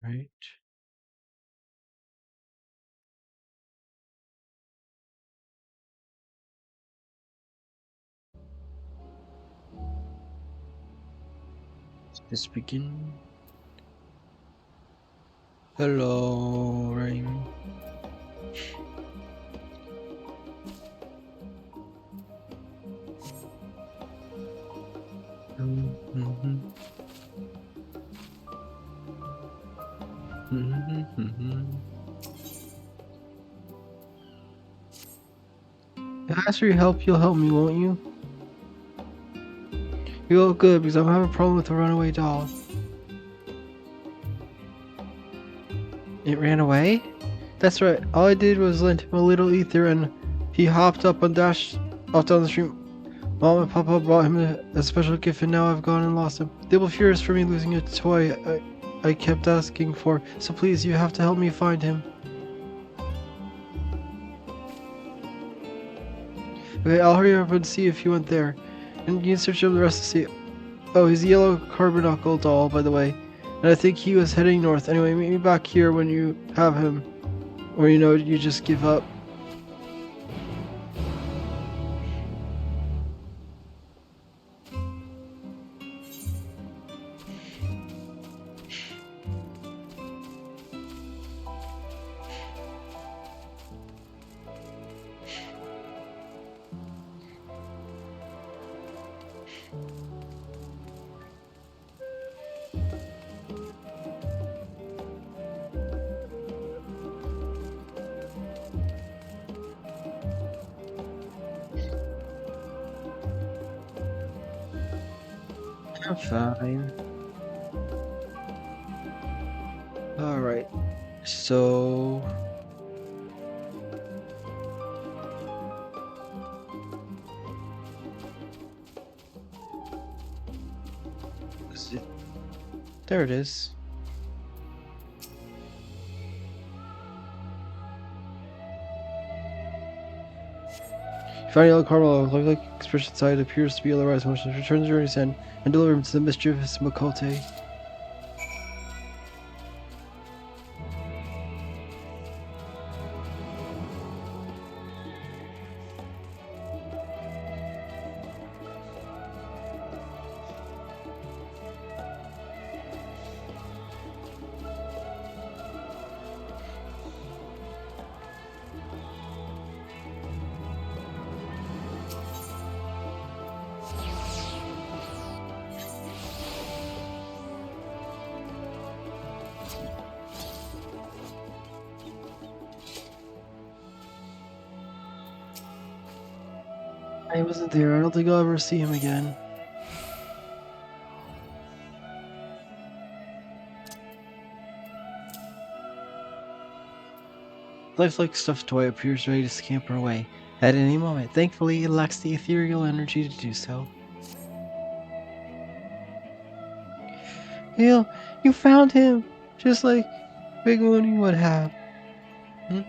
Right. Let's begin. Hello, Rain. If I ask for your help, you'll help me, won't you? You look good because I'm having a problem with the runaway doll. It ran away? That's right. All I did was lend him a little ether and he hopped up and dashed off down the street. Mom and Papa brought him a special gift and now I've gone and lost him. They will be furious for me losing a toy I kept asking for, so please, you have to help me find him. Okay, I'll hurry up and see if he went there. And you can search up the rest to see. Oh, he's a yellow carbuncle doll, by the way. And I think he was heading north. Anyway, meet me back here when you have him. Or you just give up. I'm fine. Alright. So... There it is. Find yellow carbuncle, like expression side appears to be otherwise motionless. Return the journey's end and deliver him to the mischievous Makote. I wasn't there. I don't think I'll ever see him again. Lifelike stuffed toy appears ready to scamper away at any moment. Thankfully, it lacks the ethereal energy to do so. Hale, you found him! Just like Big Mooney would have. Hmm?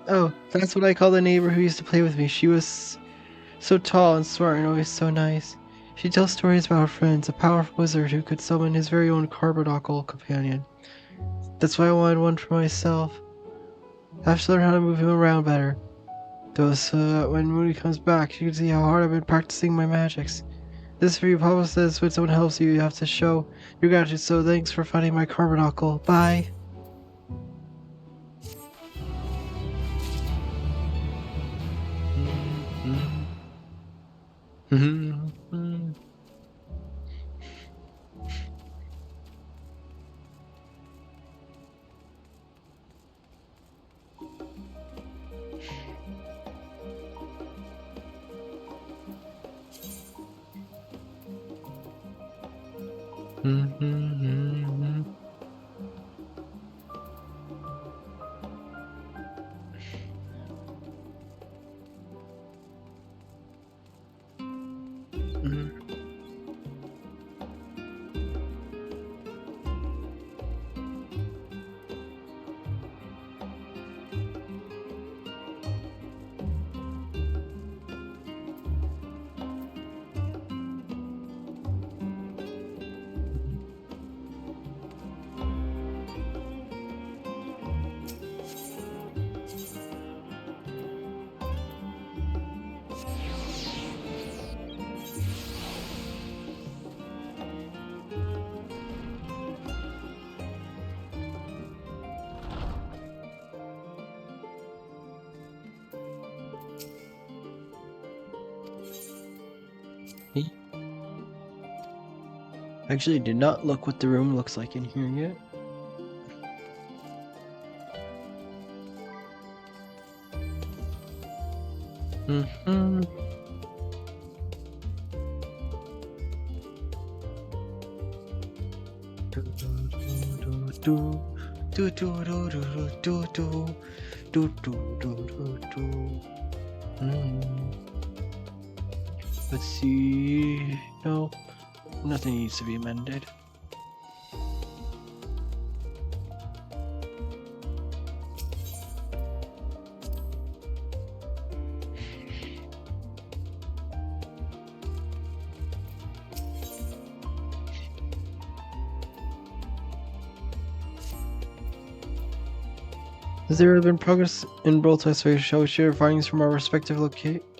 Oh, that's what I call the neighbor who used to play with me. She was so tall and smart and always so nice. She tells stories about her friends, a powerful wizard who could summon his very own carbuncle companion. That's why I wanted one for myself. I have to learn how to move him around better. Though, so when Mooney comes back, you can see how hard I've been practicing my magics. This for you, Papa says when someone helps you, you have to show your gratitude, so thanks for finding my carbuncle. Bye! Actually, did not look what the room looks like in here yet. Mm-hmm. Let's see. No, nothing needs to be amended. Has there been progress in Brawl Test? Shall we share findings from our respective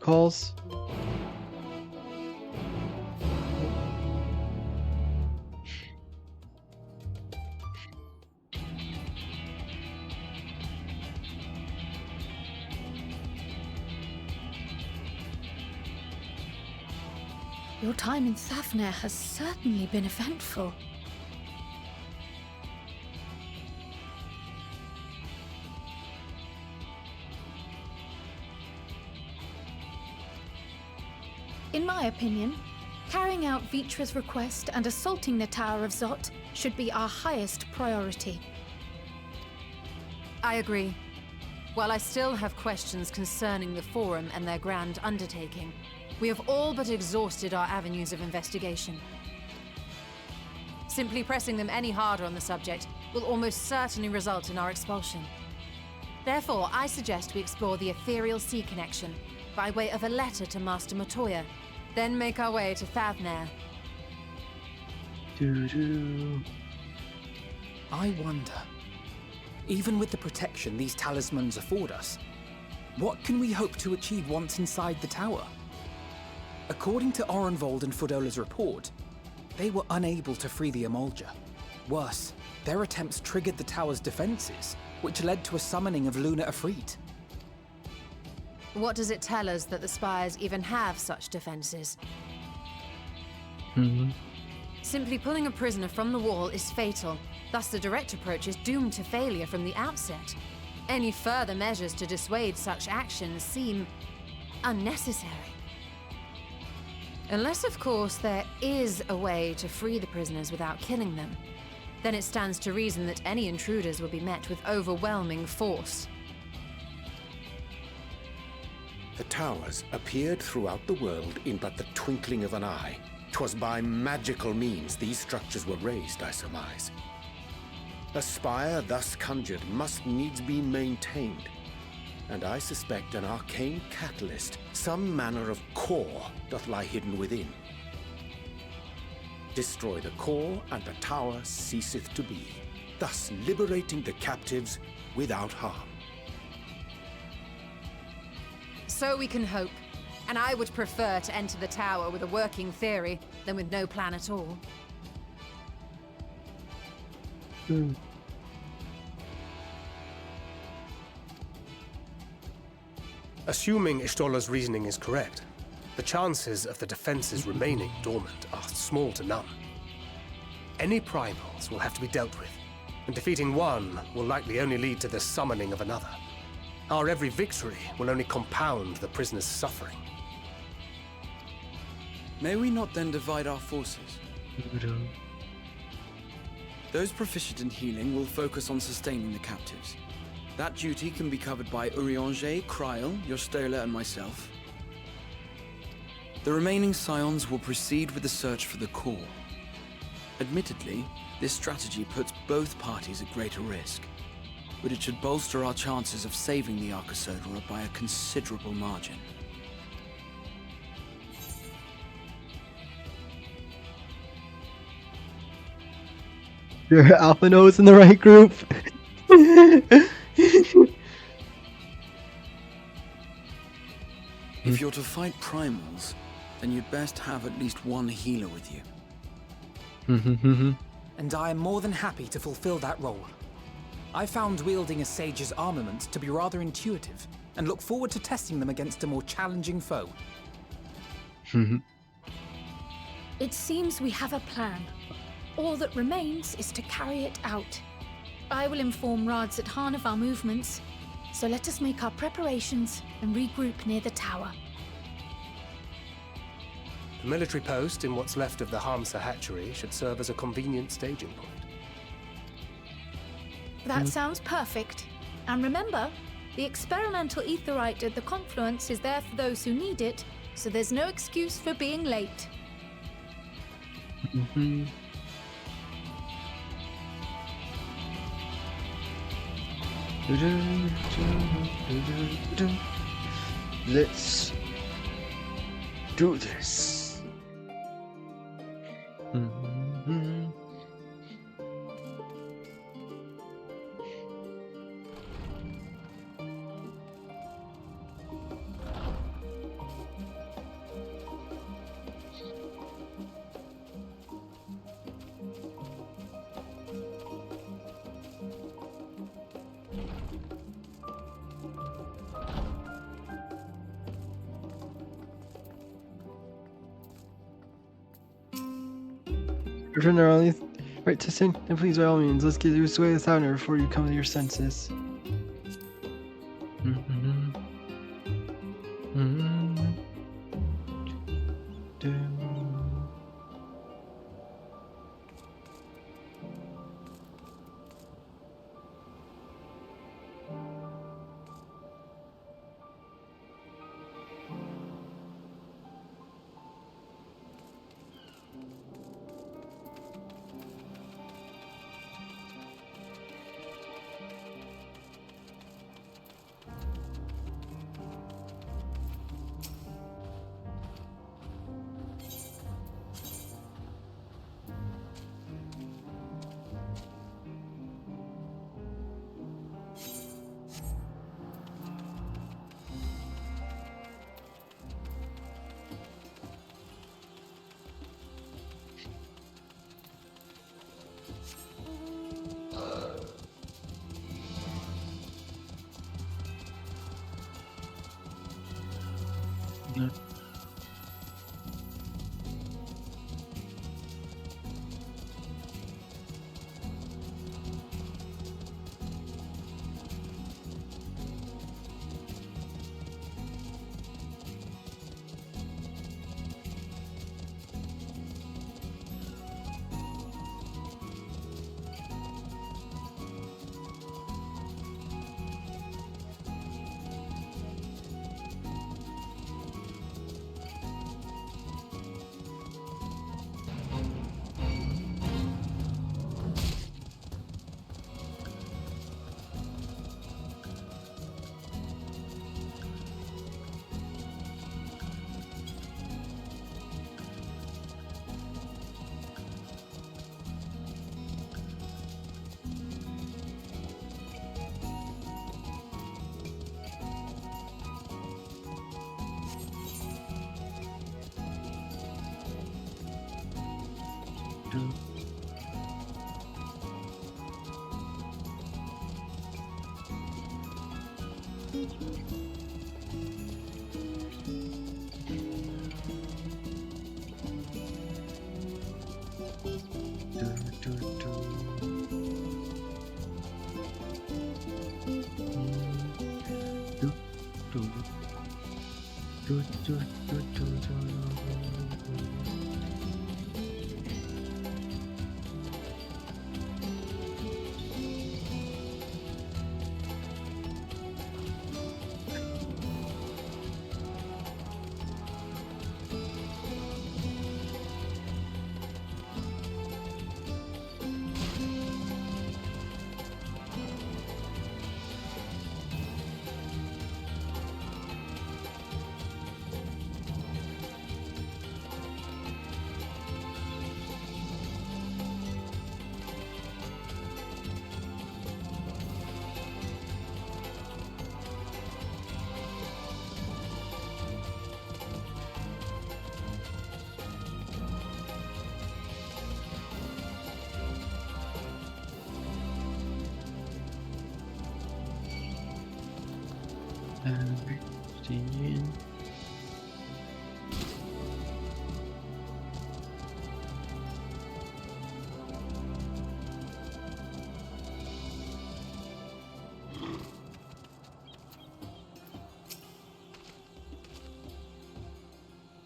calls? Your time in Thavnair has certainly been eventful. In my opinion, carrying out Vitra's request and assaulting the Tower of Zot should be our highest priority. I agree. While I still have questions concerning the Forum and their grand undertaking, we have all but exhausted our avenues of investigation. Simply pressing them any harder on the subject will almost certainly result in our expulsion. Therefore, I suggest we explore the Ethereal Sea connection by way of a letter to Master Matoya, then make our way to Thavnair. I wonder, even with the protection these talismans afford us, what can we hope to achieve once inside the tower? According to Orenvold and Fodola's report, they were unable to free the Emolja. Worse, their attempts triggered the tower's defenses, which led to a summoning of Luna Ifrit. What does it tell us that the Spires even have such defenses? Simply pulling a prisoner from the wall is fatal, thus the direct approach is doomed to failure from the outset. Any further measures to dissuade such actions seem unnecessary. Unless, of course, there is a way to free the prisoners without killing them. Then it stands to reason that any intruders will be met with overwhelming force. The towers appeared throughout the world in but the twinkling of an eye. 'Twas by magical means these structures were raised, I surmise. A spire thus conjured must needs be maintained, and I suspect an arcane catalyst, some manner of core, doth lie hidden within. Destroy the core, and the tower ceaseth to be, thus liberating the captives without harm. So we can hope, and I would prefer to enter the tower with a working theory than with no plan at all. Assuming Ishtola's reasoning is correct, the chances of the defenses remaining dormant are small to none. Any primals will have to be dealt with, and defeating one will likely only lead to the summoning of another. Our every victory will only compound the prisoner's suffering. May we not then divide our forces? Those proficient in healing will focus on sustaining the captives. That duty can be covered by Urianger, Kryl, Yostola, and myself. The remaining scions will proceed with the search for the core. Admittedly, this strategy puts both parties at greater risk, but it should bolster our chances of saving the Arcosodra by a considerable margin. Your Alpha knows in the right group. If you're to fight primals, then you'd best have at least one healer with you. And I am more than happy to fulfill that role. I found wielding a sage's armament to be rather intuitive, and look forward to testing them against a more challenging foe. It seems we have a plan. All that remains is to carry it out. I will inform Radzat Khan of our movements, so let us make our preparations and regroup near the tower. The military post in what's left of the Hamsa hatchery should serve as a convenient staging point. That sounds perfect. And remember, the experimental aetherite at the confluence is there for those who need it, so there's no excuse for being late. Let's do this. Return our only right to sin, and please, by all means, let's get this way without her before you come to your senses.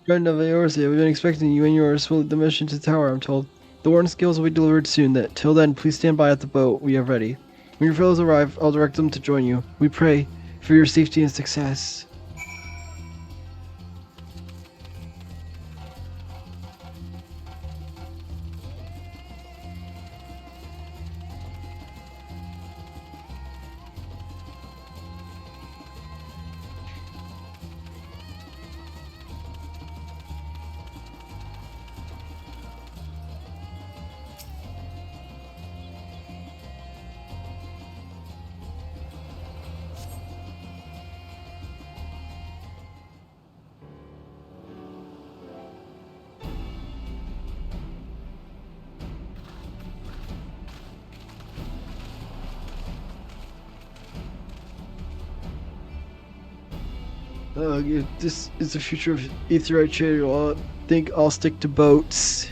Friend of Eorzea, we've been expecting you and yours to lead the mission to the tower, I'm told. The warning skills will be delivered soon. Till then, please stand by at the boat. We are ready. When your fellows arrive, I'll direct them to join you. We pray for your safety and success. If this is the future of Aetheryte trade, I think I'll stick to boats.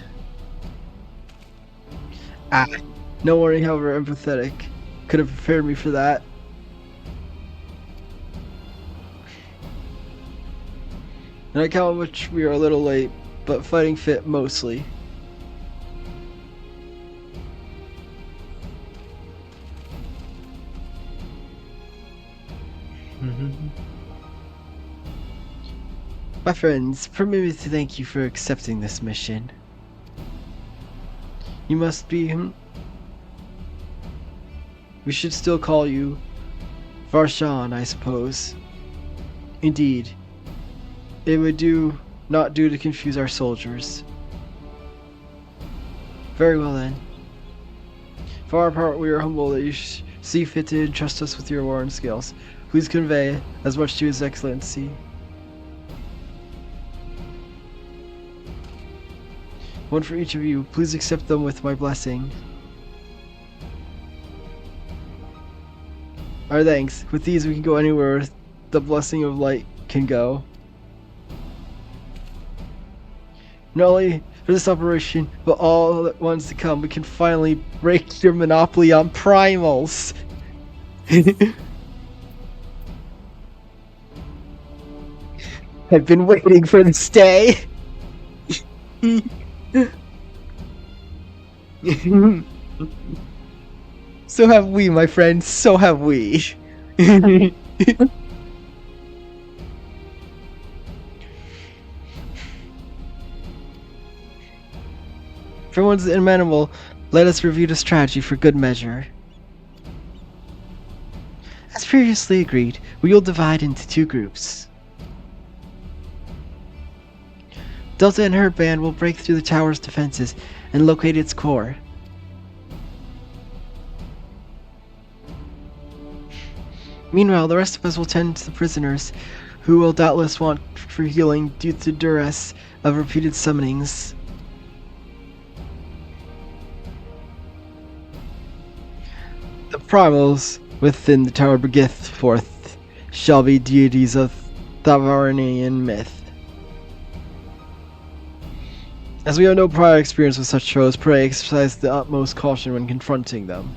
No warning, however empathetic. Could have prepared me for that. And I count how much we are a little late, but fighting fit mostly. My friends, permit me to thank you for accepting this mission. You must be... We should still call you Varshan, I suppose. Indeed. It would not do to confuse our soldiers. Very well then. For our part, we are humble that you see fit to entrust us with your warring skills. Please convey as much to His Excellency. One for each of you. Please accept them with my blessing. Our thanks. With these, we can go anywhere the blessing of light can go. Not only for this operation, but all the ones to come, we can finally break your monopoly on primals. I've been waiting for this day. So have we, my friends. So have we. For everyone's amenable, let us review the strategy for good measure. As previously agreed, we will divide into 2 groups. Delta and her band will break through the tower's defenses and locate its core. Meanwhile, the rest of us will tend to the prisoners, who will doubtless want for healing due to the duress of repeated summonings. The primals within the tower bringeth forth shall be deities of Thavaranian myth. As we have no prior experience with such foes, pray exercise the utmost caution when confronting them.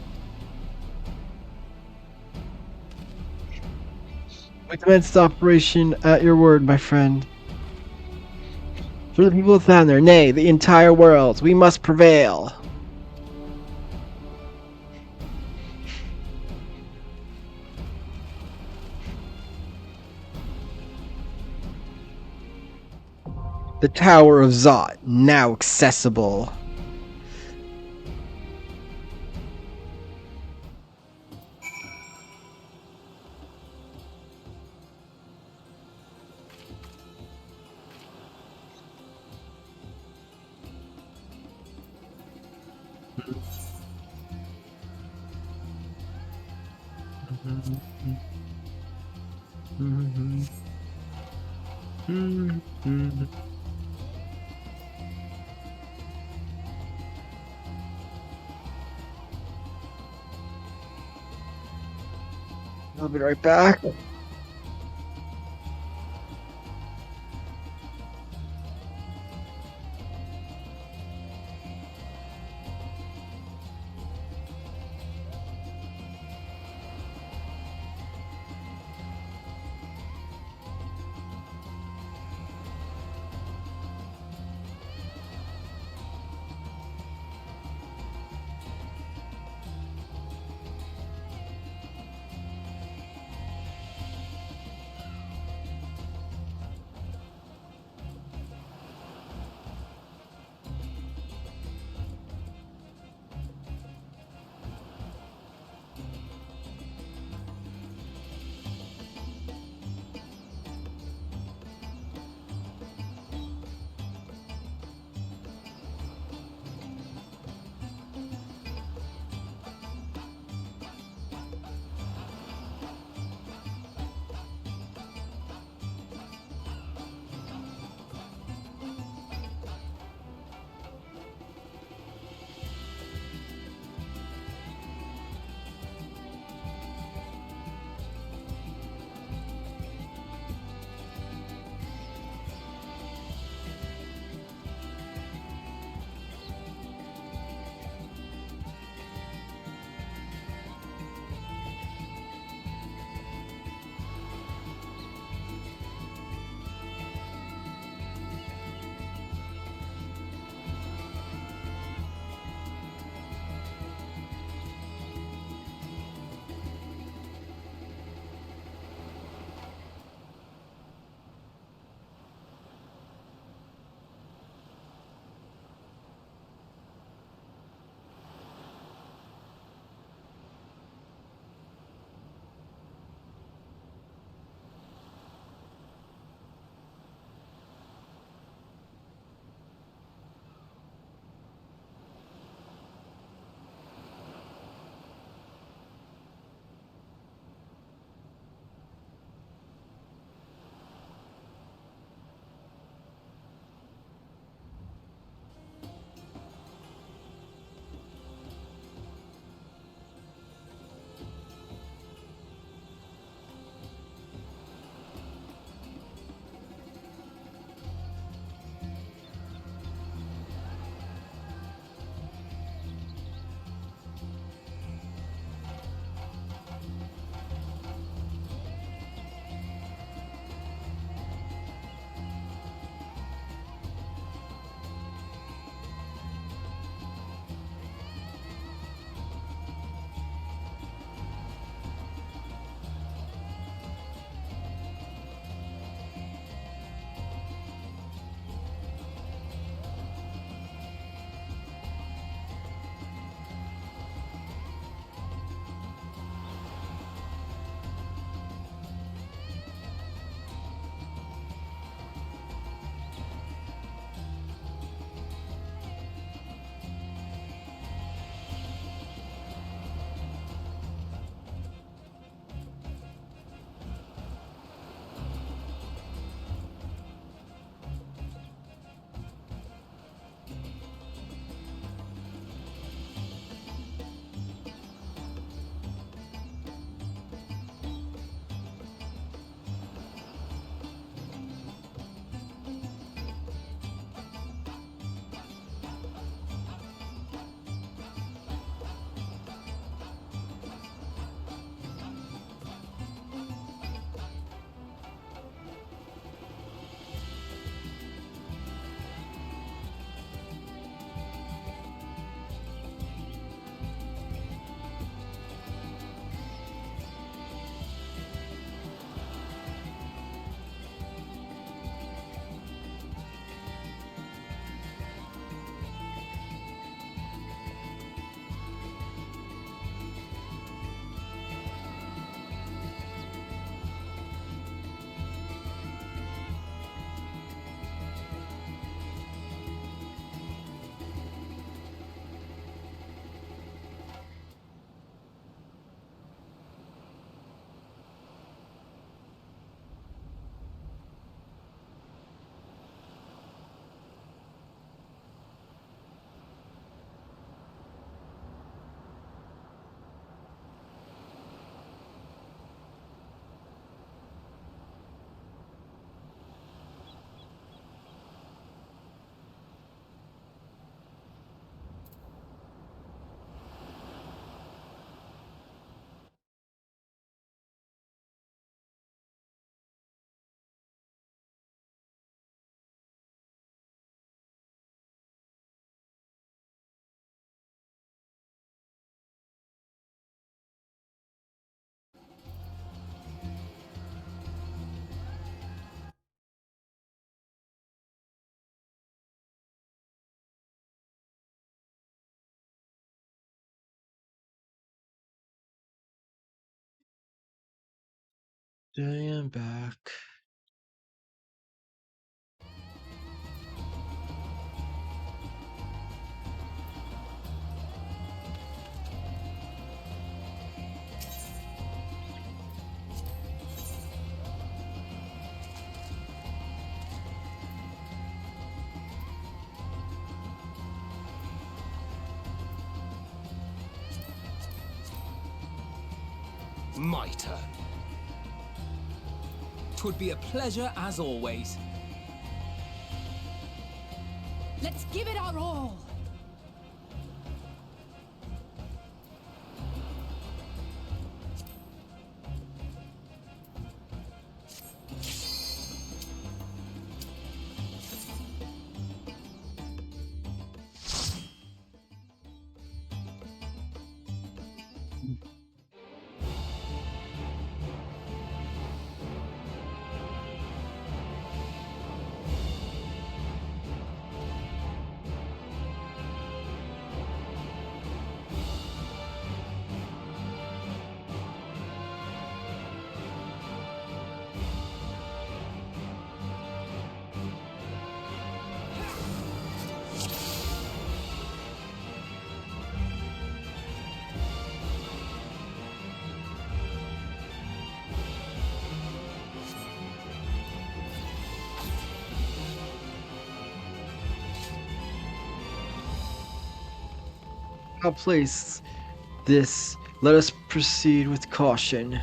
We commence the operation at your word, my friend. For the people of Thander, nay, the entire world, we must prevail. The Tower of Zot, now accessible. I'll be right back. I am back. My turn. 'Twould be a pleasure as always. Let's give it our all. I'll place this. Let us proceed with caution.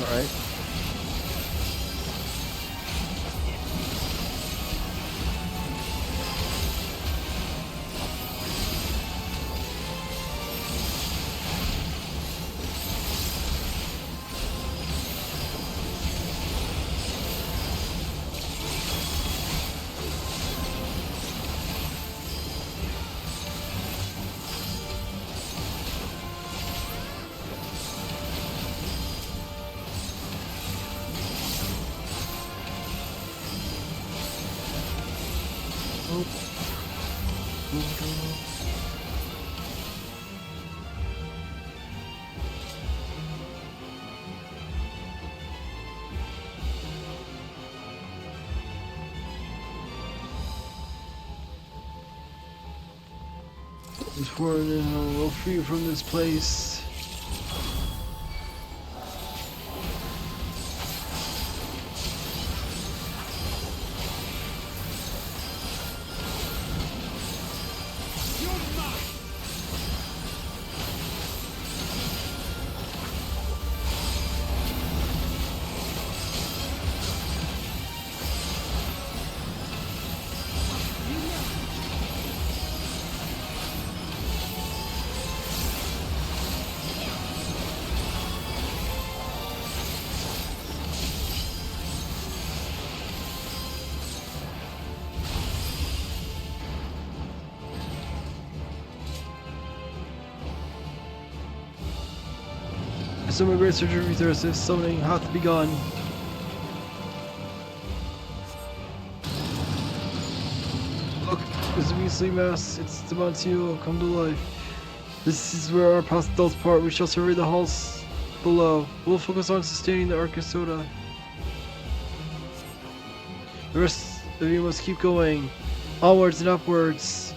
Alright. We'll free you from this place. Summon great surgery resources, summoning hath begun. Look, there's a beastly mass. It's the Montio come to life. This is where our pastels part. We shall survey the halls below. We'll focus on sustaining the Arcasoda. The rest of you must keep going. Onwards and upwards.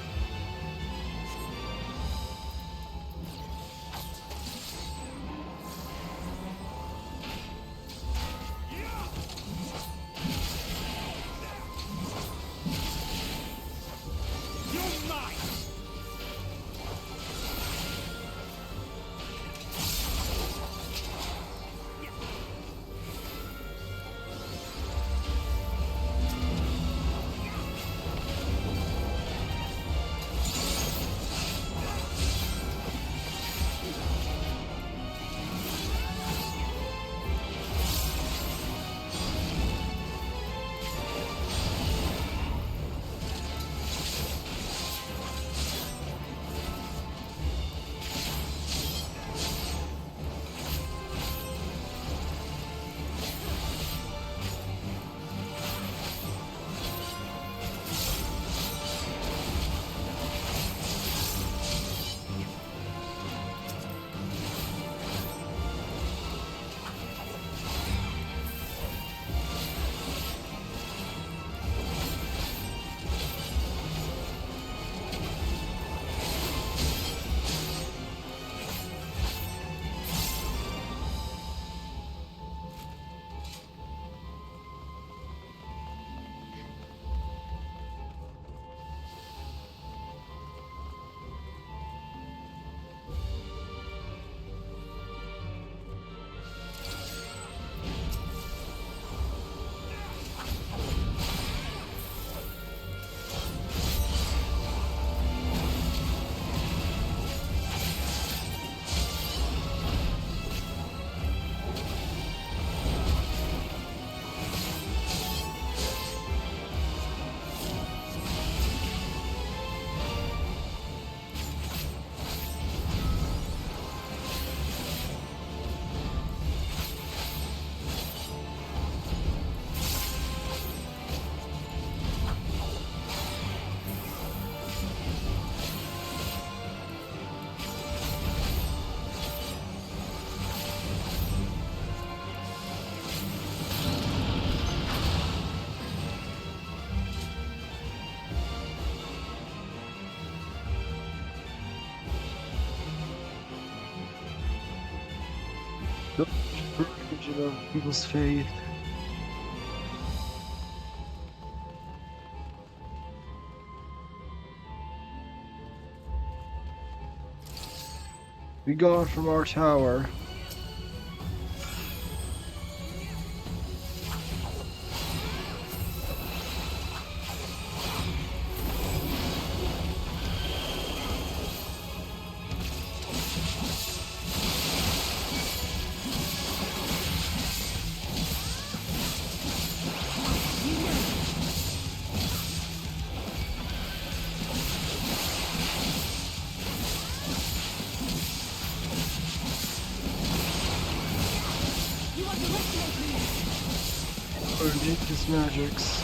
religion of people's faith. Be gone from our tower. Underneath his magics.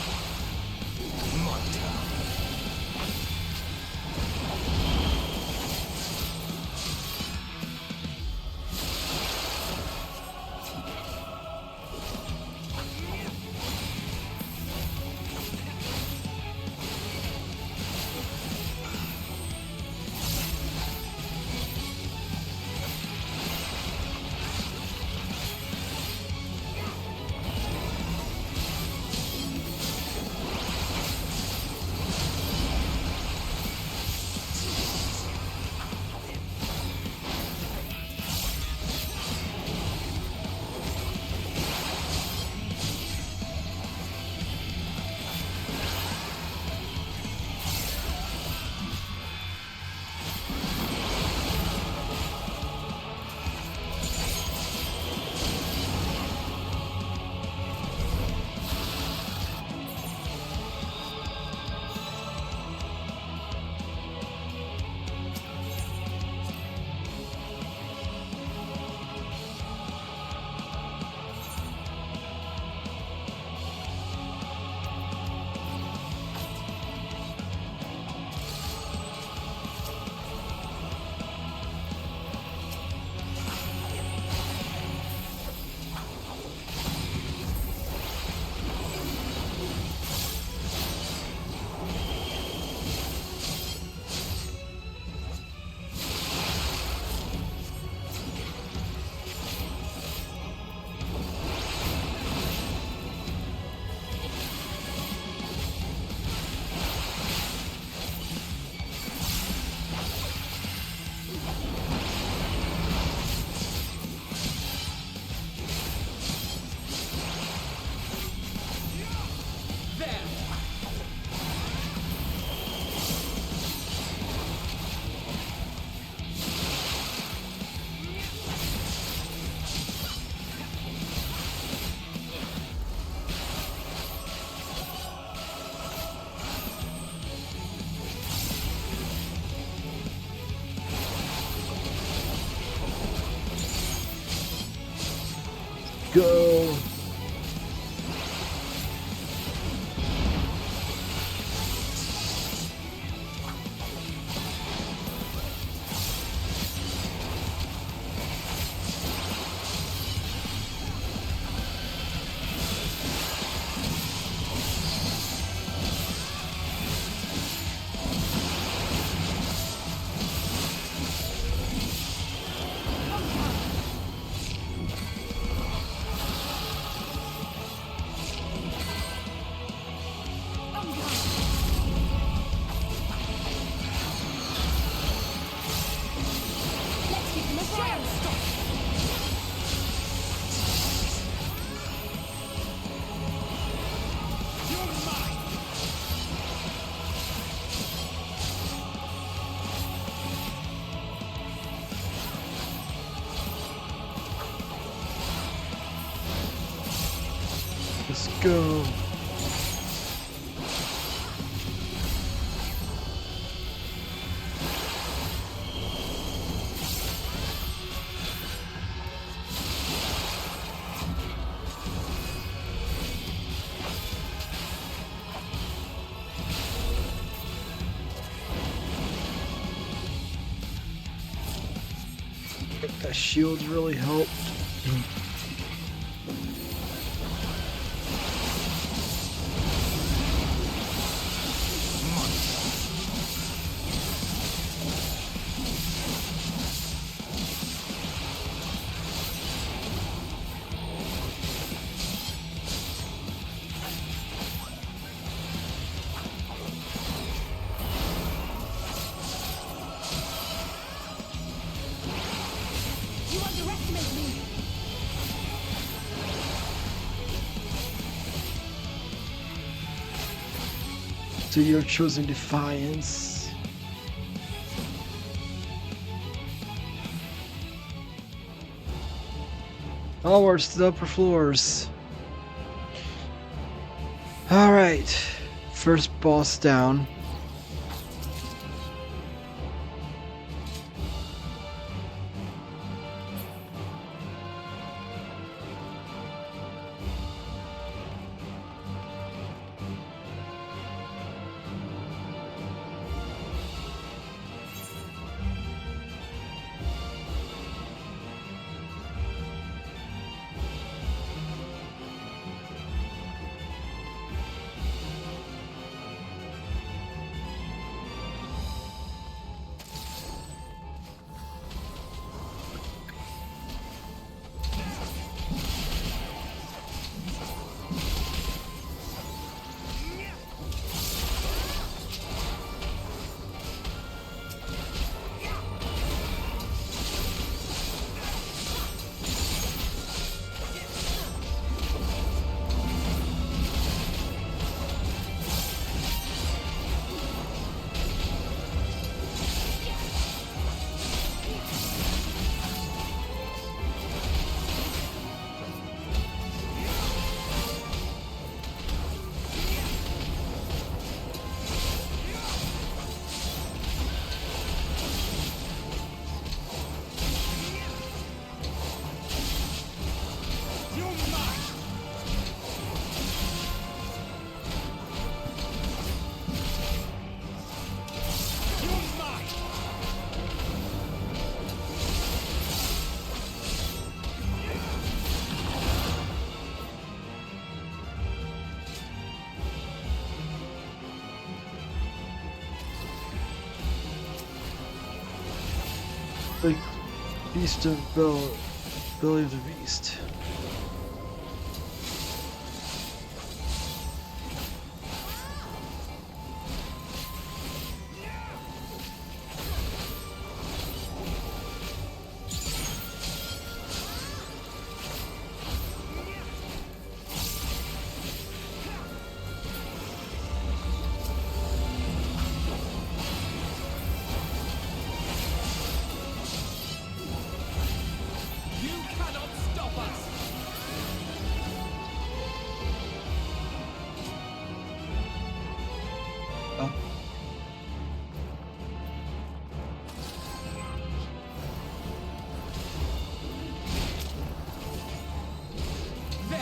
Go! Let's go. That shield really helped. to your chosen defiance. Onwards to the upper floors. Alright, first boss down. The Beast of Belly of the Beast. You cannot stop us! Oh. There!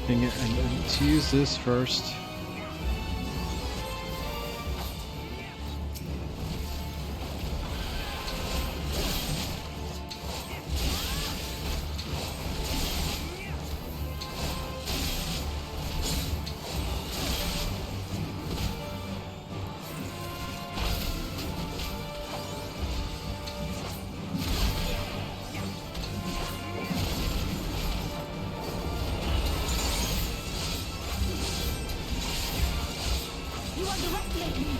And to use this first. You underestimate me!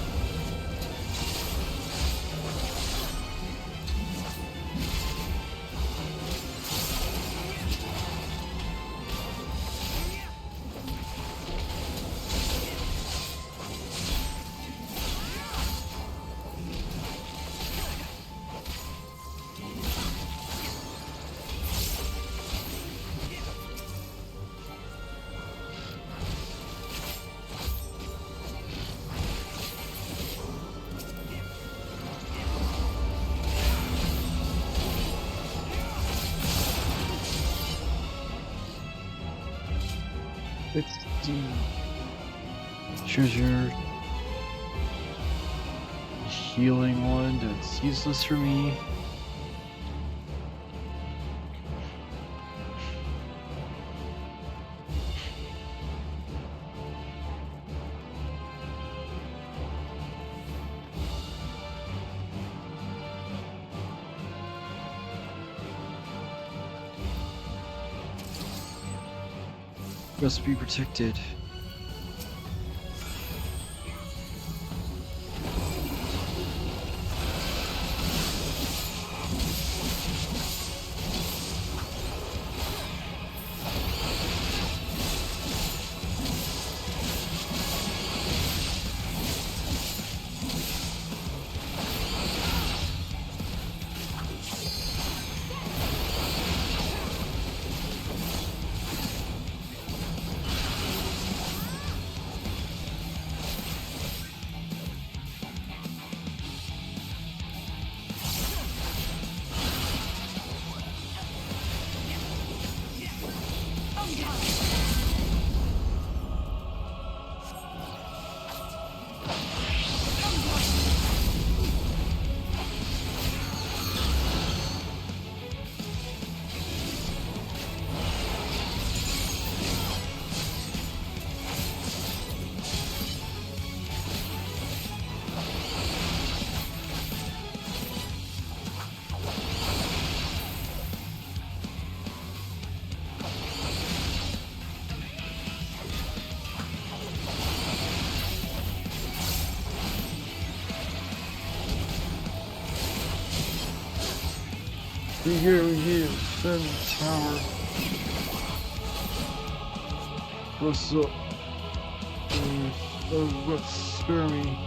It's the treasure healing one that's useless for me. Must be protected. We here, defend the tower. What's up? Spare me.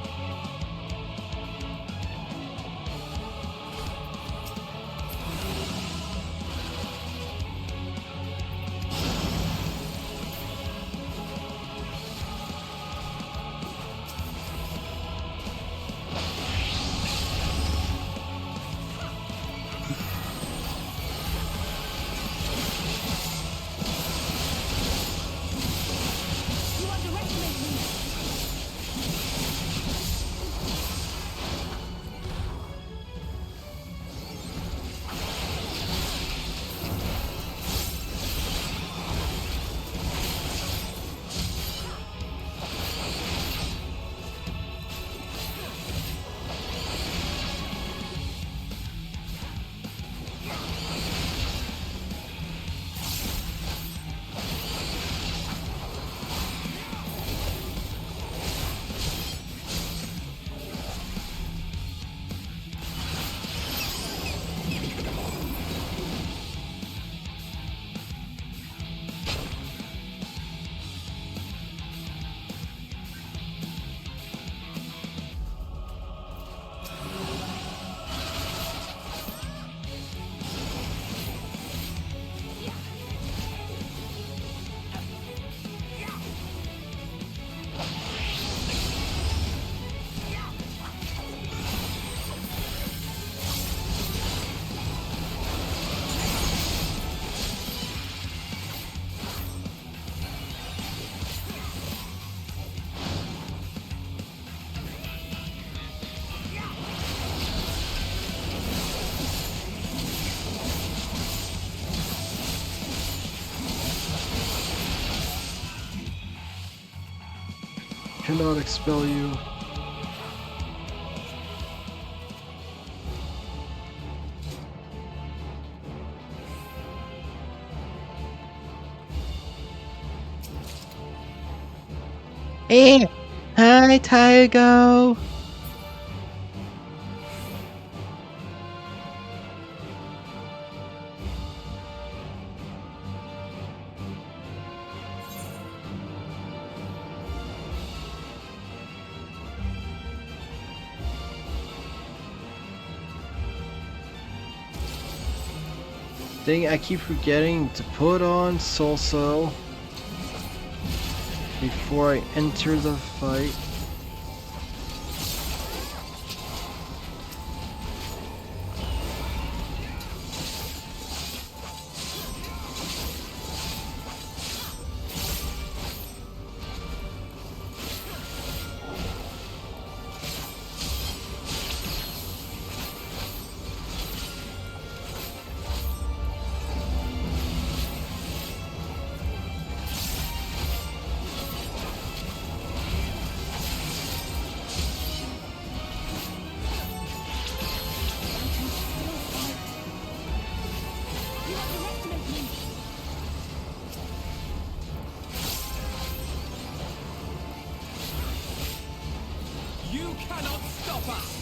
cannot expel you. Eh! Hi, Tygo! Dang, I keep forgetting to put on Solso before I enter the fight. You cannot stop us!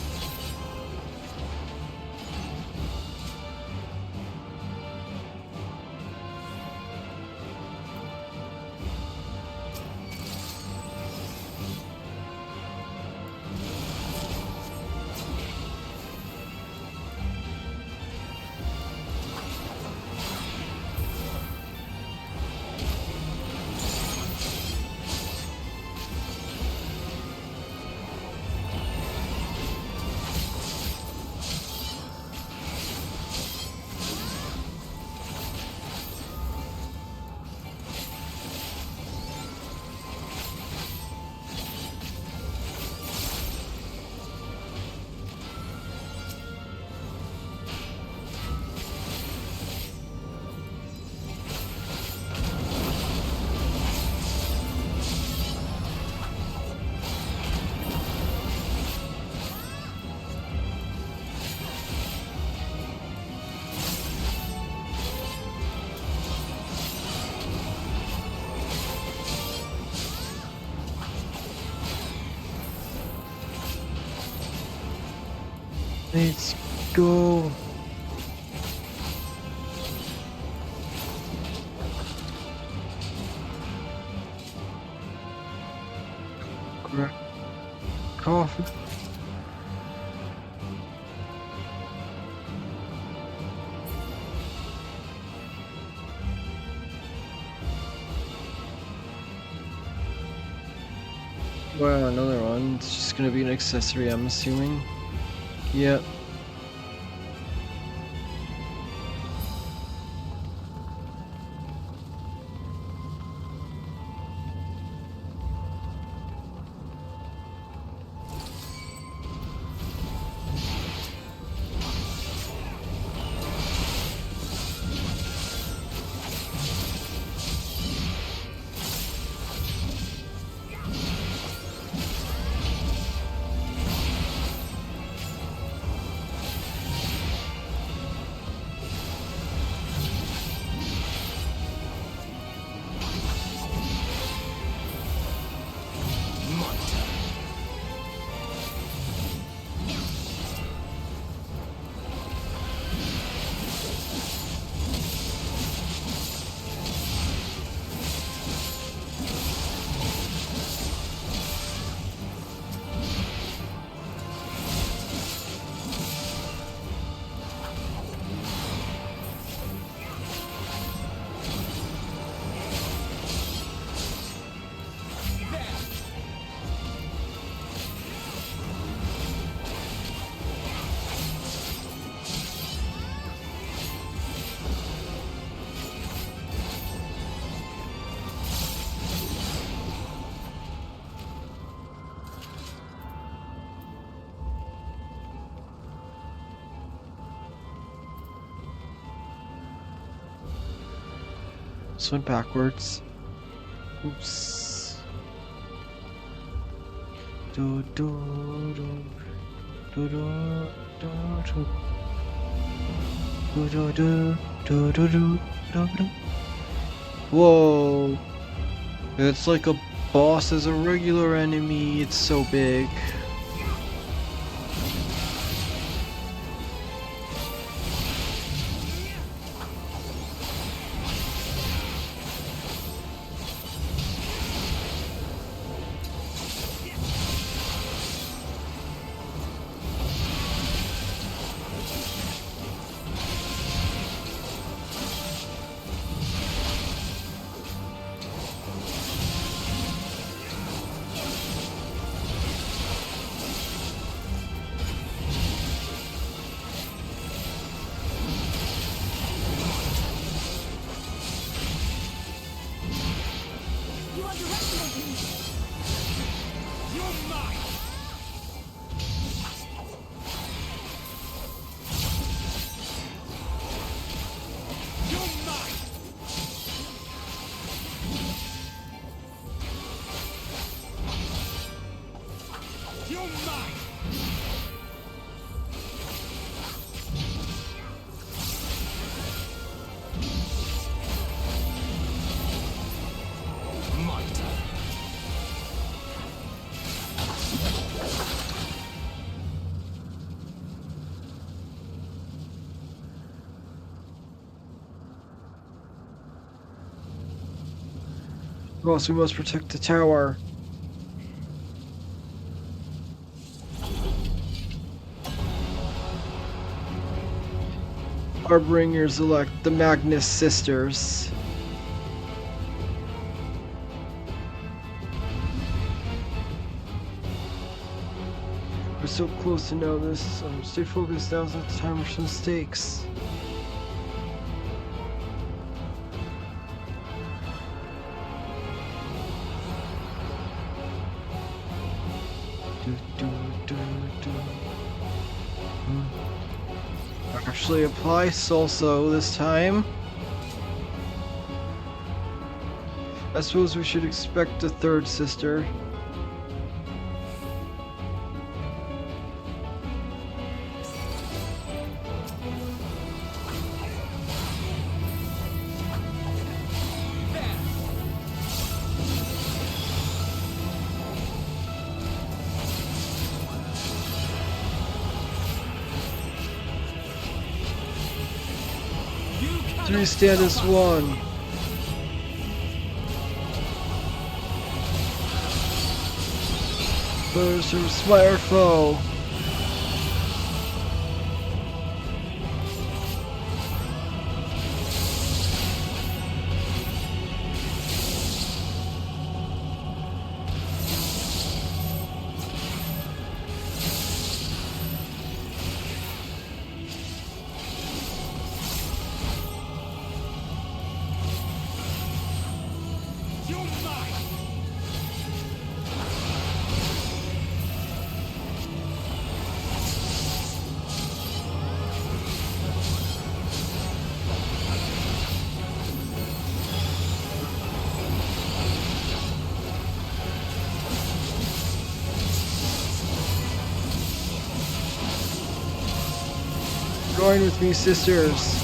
Let's go. Grab coffee. Wow, another one. It's just gonna be an accessory, I'm assuming. Yep. This went backwards. Oops. Do do do do do do do do do do do do do. Whoa! It's like a boss as a regular enemy. It's so big. You underestimate me! You're mine! You're mine! You're mine! My turn. Boss, we must protect the tower. Harbingers elect the Magnus sisters. We're so close to know this. Stay focused. Now's not the time for some mistakes. Do, do, do, do. Actually apply Salso this time. I suppose we should expect a third sister. Three stand as one. First from Smite foe. You're mine! Join with me, sisters.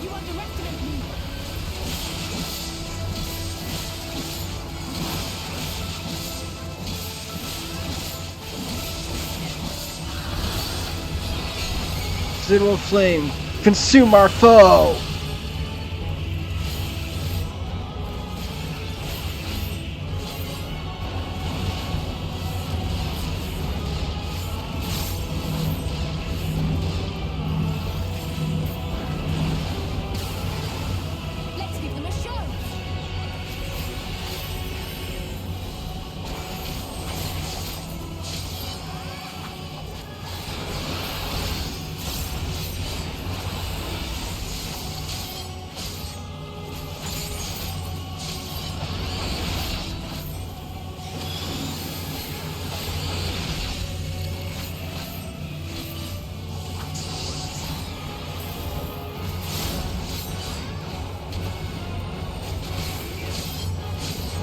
You underestimate me! Zero flame, consume our foe!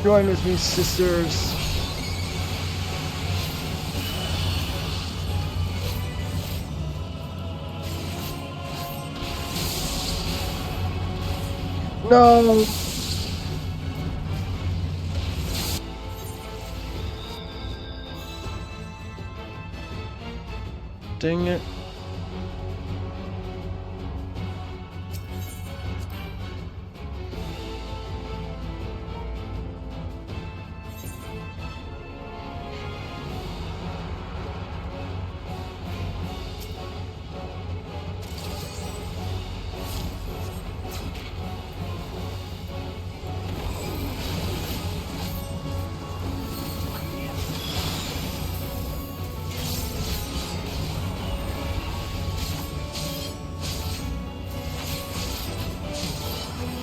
Join with me, sisters. No! Dang it.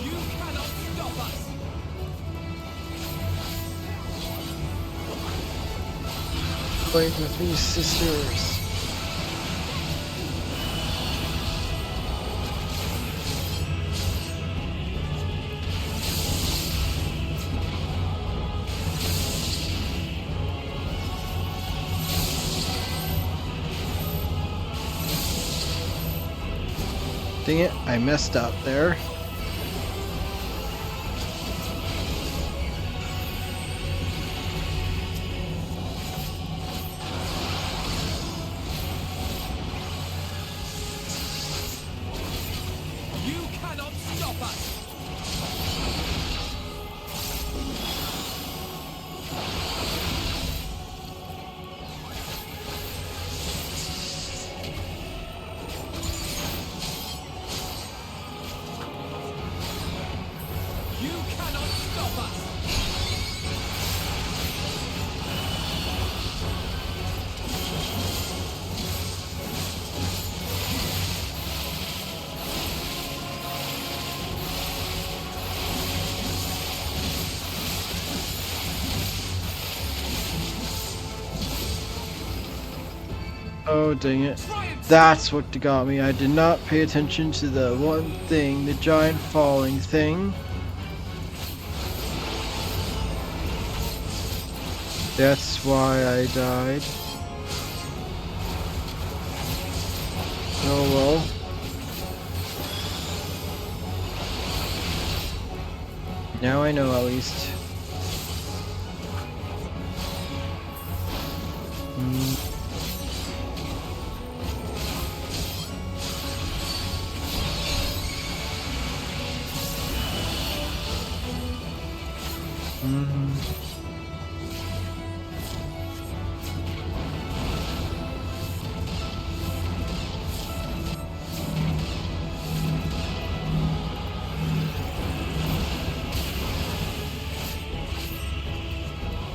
You cannot stop us! Join with me, sisters. Dang it, I messed up there. You cannot stop us! You cannot stop us! Oh, dang it. That's what got me. I did not pay attention to the one thing, the giant falling thing. That's why I died. Oh well. Now I know at least.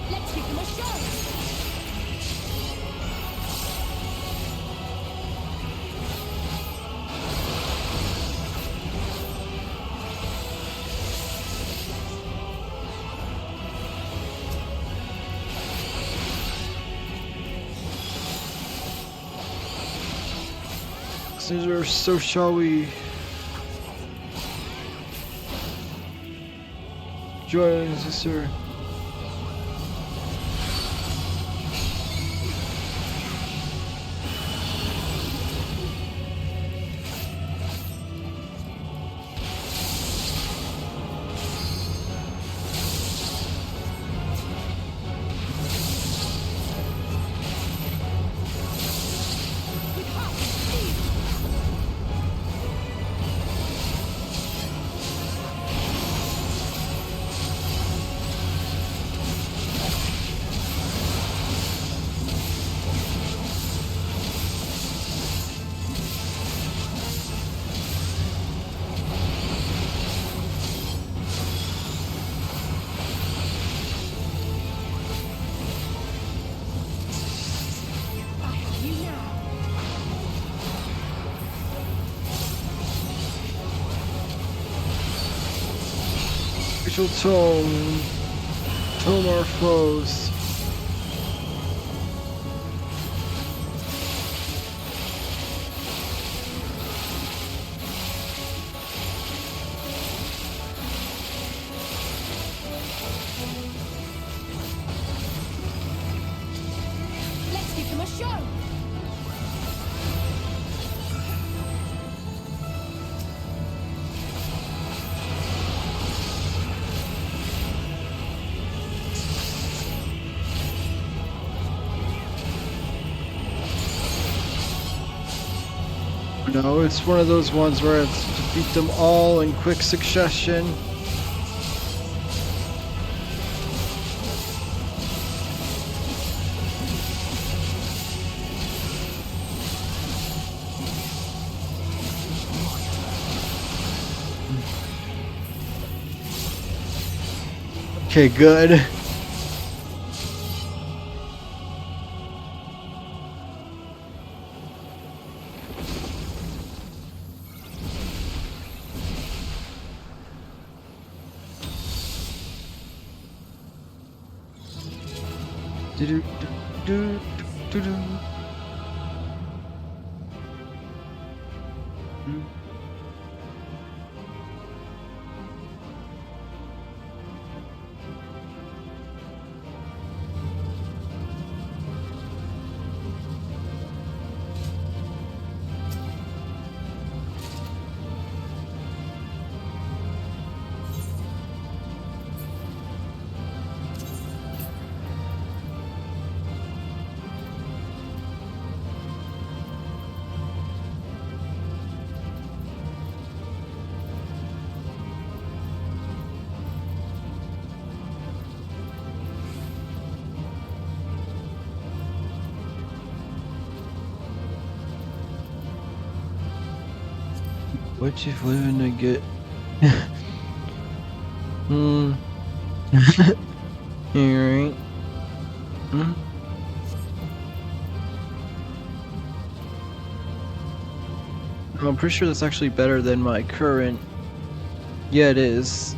Let's give them a show! Scissors, so shall we. Join, sister. Spiritual tome our foes. No, it's one of those ones where it's to beat them all in quick succession. Okay, good. Do do do do. What if we're gonna get? Alright. I'm pretty sure that's actually better than my current. Yeah, it is.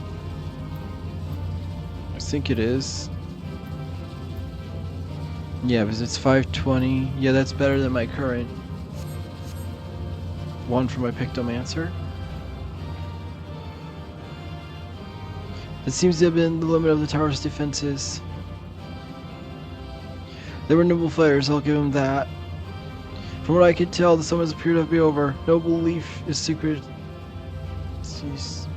I think it is. Yeah, because it's 520. Yeah, that's better than my current one for my Pictomancer. It seems to have been the limit of the tower's defenses. They were nimble fighters, I'll give them that. From what I can tell, the summons appear to be over. No belief is secret. Cease.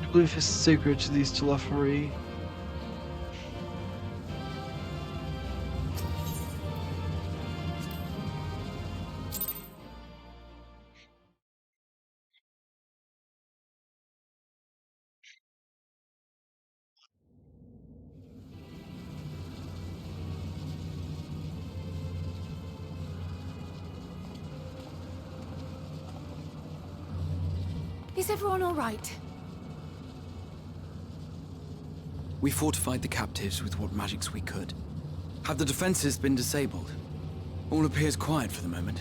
No belief is sacred to these Telephory. Is everyone all right? We fortified the captives with what magics we could. Have the defenses been disabled? All appears quiet for the moment.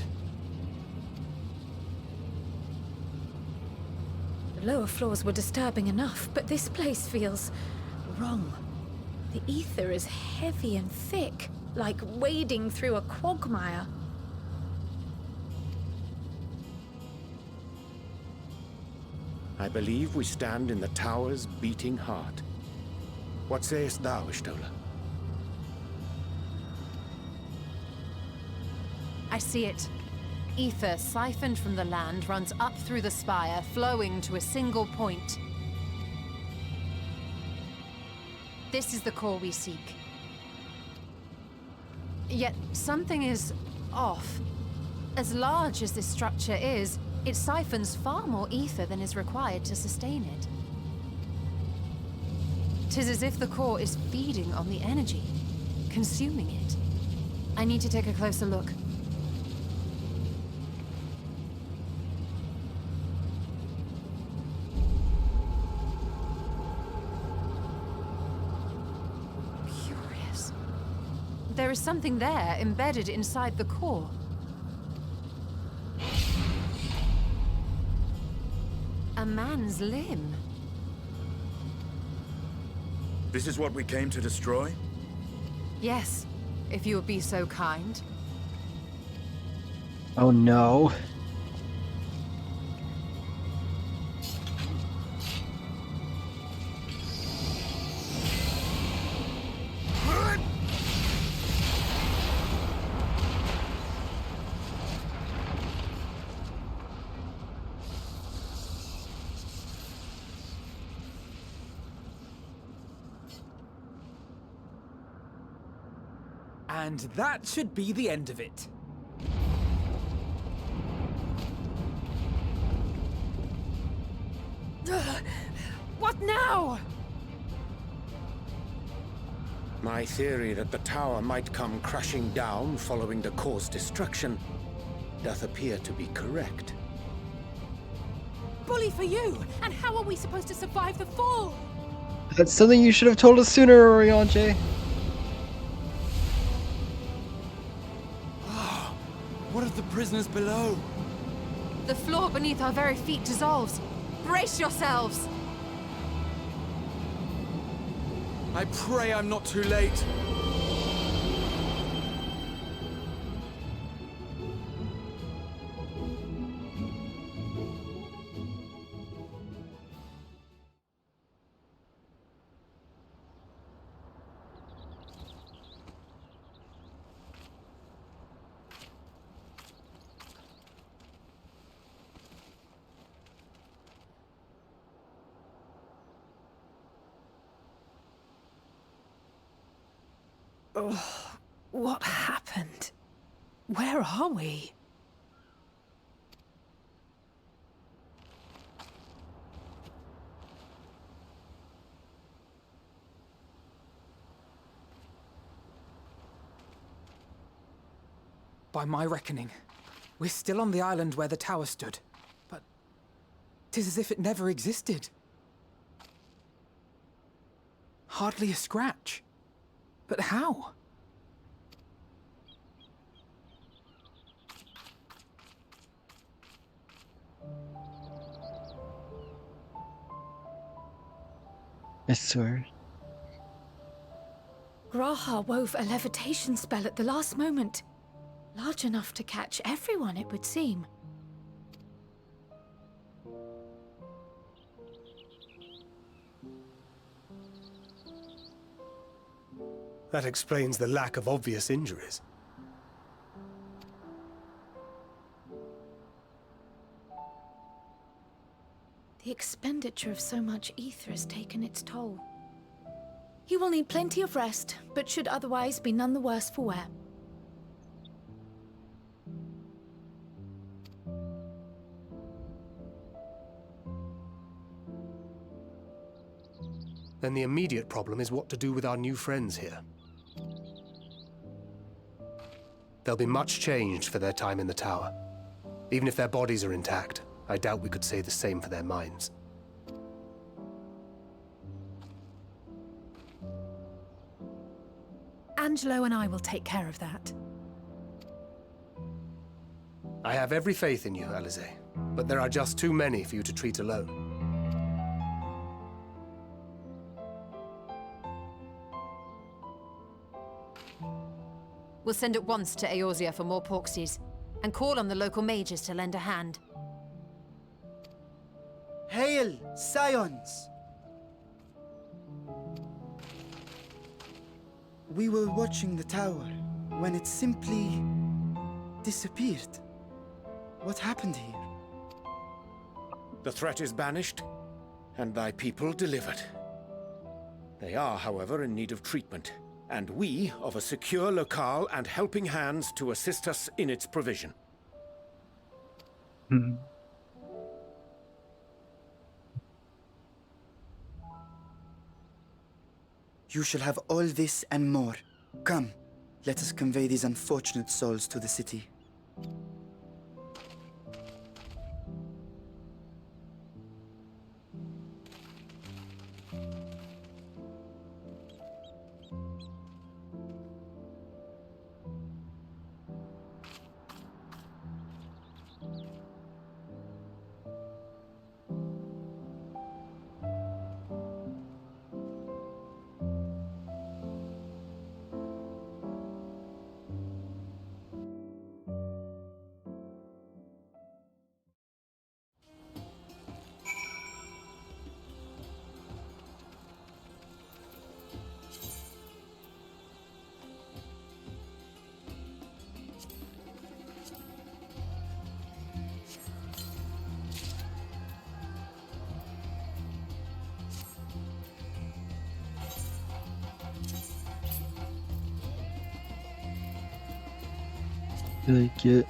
The lower floors were disturbing enough, but this place feels wrong. The ether is heavy and thick, like wading through a quagmire. I believe we stand in the tower's beating heart. What sayest thou, Ishtola? I see it. Ether siphoned from the land runs up through the spire, flowing to a single point. This is the core we seek. Yet something is off. As large as this structure is, it siphons far more ether than is required to sustain it. 'Tis as if the core is feeding on the energy, consuming it. I need to take a closer look. Curious. There is something there embedded inside the core. A man's limb. This is what we came to destroy? Yes, if you would be so kind. Oh no. And that should be the end of it. What now? My theory that the tower might come crashing down following the core's destruction doth appear to be correct. Bully for you! And how are we supposed to survive the fall? That's something you should have told us sooner, Oriange. What of the prisoners below? The floor beneath our very feet dissolves. Brace yourselves! I pray I'm not too late. Oh, what happened? Where are we? By my reckoning, we're still on the island where the tower stood. But 'tis as if it never existed. Hardly a scratch. But how? I swear. Graha wove a levitation spell at the last moment. Large enough to catch everyone, it would seem. That explains the lack of obvious injuries. The expenditure of so much ether has taken its toll. He will need plenty of rest, but should otherwise be none the worse for wear. Then the immediate problem is what to do with our new friends here. They'll be much changed for their time in the tower. Even if their bodies are intact, I doubt we could say the same for their minds. Angelo and I will take care of that. I have every faith in you, Alize, but there are just too many for you to treat alone. We'll send at once to Eorzea for more Porksies, and call on the local mages to lend a hand. Hail, Scions! We were watching the tower when it simply disappeared. What happened here? The threat is banished, and thy people delivered. They are, however, in need of treatment, and we of a secure locale and helping hands to assist us in its provision. You shall have all this and more. Come, let us convey these unfortunate souls to the city. Like it.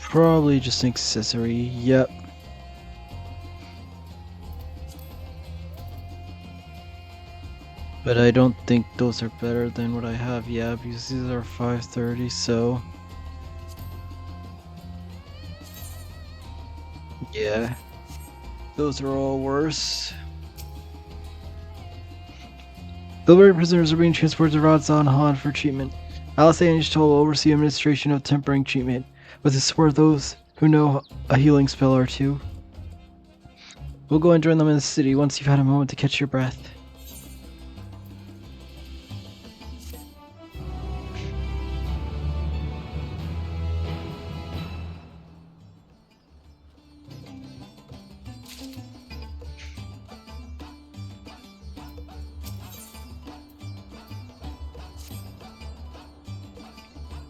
Probably just an accessory. Yep. But I don't think those are better than what I have. Yeah, because these are 530. So yeah, those are all worse. The liberated prisoners are being transported to Radzon Han for treatment. Alice and Angel will oversee administration of tempering treatment, with the support of those who know a healing spell or two. We'll go and join them in the city once you've had a moment to catch your breath.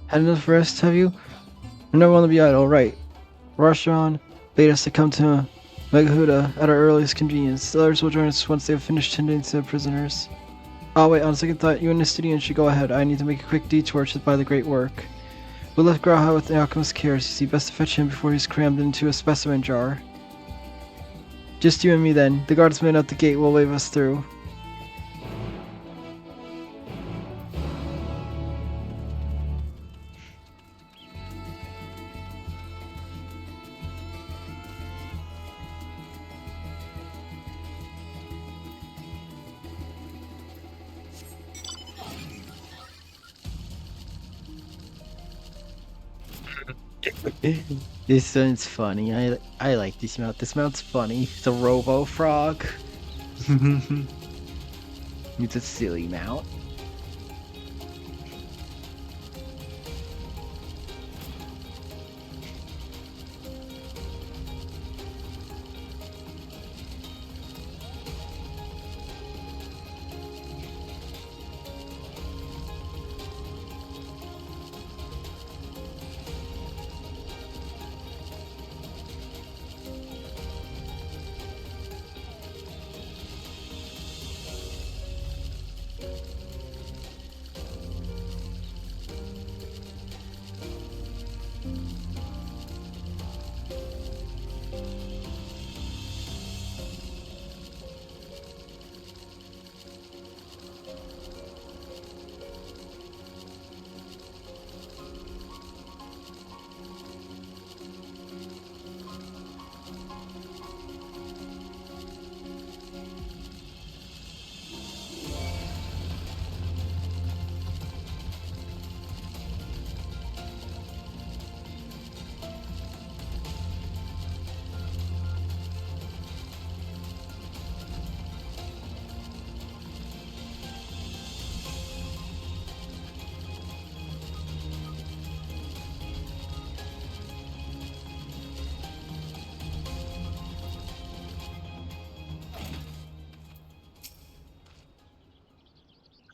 Had enough rest, have you? I never want to be idle, right? Roshan bade us to come to Meghuda at our earliest convenience. The others will join us once they have finished tending to the prisoners. Oh wait, on second thought, you and Nistidian should go ahead. I need to make a quick detour to buy the great work. We left Graha with the alchemist's care, so you best to fetch him before he's crammed into a specimen jar. Just you and me then. The guardsman at the gate will wave us through. This one's funny. I like this mount. This mount's funny. It's a robo frog. It's a silly mount.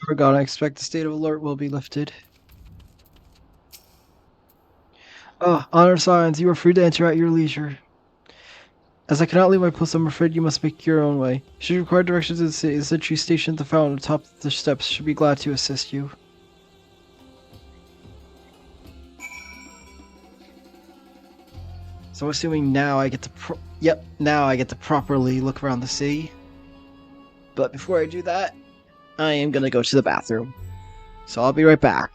Forgot, I expect the state of alert will be lifted. Ah, honor signs, you are free to enter at your leisure. As I cannot leave my post, I'm afraid you must make your own way. Should you require directions to the city, the sentry stationed at the fountain atop the steps should be glad to assist you. So assuming now I get to now I get to properly look around the city. But before I do that, I am gonna go to the bathroom. So I'll be right back.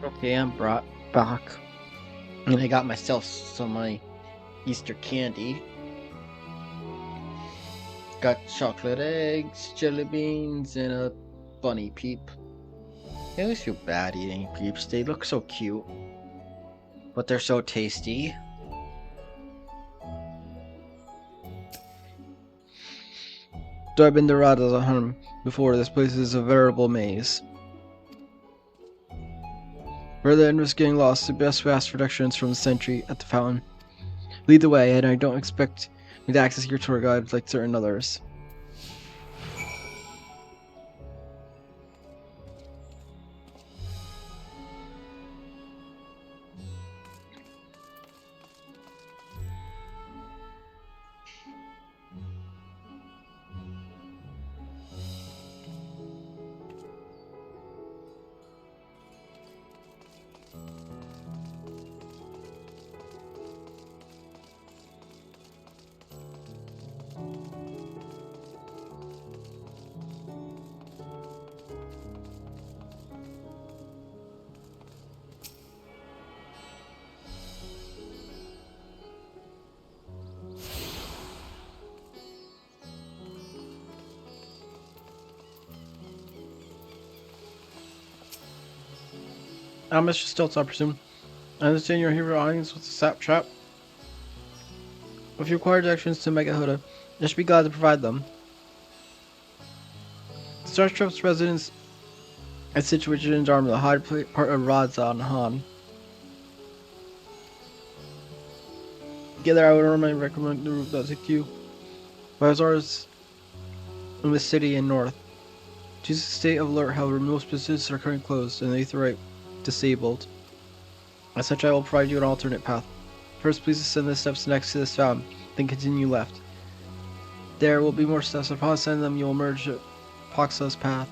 Okay, I'm brought back. And I got myself some of my Easter candy. Got chocolate eggs, jelly beans, and a bunny peep. I always feel bad eating peeps. They look so cute. But they're so tasty. Though I've been to Radha's before, this place is a veritable maze. Rather than risk getting lost, the best fast directions from the sentry at the fountain. Lead the way, and I don't expect me to access your tour guide like certain others. Mr. Stilts, I presume. I understand you're here for audience with the sap trap. If you require directions to Megahoda, I should be glad to provide them. The Star Trap's residence is situated in Dharma, the high part of Radzan Han. Together, I would normally recommend the route that takes you by Azars in the city and north. Due to the state of alert, however, most businesses are currently closed and the Aetherite disabled. As such, I will provide you an alternate path. First, please ascend the steps next to this fountain, then continue left. There will be more steps. Upon ascending them, you will emerge at Poxa's path.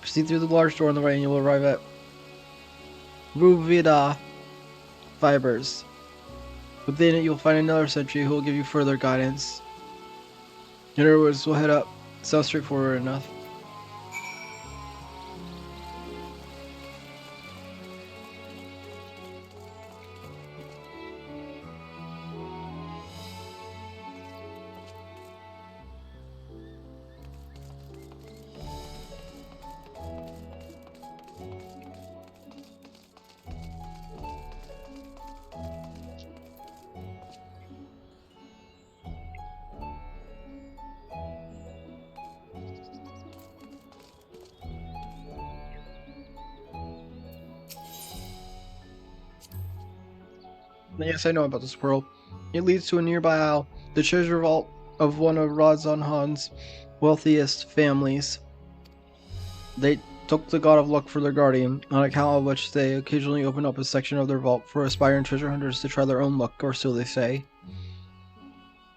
Proceed through the large door on the right and you will arrive at Ruvida Fibers. Within it, you will find another sentry who will give you further guidance. In other words, we'll head up. Sounds straightforward enough. Yes, I know about this squirrel. It leads to a nearby isle, the treasure vault of one of Radzan Han's wealthiest families. They took the god of luck for their guardian, on account of which they occasionally open up a section of their vault for aspiring treasure hunters to try their own luck, or so they say.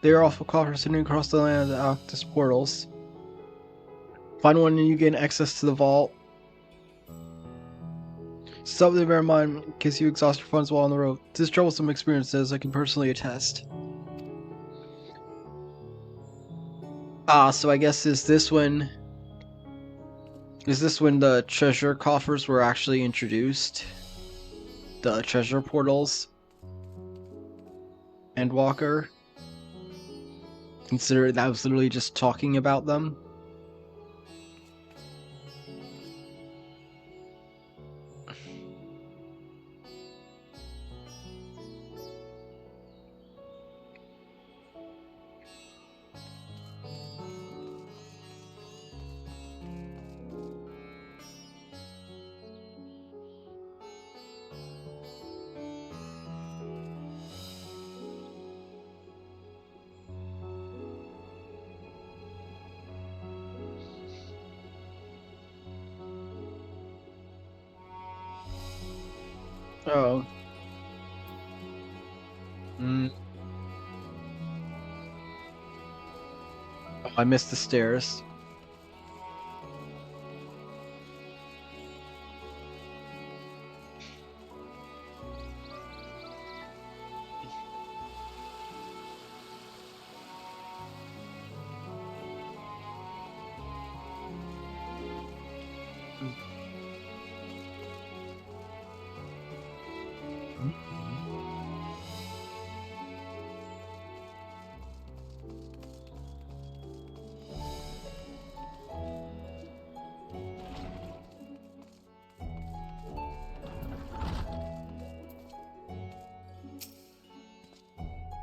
They are also caught for sitting across the land that act as portals. Find one and you gain access to the vault. Something to bear in mind in case you exhaust your funds while on the road. This is troublesome experiences, I can personally attest. So I guess is this when the treasure coffers were actually introduced? The treasure portals? Endwalker? Consider that was literally just talking about them? Oh. Oh, I missed the stairs.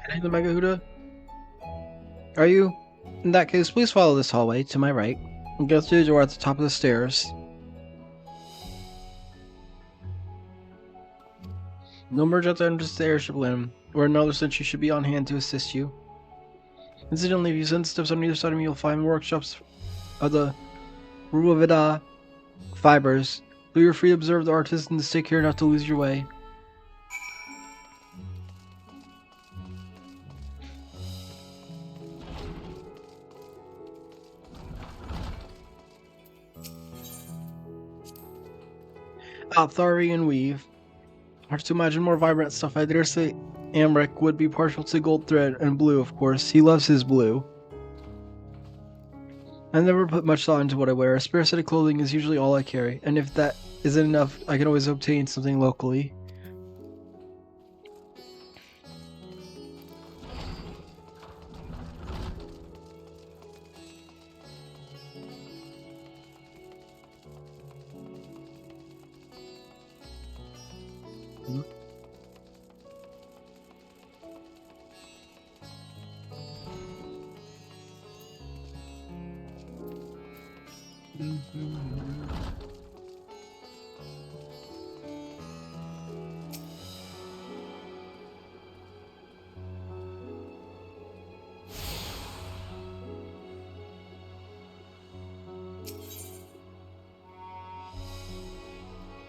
Heading to Megahuda? Are you? In that case, please follow this hallway to my right and go through the door at the top of the stairs. No merge at the entrance to the airship landing, or another sentry should be on hand to assist you. Incidentally, if you send steps on either side of me, you'll find workshops of the Ruavida fibers. But you're free to observe the artisans, take care not to lose your way. Opthari and Weave. Hard to imagine more vibrant stuff. I dare say Amric would be partial to gold thread and blue, of course. He loves his blue. I never put much thought into what I wear. A spare set of clothing is usually all I carry, and if that isn't enough, I can always obtain something locally.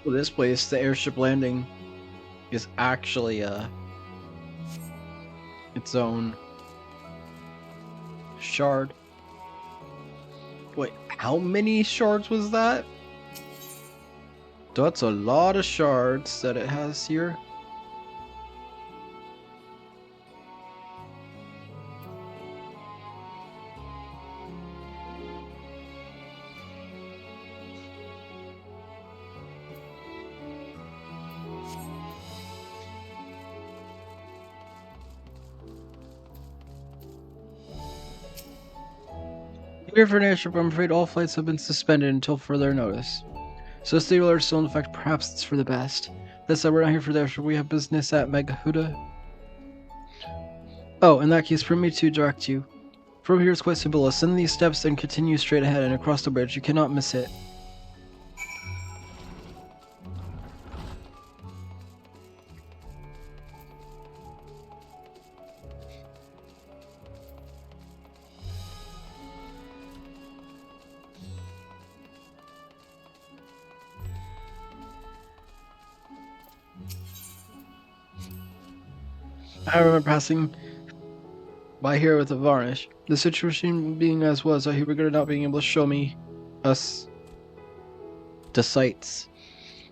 Well, this place, the airship landing, is actually its own shard. Wait, how many shards was that? That's a lot of shards that it has here. Here for an airship, I'm afraid all flights have been suspended until further notice. So the state alert is still in effect. Perhaps it's for the best. That said, we're not here for the airship. We have business at Megahuda. Oh, in that case, permit me to direct you. From here it's quite simple. Ascend these steps and continue straight ahead and across the bridge. You cannot miss it. I remember passing by here with a varnish. The situation being as was, he regretted not being able to show us the sights.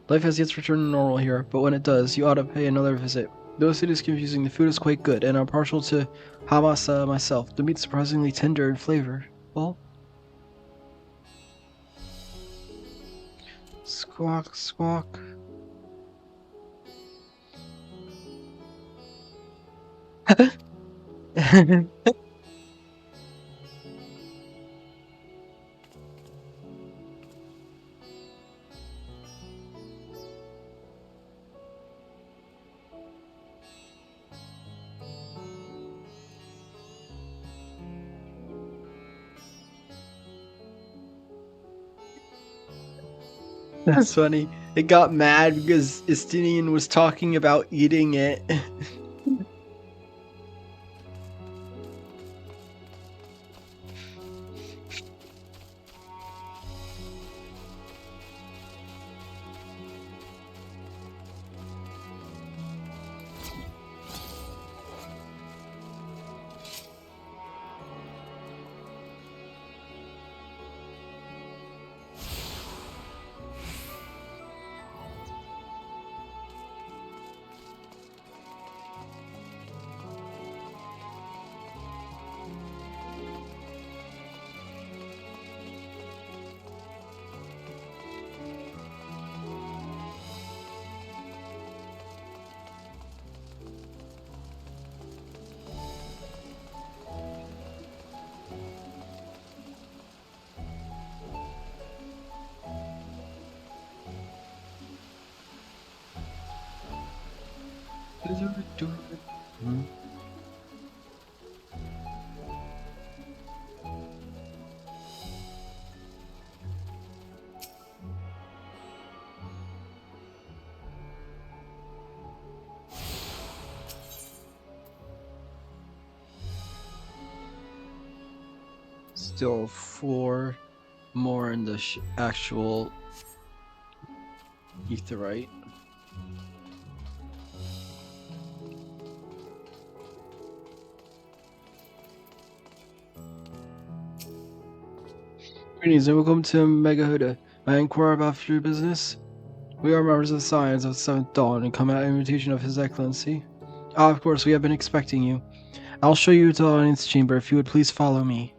Life has yet to return to normal here, but when it does, you ought to pay another visit. Though it is confusing, the food is quite good, and I'm partial to hamasa myself. The meat's surprisingly tender in flavor. Well, squawk, squawk. That's funny. It got mad because Istinian was talking about eating it. still 4 more in the actual etherite. Greetings and welcome to Mega Huda. May I inquire about your business? We are members of the Science of the Seventh Dawn and come at the invitation of His Excellency. Ah, of course, we have been expecting you. I'll show you to the audience chamber if you would please follow me.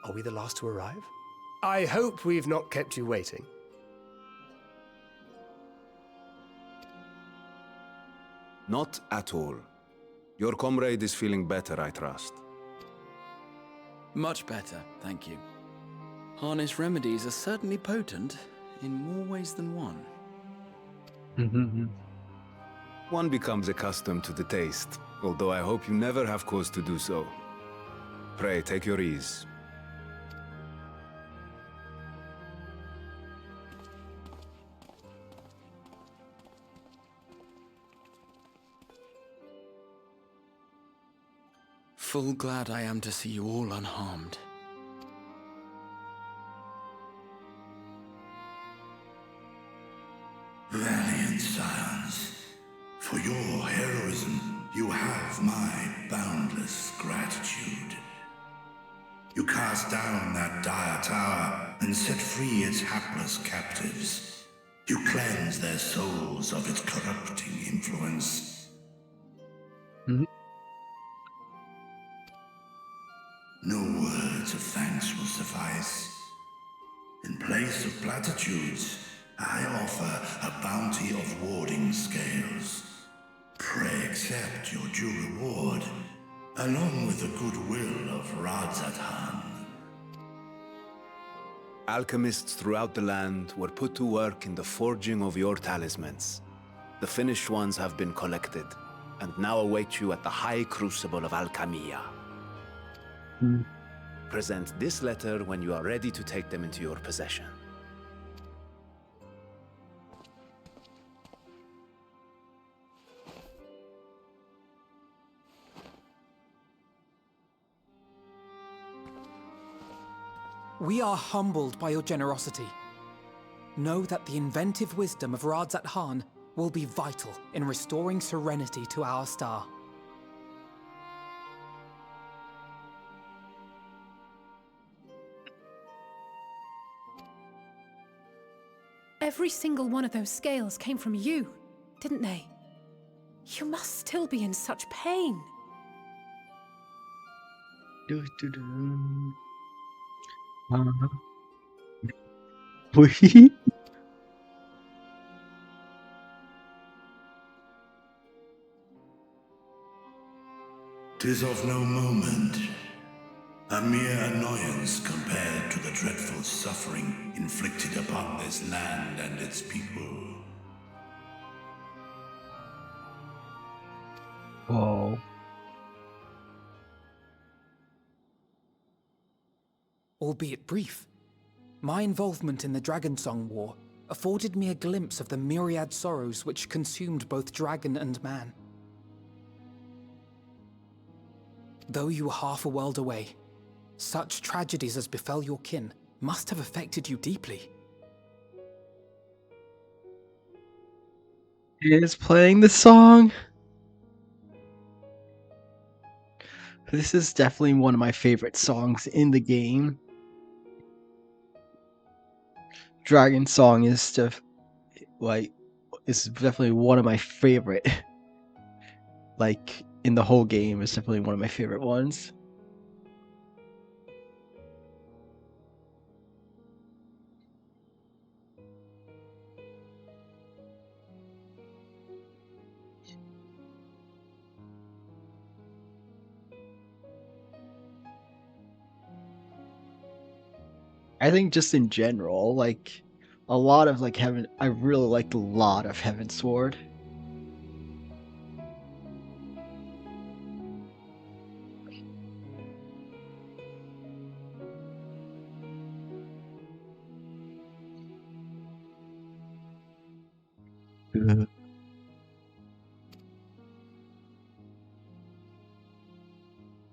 Are we the last to arrive? I hope we've not kept you waiting. Not at all. Your comrade is feeling better, I trust. Much better, thank you. Harness remedies are certainly potent, in more ways than one. One becomes accustomed to the taste, although I hope you never have cause to do so. Pray, take your ease. Full glad I am to see you all unharmed. Valiant scions, for your heroism, you have my boundless gratitude. You cast down that dire tower and set free its hapless captives. You cleanse their souls of its corrupting influence. No words of thanks will suffice. In place of platitudes, I offer a bounty of warding scales. Pray accept your due reward, along with the goodwill of Radzatan. Alchemists throughout the land were put to work in the forging of your talismans. The finished ones have been collected, and now await you at the High Crucible of Alchemia. Present this letter when you are ready to take them into your possession. We are humbled by your generosity. Know that the inventive wisdom of Radzat Khan will be vital in restoring serenity to our star. Every single one of those scales came from you, didn't they? You must still be in such pain. Tis of no moment. A mere annoyance compared to the dreadful suffering inflicted upon this land and its people. Whoa. Albeit brief, my involvement in the Dragonsong War afforded me a glimpse of the myriad sorrows which consumed both dragon and man. Though you were half a world away, such tragedies as befell your kin must have affected you deeply. He is playing the song. This is definitely one of my favorite songs in the game. Dragon Song is definitely one of my favorite. Like in the whole game, it's definitely one of my favorite ones. I think just in general, like a lot of like Heaven, I really liked a lot of Heaven Sword.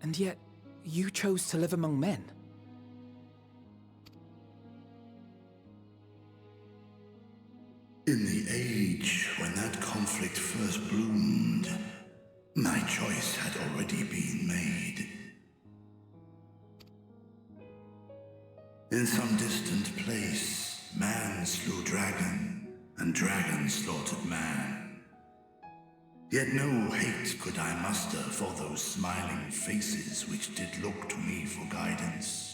And yet, you chose to live among men. In the age when that conflict first bloomed, my choice had already been made. In some distant place, man slew dragon, and dragon slaughtered man. Yet no hate could I muster for those smiling faces which did look to me for guidance.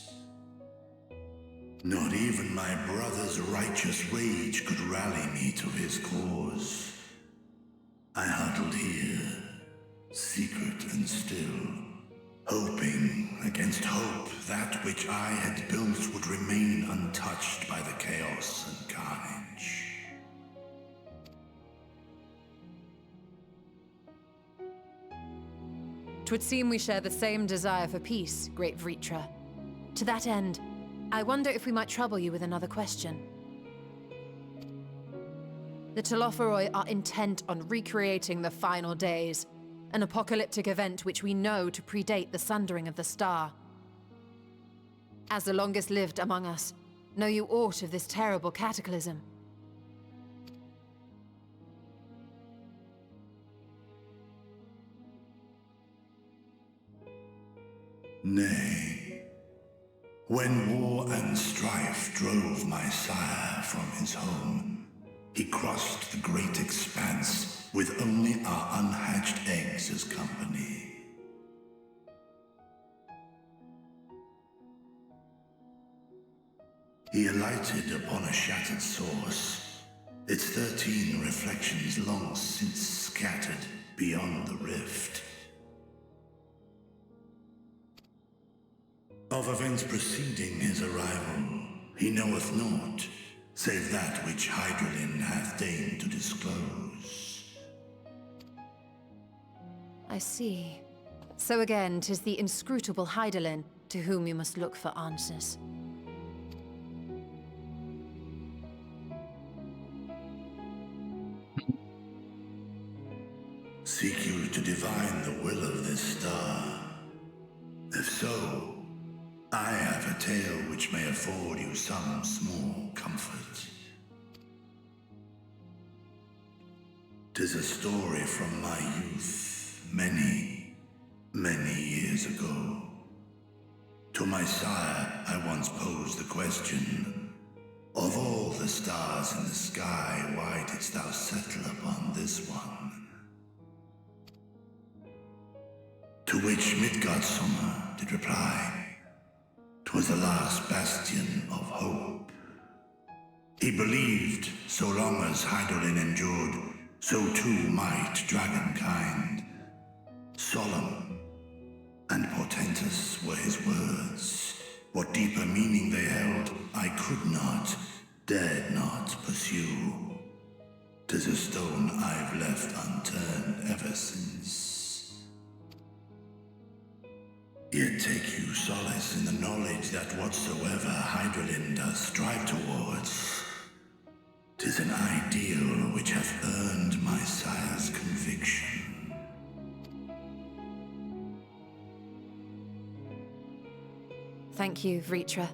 Not even my brother's righteous rage could rally me to his cause. I huddled here, secret and still, hoping against hope that which I had built would remain untouched by the chaos and carnage. Twould seem we share the same desire for peace, great Vritra. To that end, I wonder if we might trouble you with another question. The Telophoroi are intent on recreating the final days, an apocalyptic event which we know to predate the sundering of the star. As the longest lived among us, know you aught of this terrible cataclysm? Nay. When war and strife drove my sire from his home, he crossed the great expanse with only our unhatched eggs as company. He alighted upon a shattered source, its 13 reflections long since scattered beyond the rift. Of events preceding his arrival, he knoweth naught, save that which Hydralin hath deigned to disclose. I see. So again, 'tis the inscrutable Hydaelyn to whom you must look for answers. Seek you to divine the will of this star? If so, I have a tale which may afford you some small comfort. 'Tis a story from my youth, many, many years ago. To my sire, I once posed the question, of all the stars in the sky, why didst thou settle upon this one? To which Midgardsormr did reply, 'twas the last bastion of hope. He believed so long as Hydaelyn endured, so too might dragonkind. Solemn and portentous were his words. What deeper meaning they held, I could not, dared not pursue. 'Tis a stone I've left unturned ever since. Yet take you solace in the knowledge that whatsoever Hydralyn does strive towards, 'tis an ideal which hath earned my sire's conviction. Thank you, Vritra.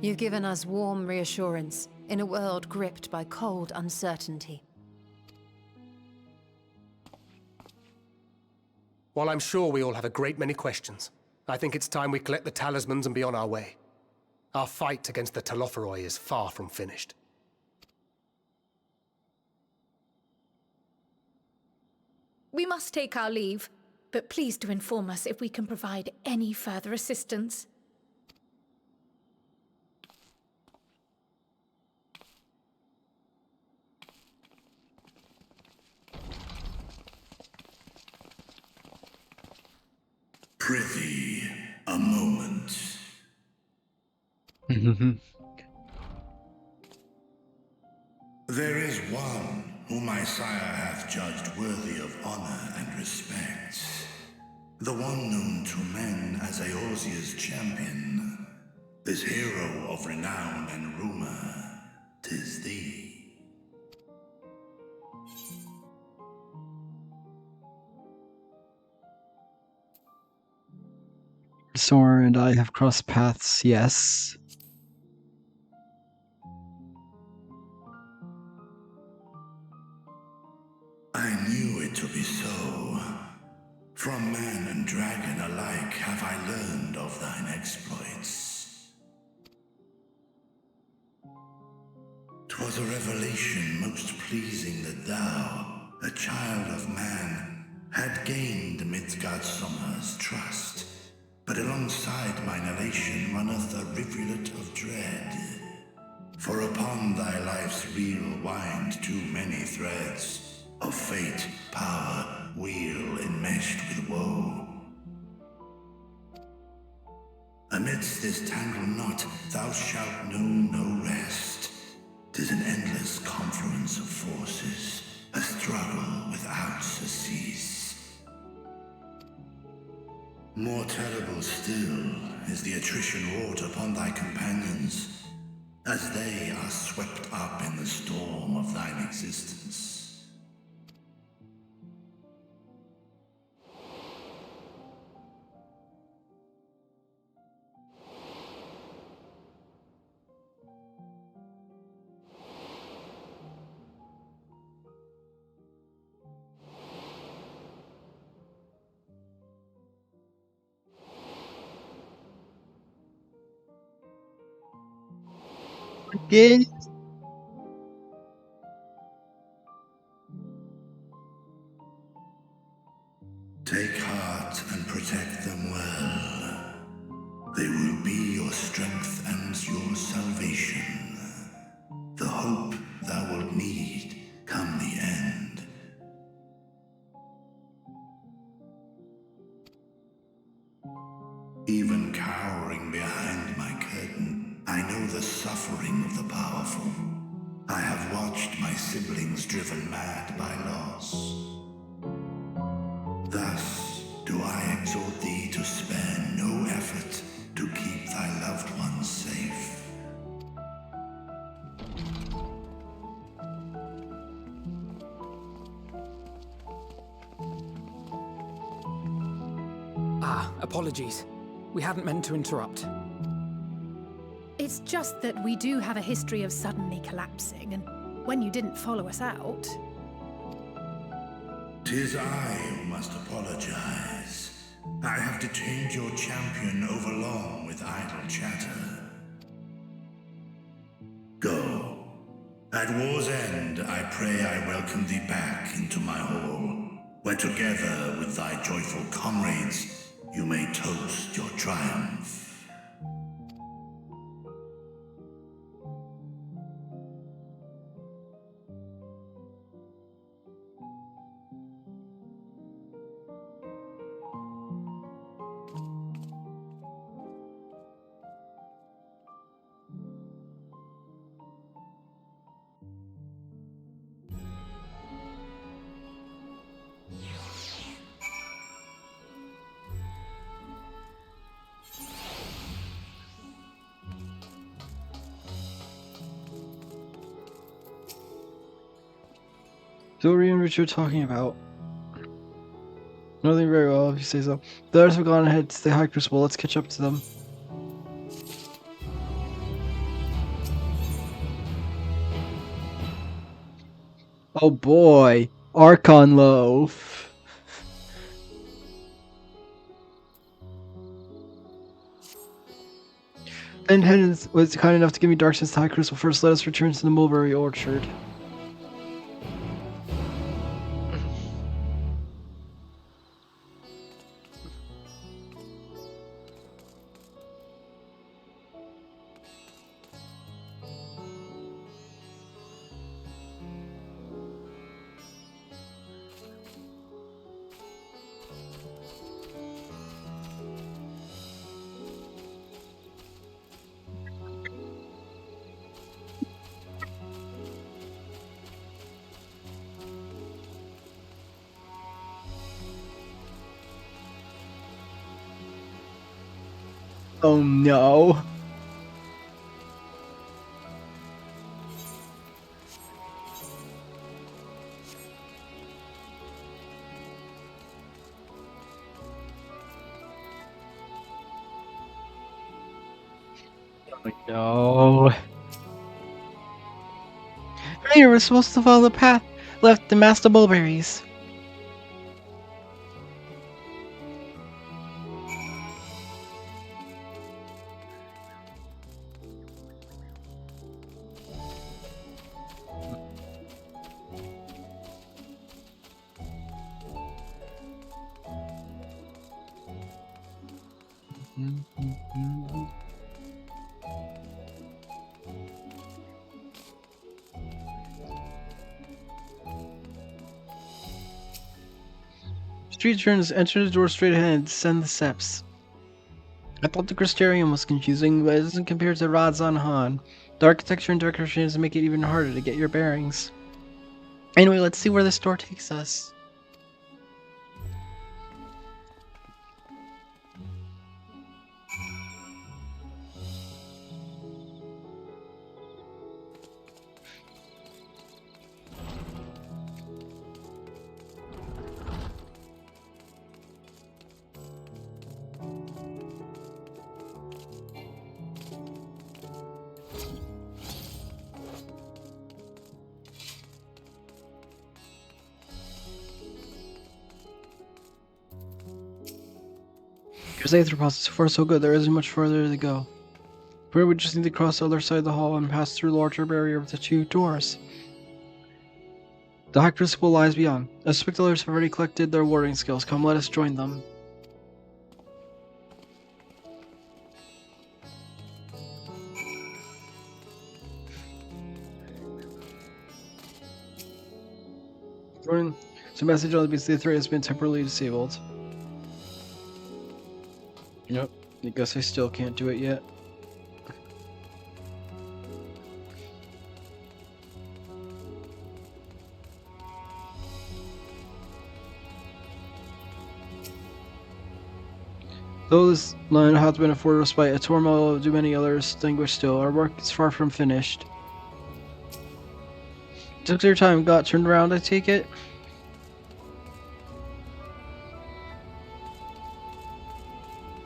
You've given us warm reassurance in a world gripped by cold uncertainty. While I'm sure we all have a great many questions, I think it's time we collect the talismans and be on our way. Our fight against the Telophoroi is far from finished. We must take our leave, but please do inform us if we can provide any further assistance. Prithee, a moment. There is one whom my sire hath judged worthy of honor and respect. The one known to men as Eorzea's champion. This hero of renown and rumor, 'tis thee. Sora and I have crossed paths, yes. I knew it to be so. From man and dragon alike have I learned of thine exploits. 'Twas a revelation most pleasing that thou, a child of man, had gained Midgardsormr's trust. But alongside mine elation runneth a rivulet of dread. For upon thy life's reel wind too many threads of fate, power, weal enmeshed with woe. Amidst this tangled knot thou shalt know no rest. 'Tis an endless confluence of forces, a struggle without surcease. More terrible still is the attrition wrought upon thy companions, as they are swept up in the storm of thine existence. Again? Take heart and protect them well. They will be your strength and your salvation. The hope thou wilt need come the end. Even cowering behind my curtain, I know the suffering of the powerful. I have watched my siblings driven mad by loss. Thus do I exhort thee to spare no effort to keep thy loved ones safe. Apologies. We hadn't meant to interrupt. It's just that we do have a history of suddenly collapsing, and when you didn't follow us out... 'Tis I who must apologize. I have detained your champion overlong with idle chatter. Go. At war's end, I pray I welcome thee back into my hall, where together with thy joyful comrades, you may toast your triumph. So what are you and Richard talking about? Nothing very well, if you say so. The others have gone ahead to the High Crucible. Let's catch up to them. Oh boy, Archon Loaf. Ben Hedens was kind enough to give me Darkness to High Crucible first. Let us return to the Mulberry Orchard. Oh no. Oh no. Hey, we're supposed to follow the path left to Master Bulberries. Street turns, enter the door straight ahead and descend the steps. I thought the Crystarium was confusing, but it doesn't compare to Radzan Han. The architecture and decorations make it even harder to get your bearings. Anyway, let's see where this door takes us. Your Aether so far so good, there isn't much further to go. Here we just need to cross the other side of the hall and pass through the larger barrier with the two doors. The High Crucible lies beyond. I suspect others have already collected their warding skills. Come, let us join them. So message on the beast, the threat has been temporarily disabled. Yep, I guess I still can't do it yet. Though this land hath been afforded respite, a turmoil do many others distinguish still. Our work is far from finished. Took their time, got turned around, I take it?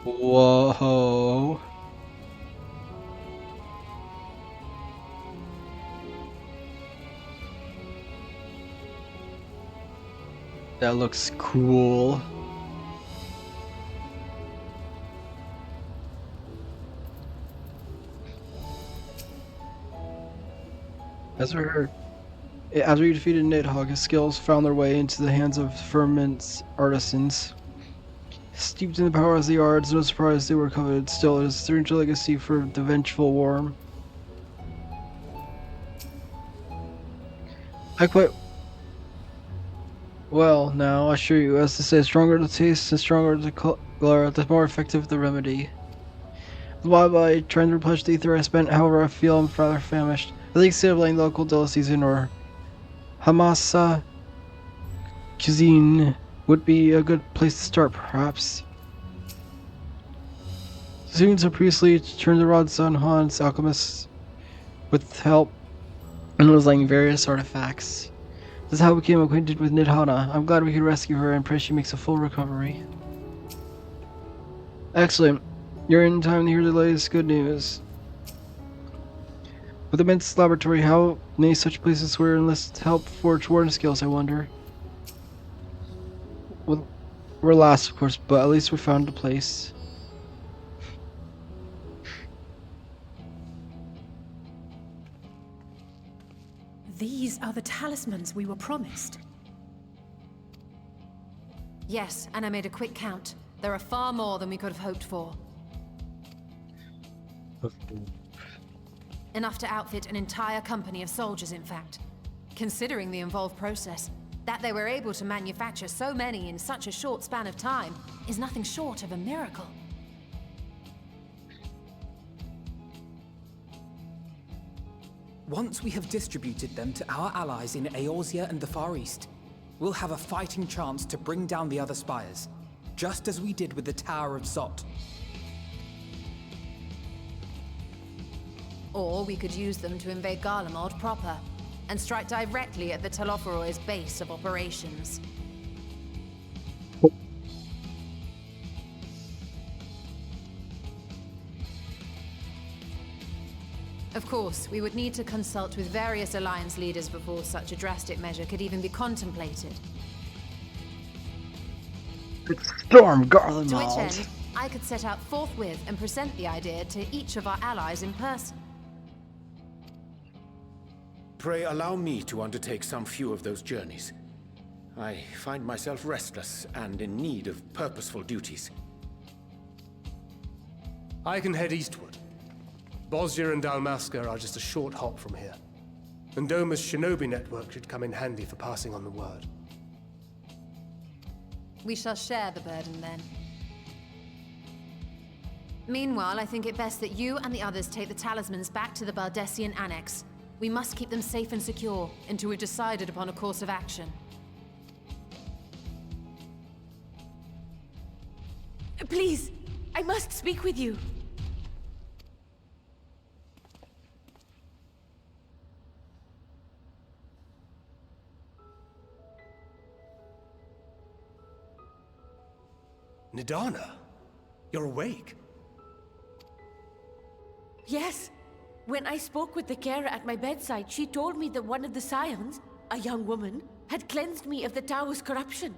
Whoa. That looks cool. As we defeated Nidhogg, his skills found their way into the hands of Firmaments artisans. Steeped in the power as they are, it's no surprise they were coveted. Still, it is a strange legacy for the vengeful worm. I quite well now, I assure you, as to say, stronger the taste and stronger the color, the more effective the remedy. While by trying to replenish the ether I spent, however, I feel I'm rather famished. I think instead of letting local delicacies or Hamasa cuisine would be a good place to start, perhaps. Students have previously turned the Radzan Han's alchemists with help and was laying various artifacts. This is how we became acquainted with Nidhana. I'm glad we could rescue her and pray she makes a full recovery. Excellent. You're in time to hear the latest good news. With immense laboratory, how many such places were enlisted to help forge warden skills, I wonder? Well, we're last, of course, but at least we found a place. These are the talismans we were promised. Yes, and I made a quick count. There are far more than we could have hoped for. Enough to outfit an entire company of soldiers, in fact. Considering the involved process, that they were able to manufacture so many in such a short span of time is nothing short of a miracle. Once we have distributed them to our allies in Eorzea and the Far East, we'll have a fighting chance to bring down the other spires, just as we did with the Tower of Zot. Or we could use them to invade Garlemald proper, and strike directly at the Telophoroid's base of operations. Of course, we would need to consult with various Alliance leaders before such a drastic measure could even be contemplated. Storm To which Garlemald! end, I could set out forthwith and present the idea to each of our allies in person. Pray allow me to undertake some few of those journeys. I find myself restless and in need of purposeful duties. I can head eastward. Bosnia and Dalmasca are just a short hop from here. And Doma's shinobi network should come in handy for passing on the word. We shall share the burden then. Meanwhile, I think it best that you and the others take the talismans back to the Baldessian Annex. We must keep them safe and secure until we've decided upon a course of action. Please, I must speak with you. Nidana, you're awake. Yes. When I spoke with the carer at my bedside, she told me that one of the scions, a young woman, had cleansed me of the tower's corruption.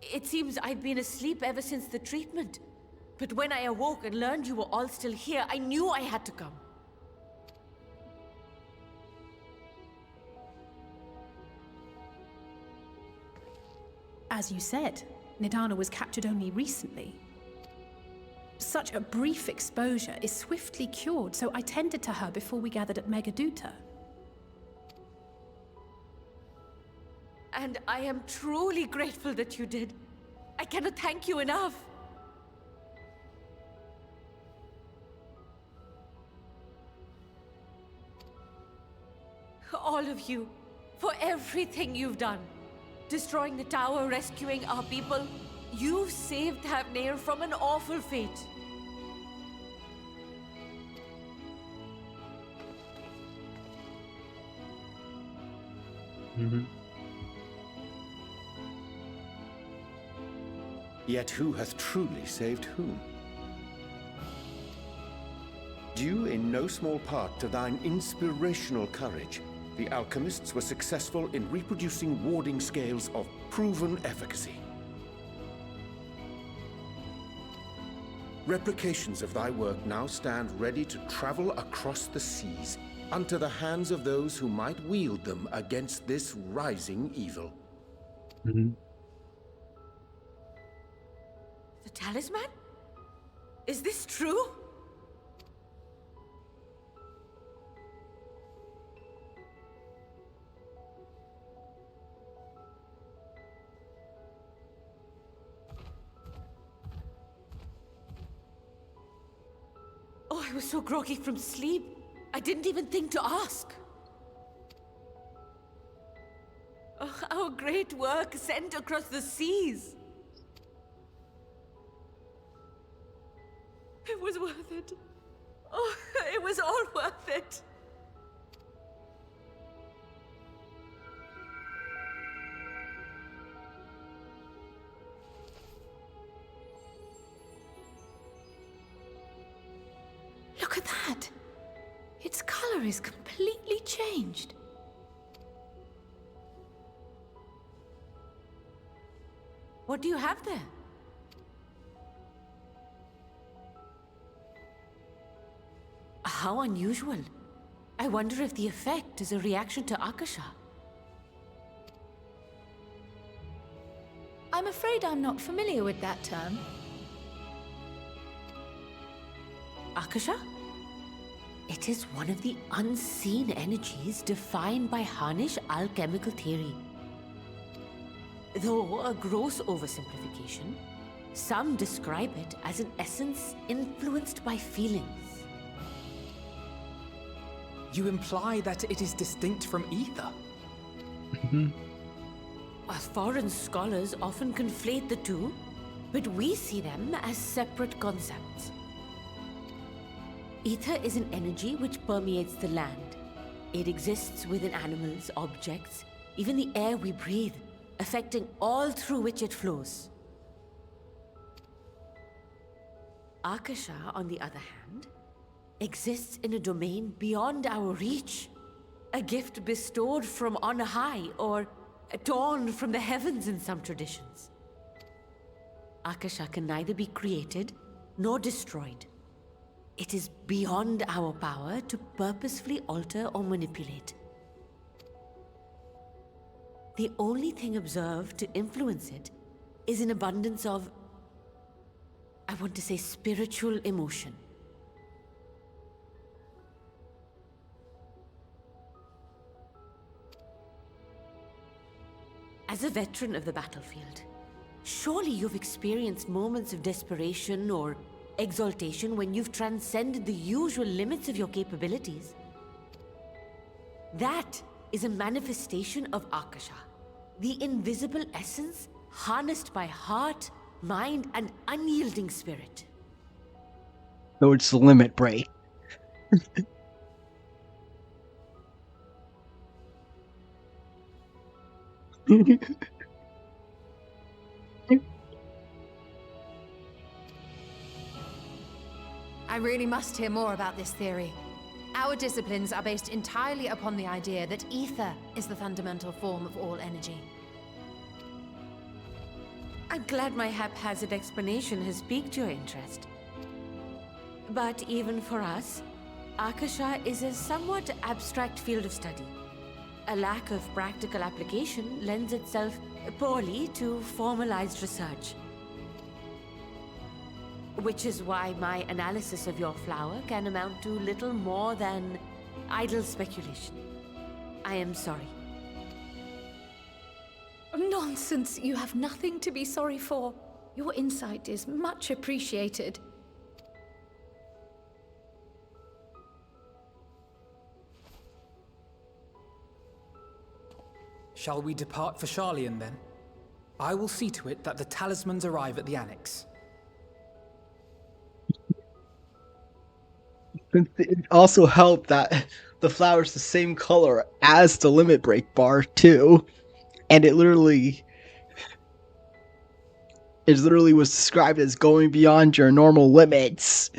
It seems I'd been asleep ever since the treatment. But when I awoke and learned you were all still here, I knew I had to come. As you said, Nidana was captured only recently. Such a brief exposure is swiftly cured, so I tended to her before we gathered at Megaduta. And I am truly grateful that you did. I cannot thank you enough. All of you, for everything you've done. Destroying the tower, rescuing our people. You've saved Havnir from an awful fate. Yet who hath truly saved whom? Due in no small part to thine inspirational courage, the alchemists were successful in reproducing warding scales of proven efficacy. Replications of thy work now stand ready to travel across the seas, unto the hands of those who might wield them against this rising evil. The talisman? Is this true? Oh, I was so groggy from sleep. I didn't even think to ask. Oh, our great work sent across the seas. It was worth it. Oh, it was all worth it. Look at that! Its color is completely changed. What do you have there? How unusual. I wonder if the effect is a reaction to Akasha. I'm afraid I'm not familiar with that term. Akasha? It is one of the unseen energies defined by Harnish alchemical theory. Though a gross oversimplification, some describe it as an essence influenced by feelings. You imply that it is distinct from ether? Foreign scholars often conflate the two, but we see them as separate concepts. Ether is an energy which permeates the land. It exists within animals, objects, even the air we breathe, affecting all through which it flows. Akasha, on the other hand, exists in a domain beyond our reach. A gift bestowed from on high, or torn from the heavens in some traditions. Akasha can neither be created nor destroyed. It is beyond our power to purposefully alter or manipulate. The only thing observed to influence it is an abundance of, I want to say, spiritual emotion. As a veteran of the battlefield, surely you've experienced moments of desperation or exaltation when you've transcended the usual limits of your capabilities. That is a manifestation of Akasha, the invisible essence harnessed by heart, mind, and unyielding spirit. So it's the limit break. I really must hear more about this theory. Our disciplines are based entirely upon the idea that ether is the fundamental form of all energy. I'm glad my haphazard explanation has piqued your interest. But even for us, Akasha is a somewhat abstract field of study. A lack of practical application lends itself poorly to formalized research. Which is why my analysis of your flower can amount to little more than idle speculation. I am sorry. Nonsense! You have nothing to be sorry for. Your insight is much appreciated. Shall we depart for Charlian, then? I will see to it that the talismans arrive at the Annex. It also helped that the flower's the same color as the limit break bar too, and it literally was described as going beyond your normal limits.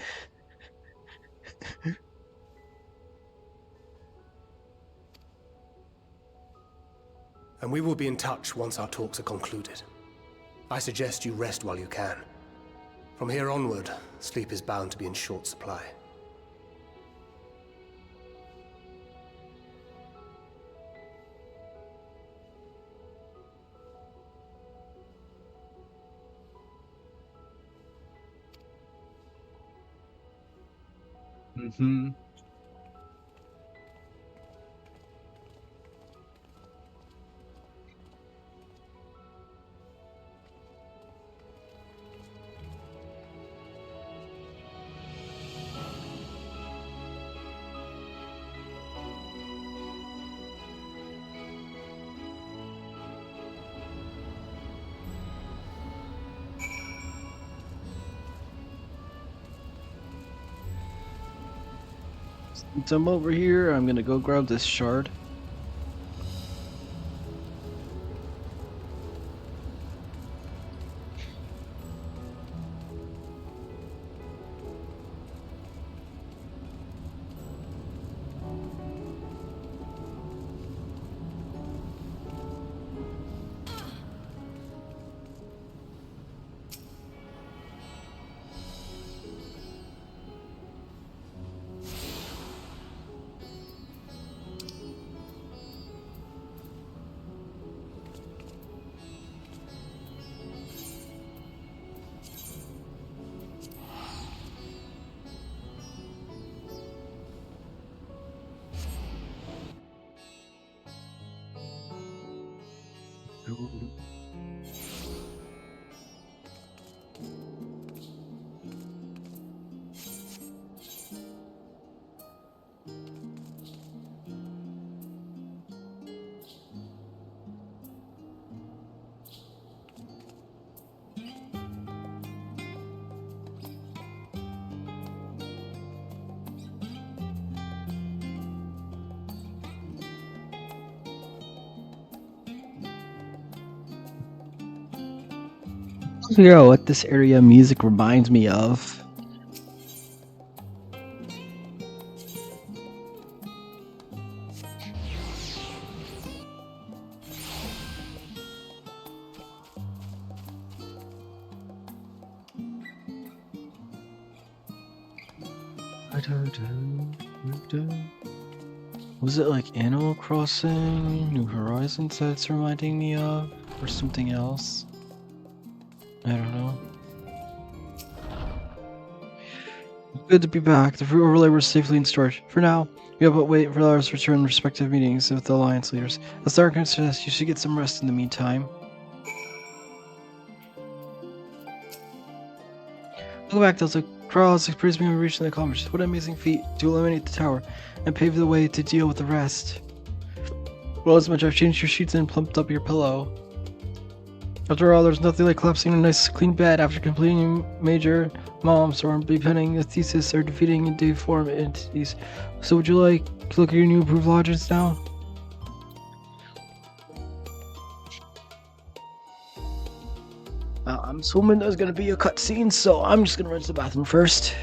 And we will be in touch once our talks are concluded. I suggest you rest while you can. From here onward, sleep is bound to be in short supply. Mm-hmm. Since I'm over here, I'm gonna go grab this shard. figure out what this area music reminds me of. Was it like Animal Crossing, New Horizons that's reminding me of, or something else? I don't know. Good to be back. The fruit overlay was safely in storage. For now, we have but wait for ours to return respective meetings with the Alliance leaders. As Dark suggests, you should get some rest in the meantime. Look back, Delta. Krauss praised me when we reached the accomplishment. What an amazing feat to eliminate the tower and pave the way to deal with the rest. Well, as much I've changed your sheets and plumped up your pillow. After all, there's nothing like collapsing in a nice clean bed after completing major moms or bepenning a thesis or defeating a deformed entities. So would you like to look at your new improved lodges now? I'm assuming there's gonna be a cutscene, so I'm just gonna run to the bathroom first.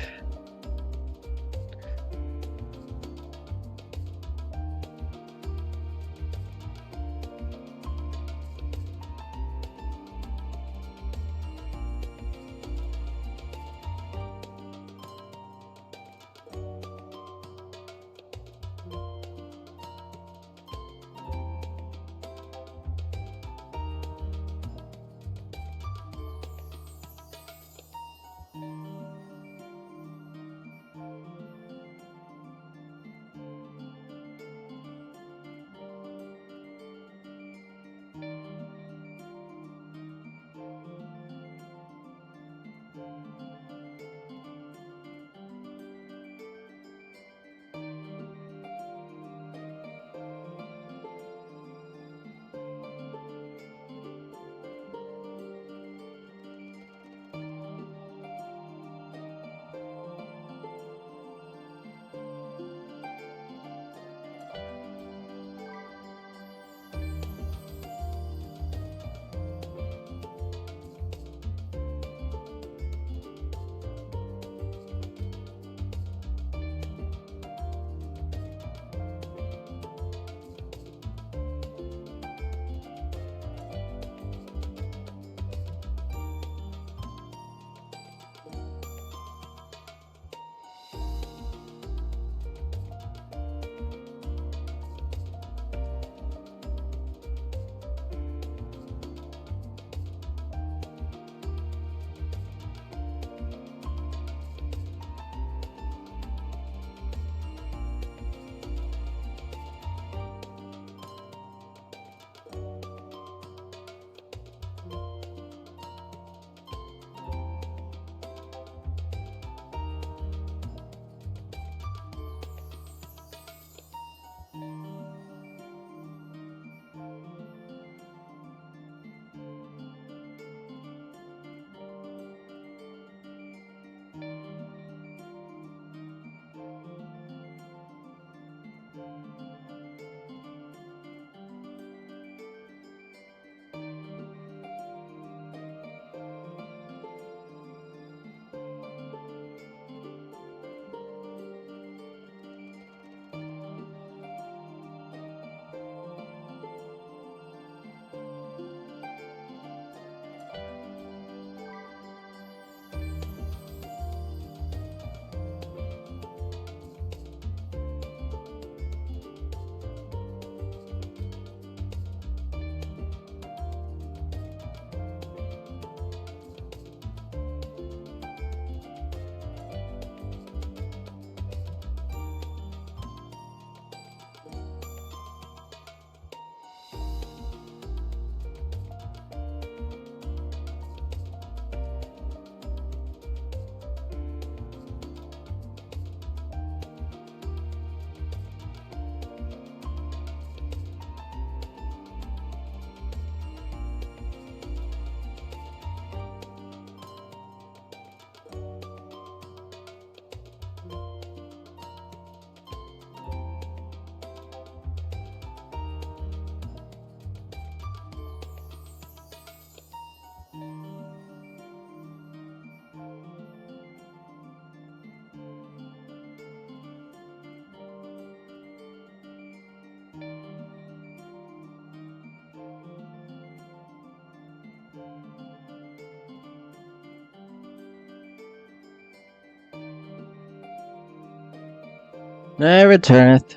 I returneth.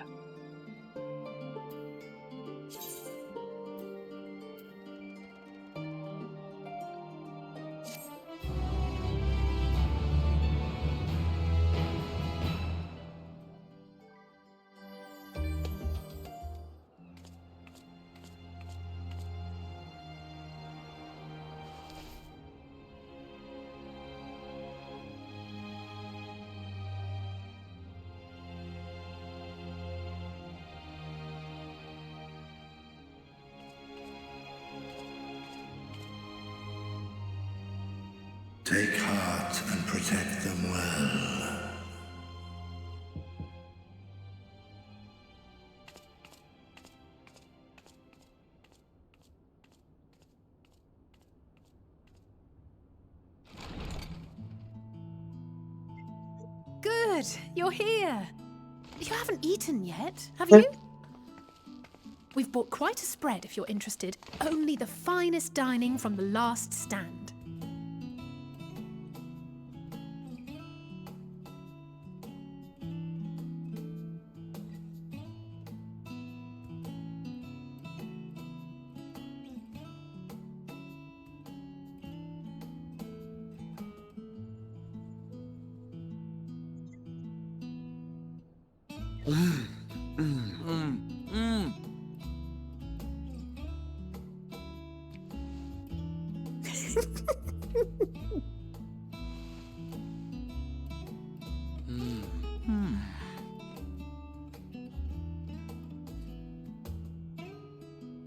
Take heart and protect them well. Good, you're here. You haven't eaten yet, have you? We've bought quite a spread if you're interested. Only the finest dining from the last stand.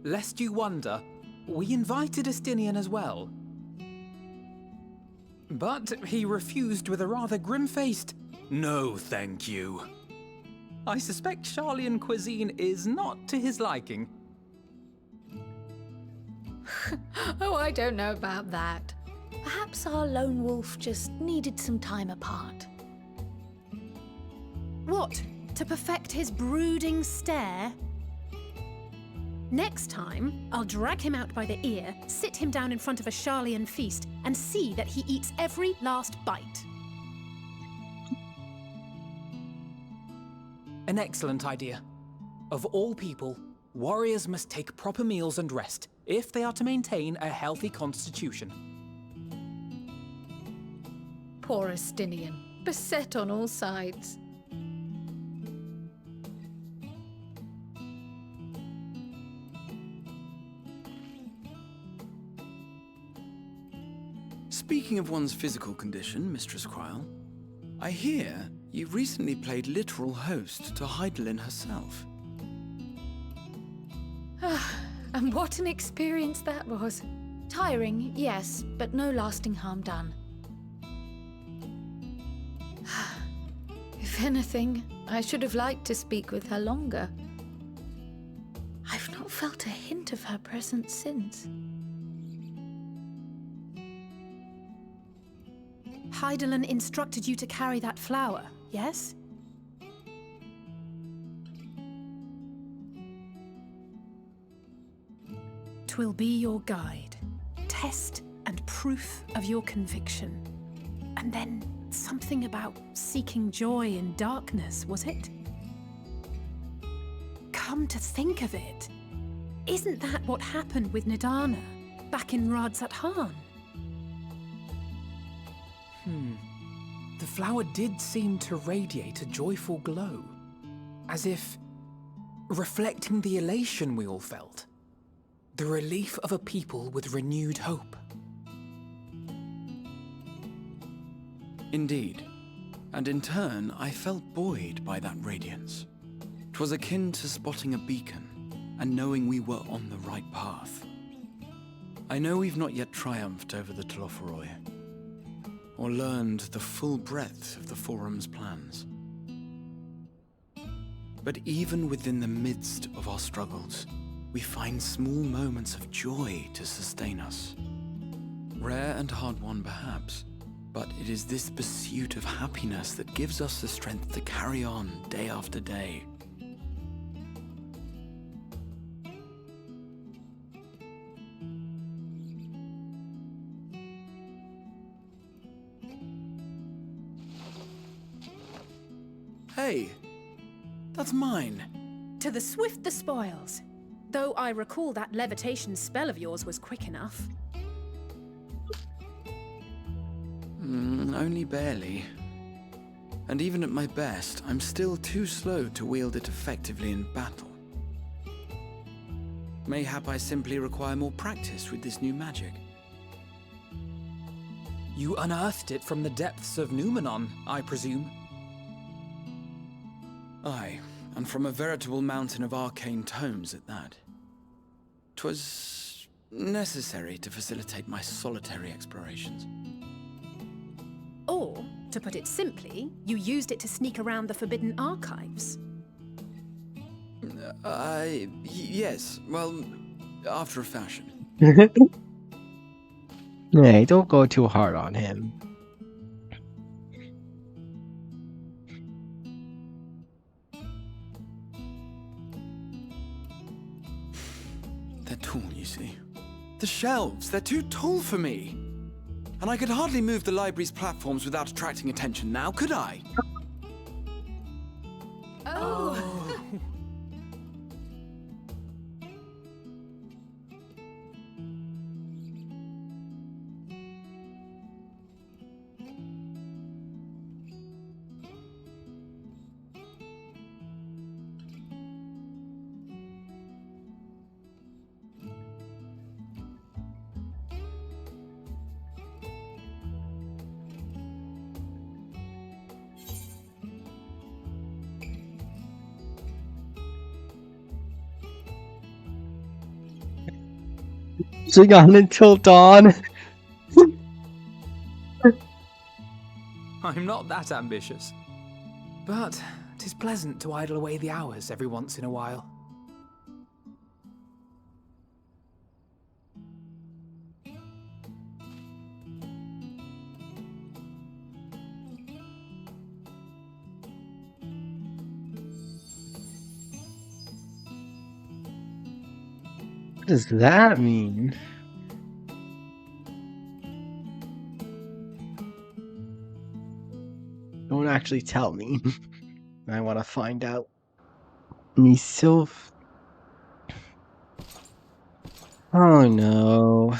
Lest you wonder, we invited Estinian as well. But he refused with a rather grim-faced, "No, thank you." I suspect Charlian cuisine is not to his liking. Oh, I don't know about that. Perhaps our lone wolf just needed some time apart. What? To perfect his brooding stare? Next time, I'll drag him out by the ear, sit him down in front of a Charlian feast, and see that he eats every last bite. An excellent idea. Of all people, warriors must take proper meals and rest if they are to maintain a healthy constitution. Poor Estinian, beset on all sides. Speaking of one's physical condition, Mistress Cryle, I hear you recently played literal host to Heidelin herself. And what an experience that was. Tiring, yes, but no lasting harm done. If anything, I should have liked to speak with her longer. I've not felt a hint of her presence since. Heidelin instructed you to carry that flower, yes? Twill be your guide, test and proof of your conviction. And then something about seeking joy in darkness, was it? Come to think of it, isn't that what happened with Nidana back in Radzat-Han? The flower did seem to radiate a joyful glow, as if reflecting the elation we all felt, the relief of a people with renewed hope. Indeed, and in turn I felt buoyed by that radiance. 'Twas akin to spotting a beacon and knowing we were on the right path. I know we've not yet triumphed over the Telophoroi, or learned the full breadth of the Forum's plans. But even within the midst of our struggles, we find small moments of joy to sustain us. Rare and hard-won perhaps, but it is this pursuit of happiness that gives us the strength to carry on day after day. Hey, That's mine. To the swift the spoils. Though I recall that levitation spell of yours was quick enough. Only barely. And even at my best, I'm still too slow to wield it effectively in battle. Mayhap I simply require more practice with this new magic. You unearthed it from the depths of Numenon, I presume? Aye, and from a veritable mountain of arcane tomes at that. 'Twas necessary to facilitate my solitary explorations. Or, to put it simply, you used it to sneak around the Forbidden Archives. Yes, well, after a fashion. Hey, don't go too hard on him. They're tall, you see. The shelves, they're too tall for me. And I could hardly move the library's platforms without attracting attention now, could I? Oh. Sing on until dawn. I'm not that ambitious. But 'tis pleasant to idle away the hours every once in a while. What does that mean? Don't actually tell me. I want to find out. He's so... Oh no.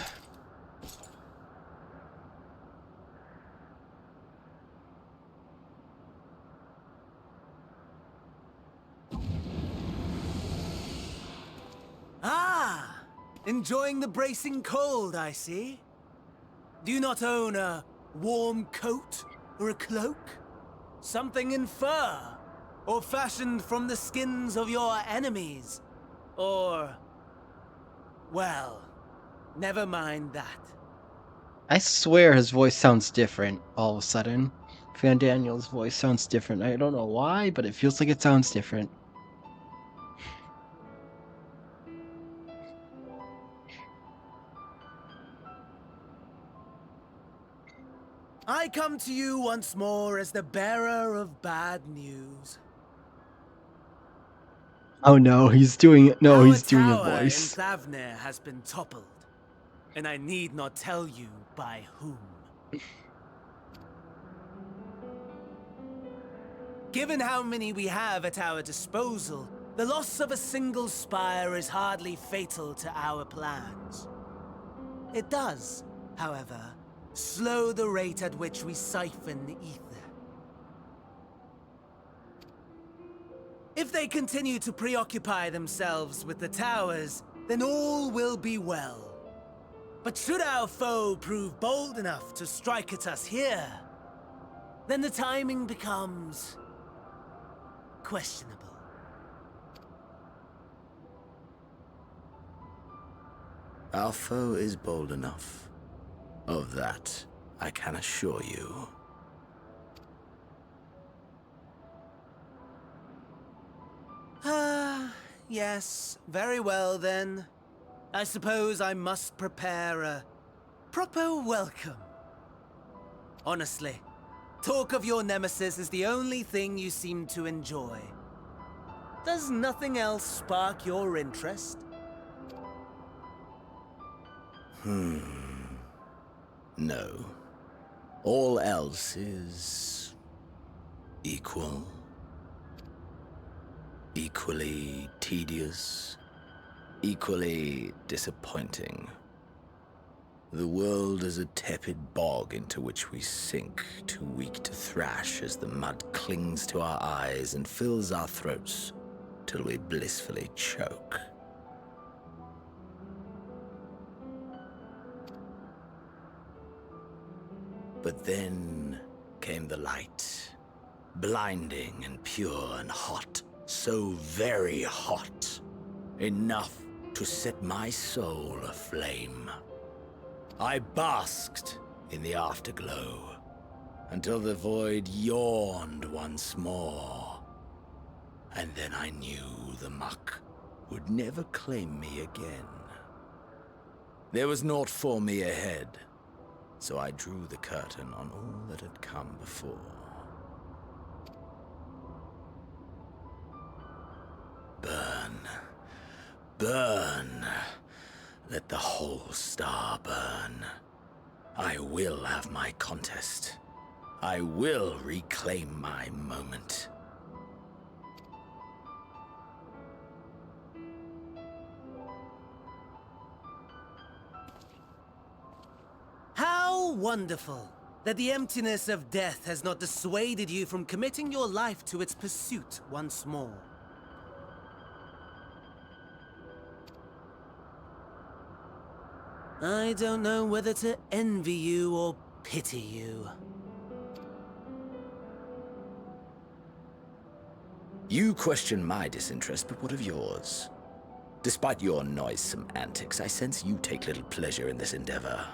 Ah! Enjoying the bracing cold, I see. Do you not own a warm coat or a cloak? Something in fur? Or fashioned from the skins of your enemies? Or... well, never mind that. I swear his voice sounds different all of a sudden. Van Daniel's voice sounds different. I don't know why, but it feels like it sounds different. I come to you once more as the bearer of bad news. Oh no, he's doing it. No, he's doing a Our tower in voice. Thavnir has been toppled, and I need not tell you by whom. Given how many we have at our disposal, the loss of a single spire is hardly fatal to our plans. It does, however, slow the rate at which we siphon the ether. If they continue to preoccupy themselves with the towers, then all will be well. But should our foe prove bold enough to strike at us here, then the timing becomes... questionable. Our foe is bold enough. Of that, I can assure you. Yes, very well then. I suppose I must prepare a proper welcome. Honestly, talk of your nemesis is the only thing you seem to enjoy. Does nothing else spark your interest? No. All else is... equal. Equally tedious, equally disappointing. The world is a tepid bog into which we sink, too weak to thrash as the mud clings to our eyes and fills our throats till we blissfully choke. But then came the light, blinding and pure and hot, so very hot, enough to set my soul aflame. I basked in the afterglow until the void yawned once more. And then I knew the muck would never claim me again. There was naught for me ahead, so I drew the curtain on all that had come before. Burn, burn. Let the whole star burn. I will have my contest. I will reclaim my moment. How wonderful that the emptiness of death has not dissuaded you from committing your life to its pursuit once more. I don't know whether to envy you or pity you. You question my disinterest, but what of yours? Despite your noisome antics, I sense you take little pleasure in this endeavor.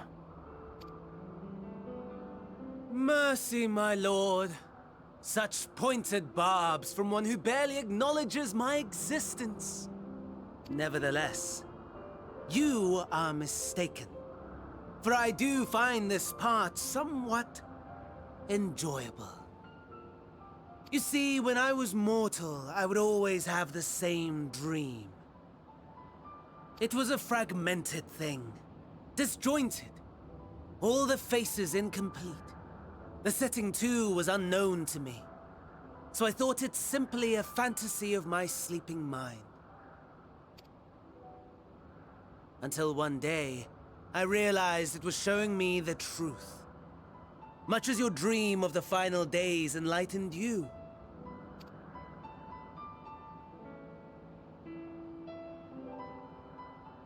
Mercy, my lord. Such pointed barbs from one who barely acknowledges my existence. Nevertheless, you are mistaken. For I do find this part somewhat enjoyable. You see, when I was mortal, I would always have the same dream. It was a fragmented thing, disjointed, all the faces incomplete. The setting, too, was unknown to me, so I thought it simply a fantasy of my sleeping mind. Until one day, I realized it was showing me the truth, much as your dream of the final days enlightened you.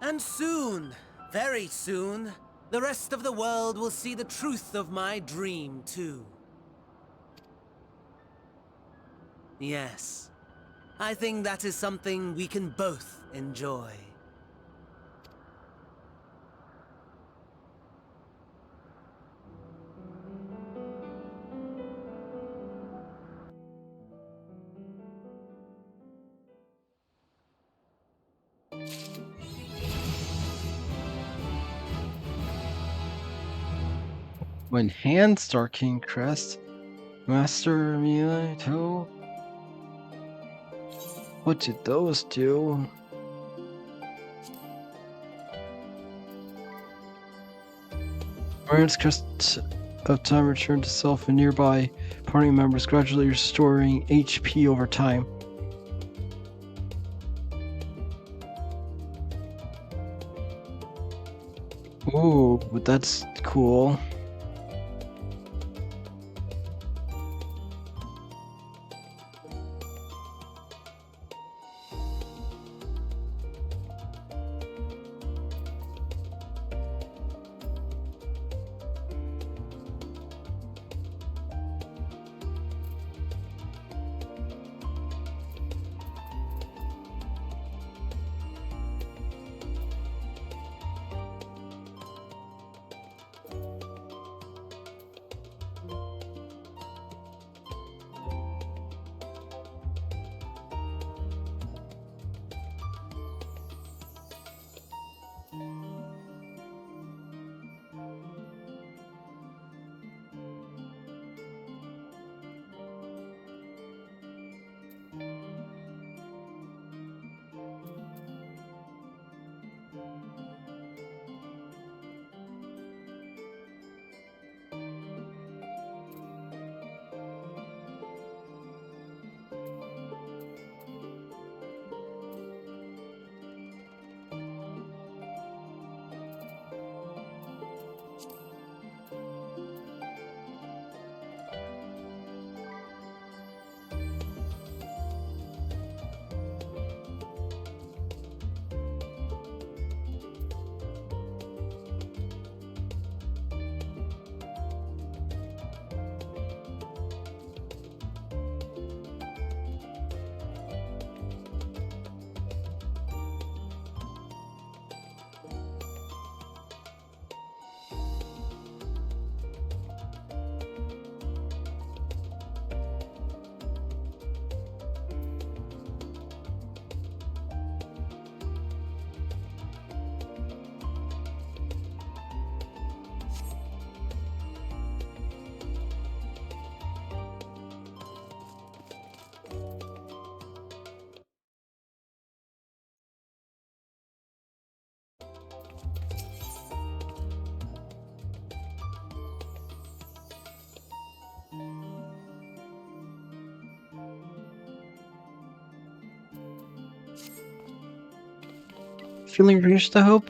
And soon, very soon, the rest of the world will see the truth of my dream, too. Yes, I think that is something we can both enjoy. When hand Star King Crest, Master Melee too. What did those do? Brian's crest of time returned to self and nearby party members, gradually restoring HP over time. Ooh, but that's cool. feeling reached, I hope?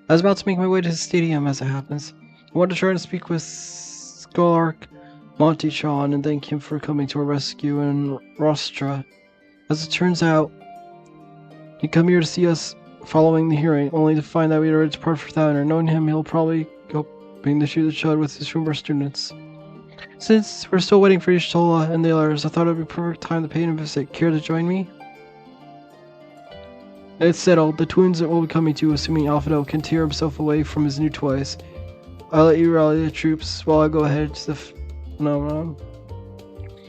I was about to make my way to the stadium as it happens. I wanted to try and speak with Scholark Monty-chan and thank him for coming to our rescue in Rostra. As it turns out, he come here to see us following the hearing, only to find that we had already departed for Thaner. Knowing him, he'll probably go being the shoot the chud with his rumor students. Since we're still waiting for Ishtola and the others, I thought it would be perfect time to pay him a visit. Care to join me? It's settled. The twins will be coming too, assuming Alfredo can tear himself away from his new toys. I'll let you rally the troops while I go ahead to the phenomenon.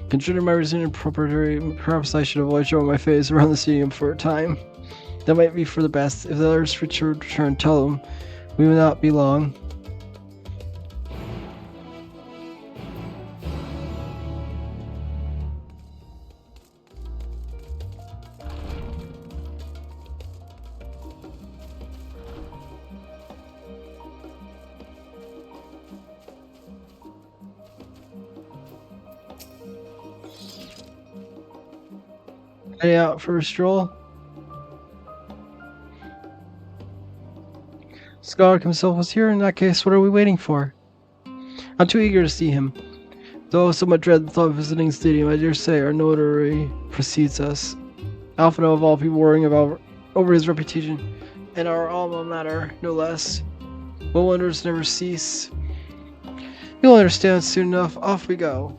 Considering my recent impropriety, perhaps I should avoid showing my face around the stadium for a time. That might be for the best. If the others return, tell them we will not be long. Heading out for a stroll. Scholark himself was here. In that case, what are we waiting for? I'm too eager to see him. Though I somewhat dread the thought of visiting the stadium, I dare say our notary precedes us. Alfredo of all people worrying about over his reputation, and our alma mater, no less. But wonders never cease. You'll understand soon enough. Off we go.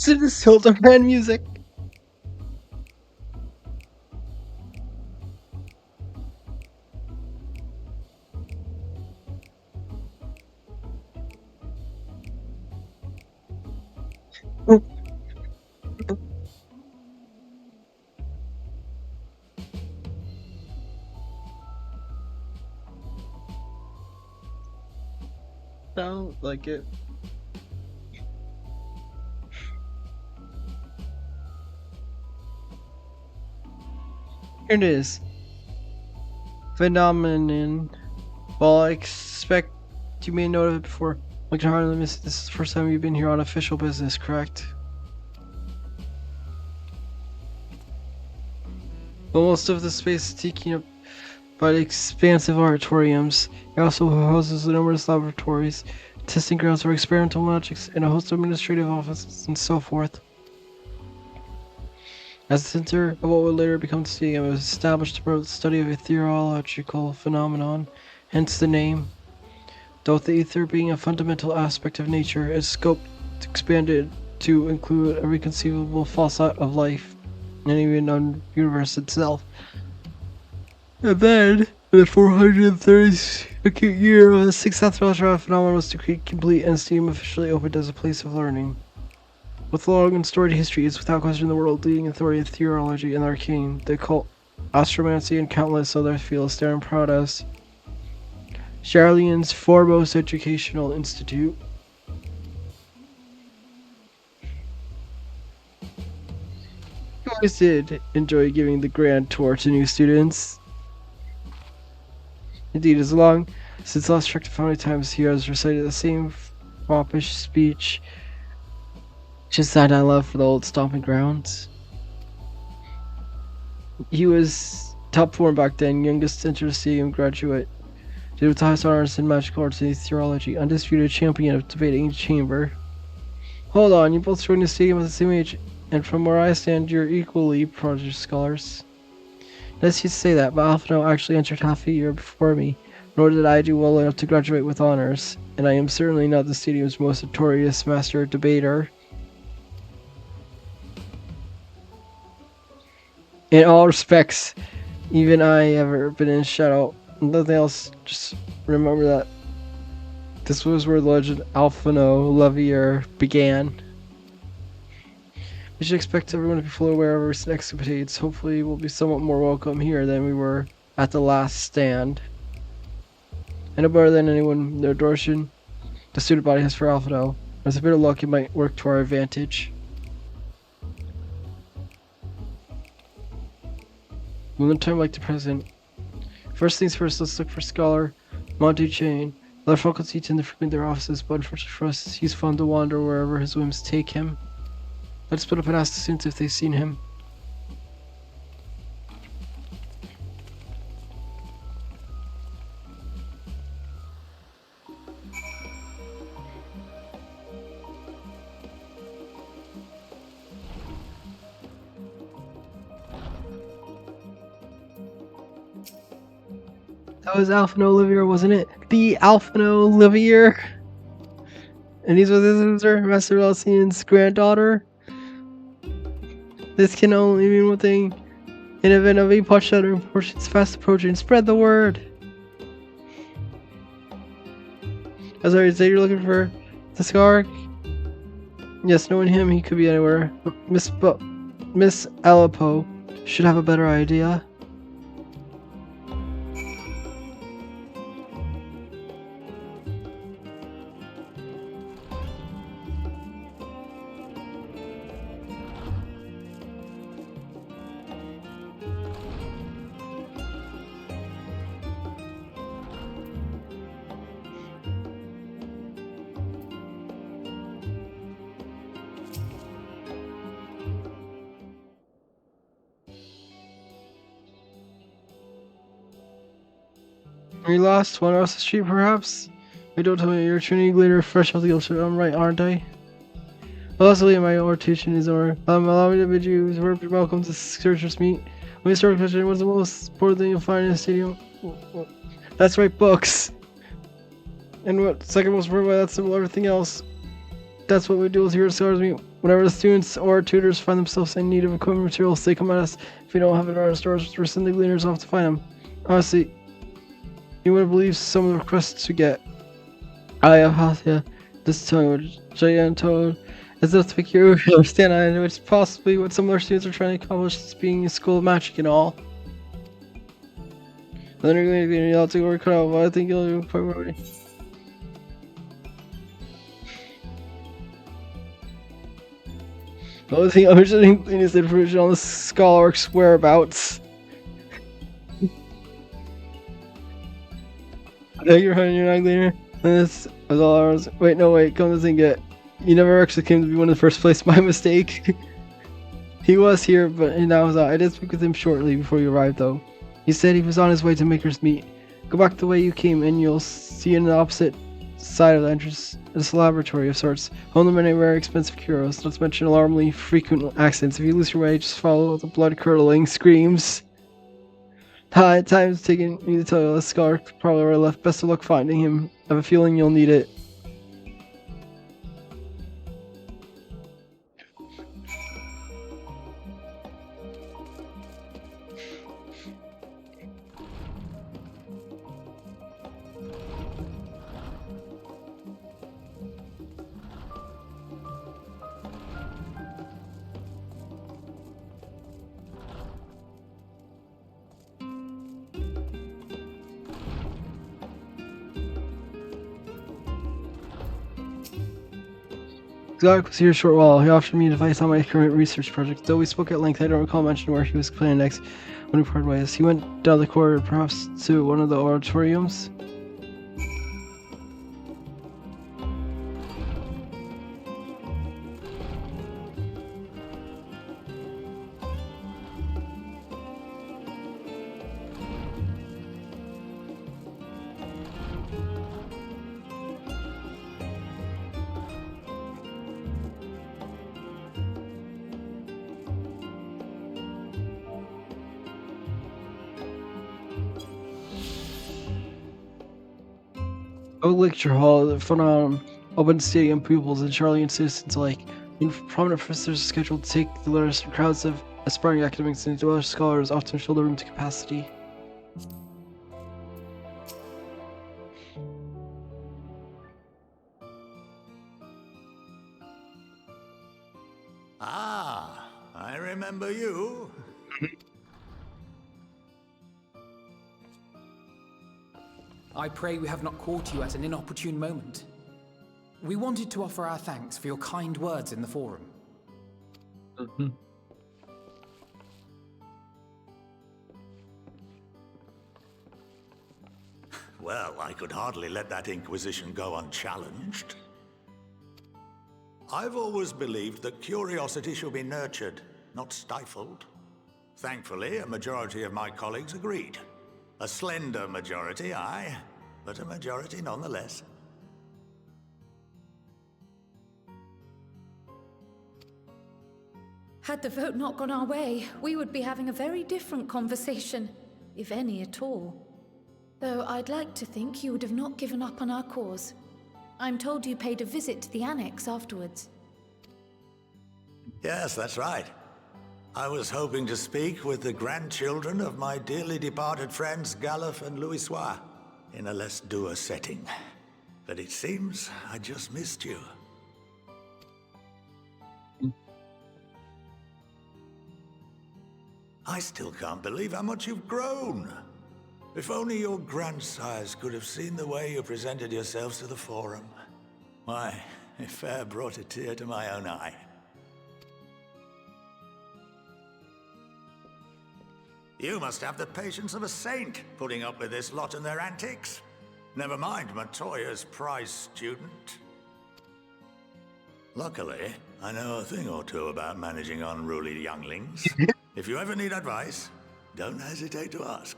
This Hildebrand music. Sounds like it. Here it is. Phenomenon. Well, I expect you may know it before. Like hardly miss it. This is the first time you've been here on official business, correct? Well, most of the space is taken up by the expansive auditoriums. It also houses numerous laboratories, testing grounds for experimental magics, and a host of administrative offices and so forth. As the center of what would later become the stadium, it was established to promote the study of ethereological phenomenon, hence the name. Though with the ether being a fundamental aspect of nature, its scope expanded to include every conceivable facet of life, and even on universe itself. And then, in the 430th year of the 6th astrological phenomenon was decreed complete and steam officially opened as a place of learning. With long and storied history, it's without question the world leading authority of theology and arcane, the occult, astromancy, and countless other fields stand proud as Charlian's foremost educational institute. I always did enjoy giving the grand tour to new students. Indeed, as long since last checked how many times he has recited the same foppish speech. Just that I love for the old stomping grounds. He was top 4 back then, youngest enter the stadium graduate. Did with the highest honors in magical arts and theology, undisputed champion of debating chamber. Hold on, you both joined the stadium at the same age, and from where I stand, you're equally prodigious scholars. Yes, you say that, but Alfredo actually entered half a year before me, nor did I do well enough to graduate with honors, and I am certainly not the stadium's most notorious master debater. In all respects, even I ever been in shadow. Nothing else, just remember that this was where the legend Alphino Levier began. We should expect everyone to be fully aware of recent escapades. Hopefully we'll be somewhat more welcome here than we were at the last stand. I know better than anyone the adoration the student body has for Alphado. With a bit of luck, it might work to our advantage. One time like the present. First things first, let's look for Scholar Monty Chain. Other faculty tend to frequent their offices, but unfortunately for us, he's fond to wander wherever his whims take him. Let's split up and ask the students if they've seen him. That was Alpha Olivier, wasn't it? The Alpha Olivier! And he's with his sister, Master Elsian's granddaughter. This can only mean one thing. In event of a punch out portions fast approaching, spread the word. As I say, you're looking for the Scar? Yes, knowing him, he could be anywhere. But Miss Alipo should have a better idea. Are you lost? One across the street, perhaps? Wait, don't tell me you're a Trinity Gleaner fresh out the ocean. I'm right, aren't I? Well, lastly, my orientation is over. Allow me to bid you welcome to Searchers Meet. Let me start with a question. What's the most important thing you'll find in a stadium? That's right, books. And what second most important? That's simple. Everything else. That's what we do here at Searchers Meet. Whenever the students or tutors find themselves in need of equipment materials, they come at us. If we don't have it in our stores, we're sending the Gleaners off to find them. Honestly, you wouldn't believe some of the requests we get. I have Hathia, this toad, giant toad, as if to make you understand, and which is possibly what some of our students are trying to accomplish, as being a school of magic and all. Then you're going to be able to work it out, but I think you'll do quite right. The only thing I'm interested in is the information on the Scholar's whereabouts. I know you're hunting your Gleaner. This was all ours. Wait, no, wait, come to think it. You never actually came to be one in the first place, my mistake. He was here, but now he's out. I did speak with him shortly before you arrived, though. He said he was on his way to Maker's Meet. Go back the way you came, and you'll see on the opposite side of the entrance this laboratory of sorts. Home to many rare, expensive cures, not to mention alarmingly frequent accidents. If you lose your way, just follow the blood-curdling screams. Time's taking me to tell you, the Scar probably where I left. Best of luck finding him. I have a feeling you'll need it. Zark was here a short while. He offered me advice on my current research project. Though we spoke at length, I don't recall mentioning where he was planning next when we parted ways. He went down the corridor, perhaps to one of the auditoriums. Oak Lecture Hall, the front open stadium pupils and Charlian citizens alike. When prominent professors are scheduled to take the letters, crowds of aspiring academics and intellectual scholars often fill the room to capacity. Ah, I remember you. I pray we have not caught you at an inopportune moment. We wanted to offer our thanks for your kind words in the forum. Well, I could hardly let that inquisition go unchallenged. I've always believed that curiosity should be nurtured, not stifled. Thankfully, a majority of my colleagues agreed. A slender majority, aye, but a majority nonetheless. Had the vote not gone our way, we would be having a very different conversation, if any at all. Though I'd like to think you would have not given up on our cause. I'm told you paid a visit to the Annex afterwards. Yes, that's right. I was hoping to speak with the grandchildren of my dearly departed friends Galuf and Louisoix in a less dour setting. But it seems I just missed you. I still can't believe how much you've grown. If only your grandsires could have seen the way you presented yourselves to the Forum. Why, it fair brought a tear to my own eye. You must have the patience of a saint, putting up with this lot and their antics. Never mind Matoya's prize student. Luckily, I know a thing or two about managing unruly younglings. If you ever need advice, don't hesitate to ask.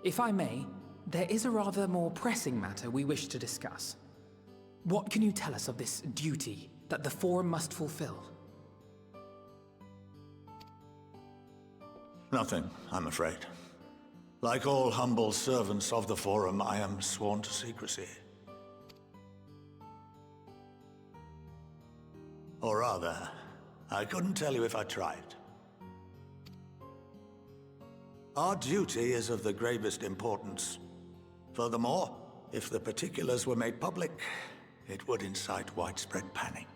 If I may, there is a rather more pressing matter we wish to discuss. What can you tell us of this duty that the Forum must fulfill? Nothing, I'm afraid. Like all humble servants of the Forum, I am sworn to secrecy. Or rather, I couldn't tell you if I tried. Our duty is of the gravest importance. Furthermore, if the particulars were made public, it would incite widespread panic.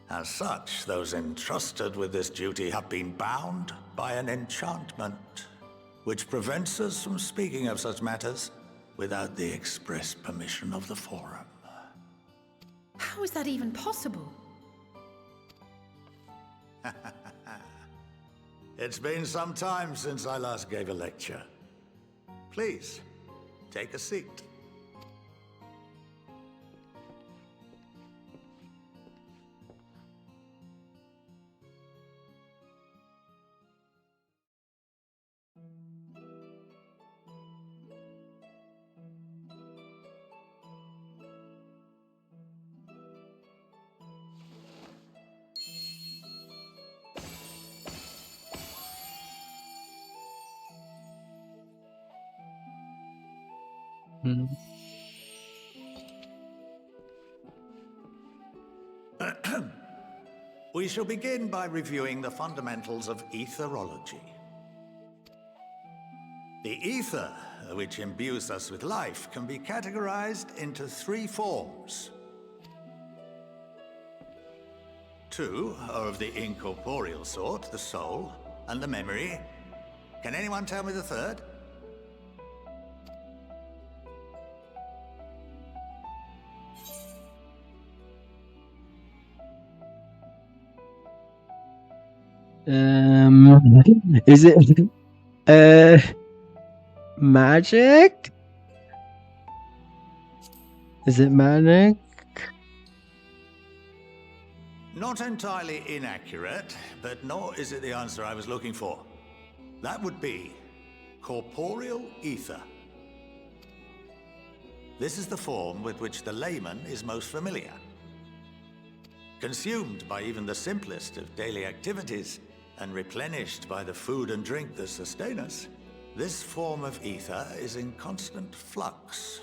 As such, those entrusted with this duty have been bound by an enchantment, which prevents us from speaking of such matters without the express permission of the Forum. How is that even possible? It's been some time since I last gave a lecture. Please, take a seat. We shall begin by reviewing the fundamentals of etherology. The ether, which imbues us with life, can be categorized into three forms. Two are of the incorporeal sort, the soul and the memory. Can anyone tell me the third? Is it magic? Is it magic? Not entirely inaccurate, but nor is it the answer I was looking for. That would be corporeal ether. This is the form with which the layman is most familiar. Consumed by even the simplest of daily activities, and replenished by the food and drink that sustain us, This form of ether is in constant flux.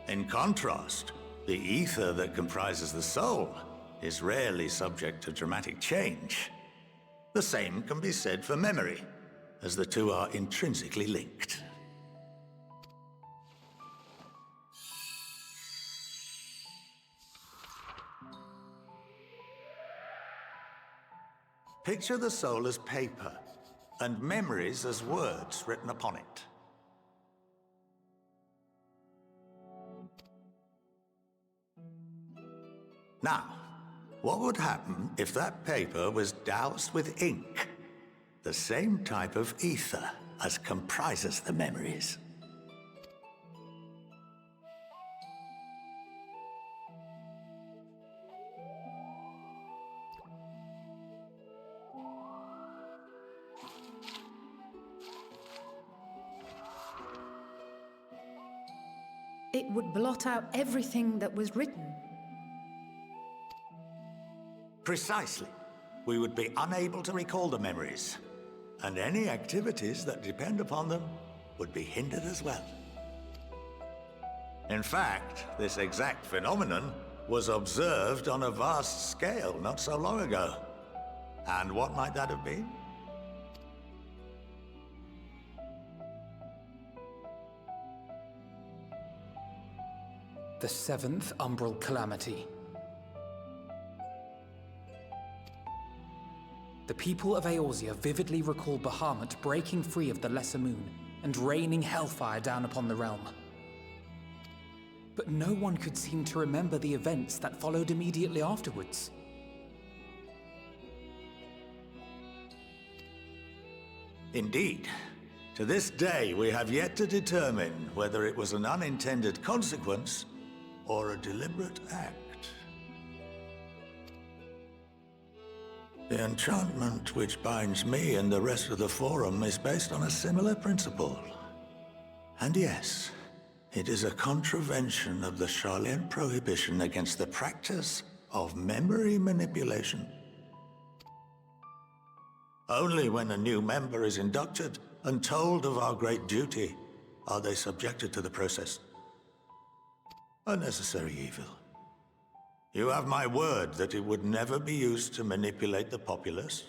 In contrast, the ether that comprises the soul is rarely subject to dramatic change. The same can be said for memory, as the two are intrinsically linked. Picture the soul as paper, and memories as words written upon it. Now, what would happen if that paper was doused with ink? The same type of ether as comprises the memories. It would blot out everything that was written. Precisely. We would be unable to recall the memories, and any activities that depend upon them would be hindered as well. In fact, this exact phenomenon was observed on a vast scale not so long ago. And what might that have been? The seventh umbral calamity. The people of Eorzea vividly recall Bahamut breaking free of the Lesser Moon and raining hellfire down upon the realm. But no one could seem to remember the events that followed immediately afterwards. Indeed. To this day, we have yet to determine whether it was an unintended consequence or a deliberate act. The enchantment which binds me and the rest of the Forum is based on a similar principle. And yes, it is a contravention of the Sharlayan prohibition against the practice of memory manipulation. Only when a new member is inducted and told of our great duty are they subjected to the process. A necessary evil. You have my word that it would never be used to manipulate the populace?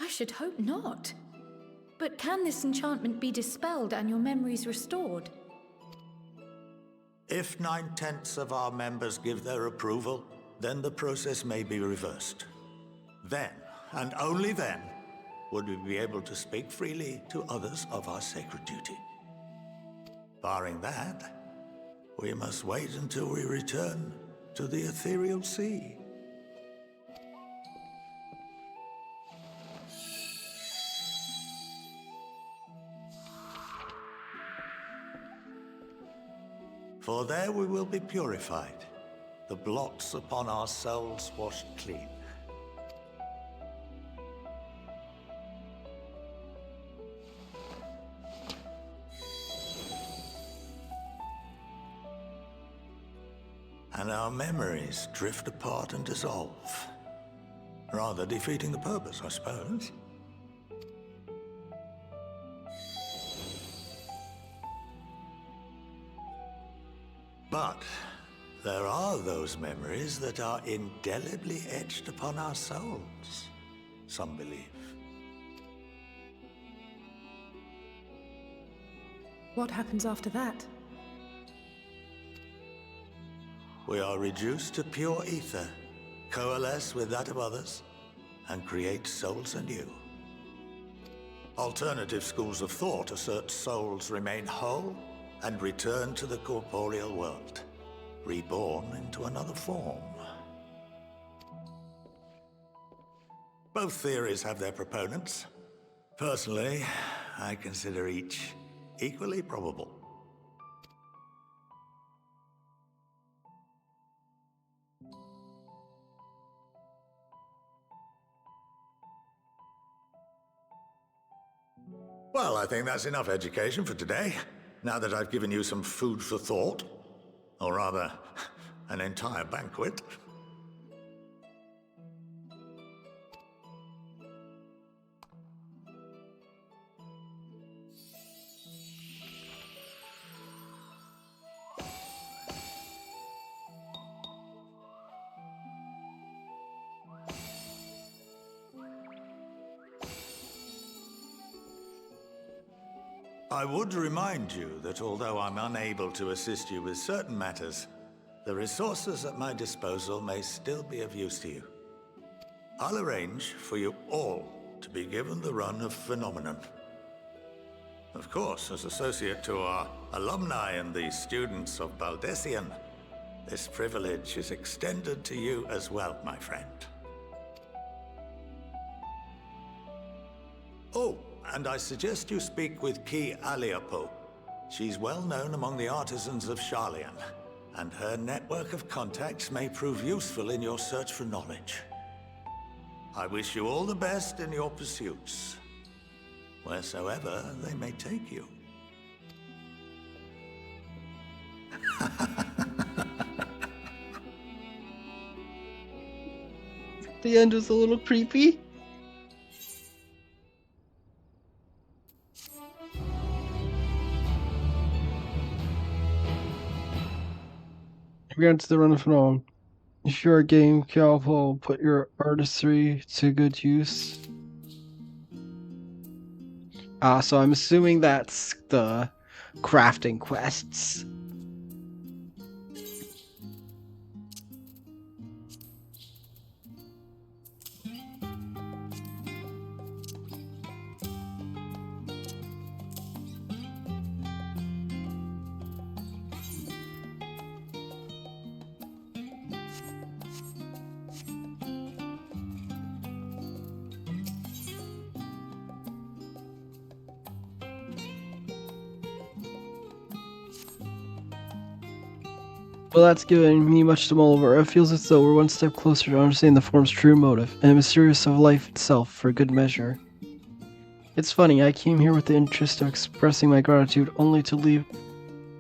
I should hope not. But can this enchantment be dispelled and your memories restored? If 9/10 of our members give their approval, then the process may be reversed. Then, and only then, would we be able to speak freely to others of our sacred duty. Barring that, we must wait until we return to the ethereal sea. For there we will be purified, the blots upon our souls washed clean. And our memories drift apart and dissolve. Rather defeating the purpose, I suppose. But there are those memories that are indelibly etched upon our souls, some believe. What happens after that? We are reduced to pure ether, coalesce with that of others, and create souls anew. Alternative schools of thought assert souls remain whole and return to the corporeal world, reborn into another form. Both theories have their proponents. Personally, I consider each equally probable. Well, I think that's enough education for today, now that I've given you some food for thought. Or rather, an entire banquet. I would remind you that although I'm unable to assist you with certain matters, the resources at my disposal may still be of use to you. I'll arrange for you all to be given the run of Phenomenon. Of course, as associate to our alumni and the students of Baldessian, this privilege is extended to you as well, my friend. Oh, and I suggest you speak with Ki Aliapo. She's well known among the artisans of Sharlayan, and her network of contacts may prove useful in your search for knowledge. I wish you all the best in your pursuits, wheresoever they may take you. The end was a little creepy. Regards to the run of phenomenon. If you're a game, Calvo will put your artistry to good use. So I'm assuming that's the crafting quests. Well, that's giving me much to mull over. It feels as though we're one step closer to understanding the form's true motive, and the mysterious of life itself for good measure. It's funny, I came here with the interest of expressing my gratitude, only to leave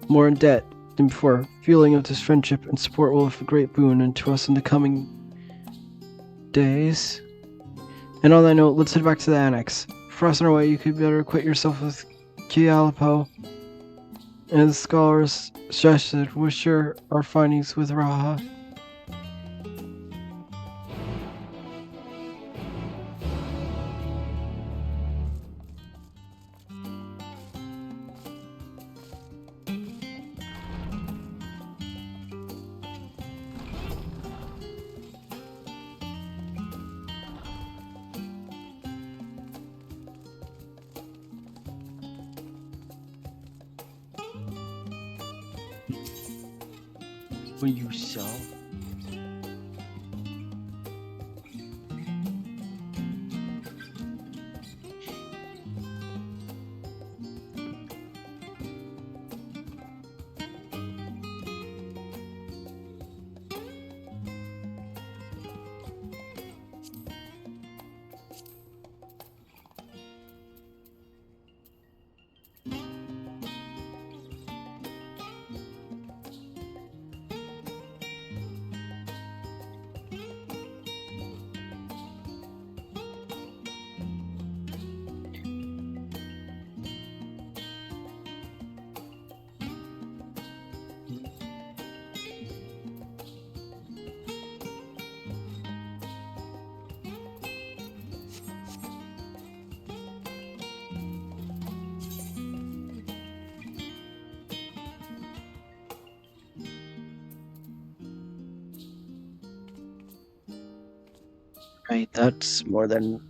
more in debt than before. Feeling of this friendship and support will be a great boon to us in the coming days. And on that note, let's head back to the annex. For us on our way, you could better acquaint yourself with Kialipo and the scholars suggested. We'll share our findings with Raha. Will you sell? Right, that's more than...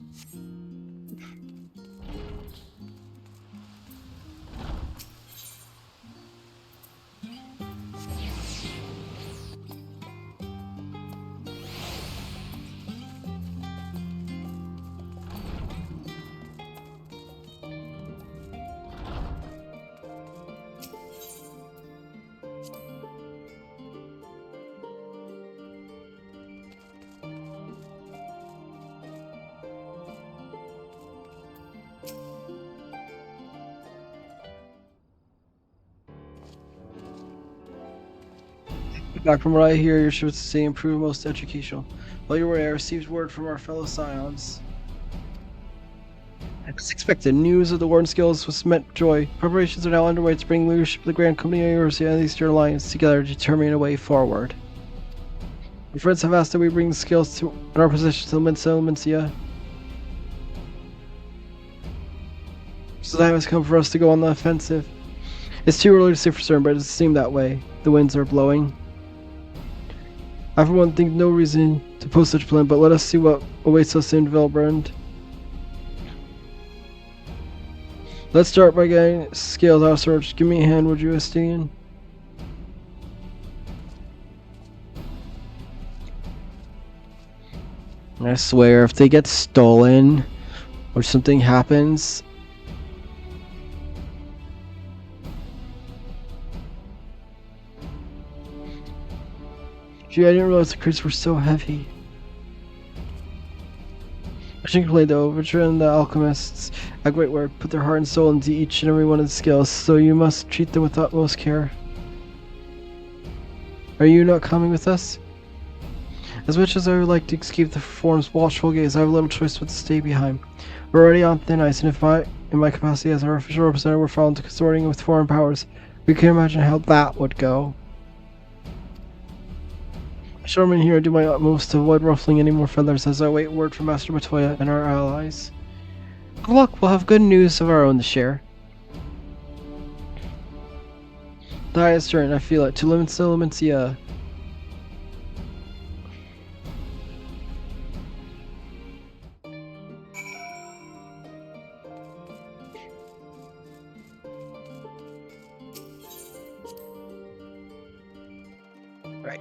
Back from what I hear, your ship is improved most educational. While you were away, I received word from our fellow Scions. I was expecting news of the Warden skills was meant joy. Preparations are now underway to bring leadership of the Grand Company University and the Eastern Alliance together to determine a way forward. My friends have asked that we bring the skills to in our position to the Mencia. So the time has come for us to go on the offensive. It's too early to say for certain, but it does seem that way. The winds are blowing. I for one think no reason to post such a plan, but let us see what awaits us in Velbrand. Let's start by getting scaled out, so just give me a hand, would you, Estian? I swear, if they get stolen, or something happens... Gee, I didn't realize the crates were so heavy. I should complain though, Overture and the alchemists at great work put their heart and soul into each and every one of the skills, so you must treat them with utmost care. Are you not coming with us? As much as I would like to keep the form's watchful gaze, I have little choice but to stay behind. We're already on thin ice, and if in my capacity as our official representative were found consorting with foreign powers, we can imagine how that would go. I shall remain here and do my utmost to avoid ruffling any more feathers as I await word from Master Matoya and our allies. Good luck, we'll have good news of our own to share. The highest turn, I feel it. To Limencia. Right.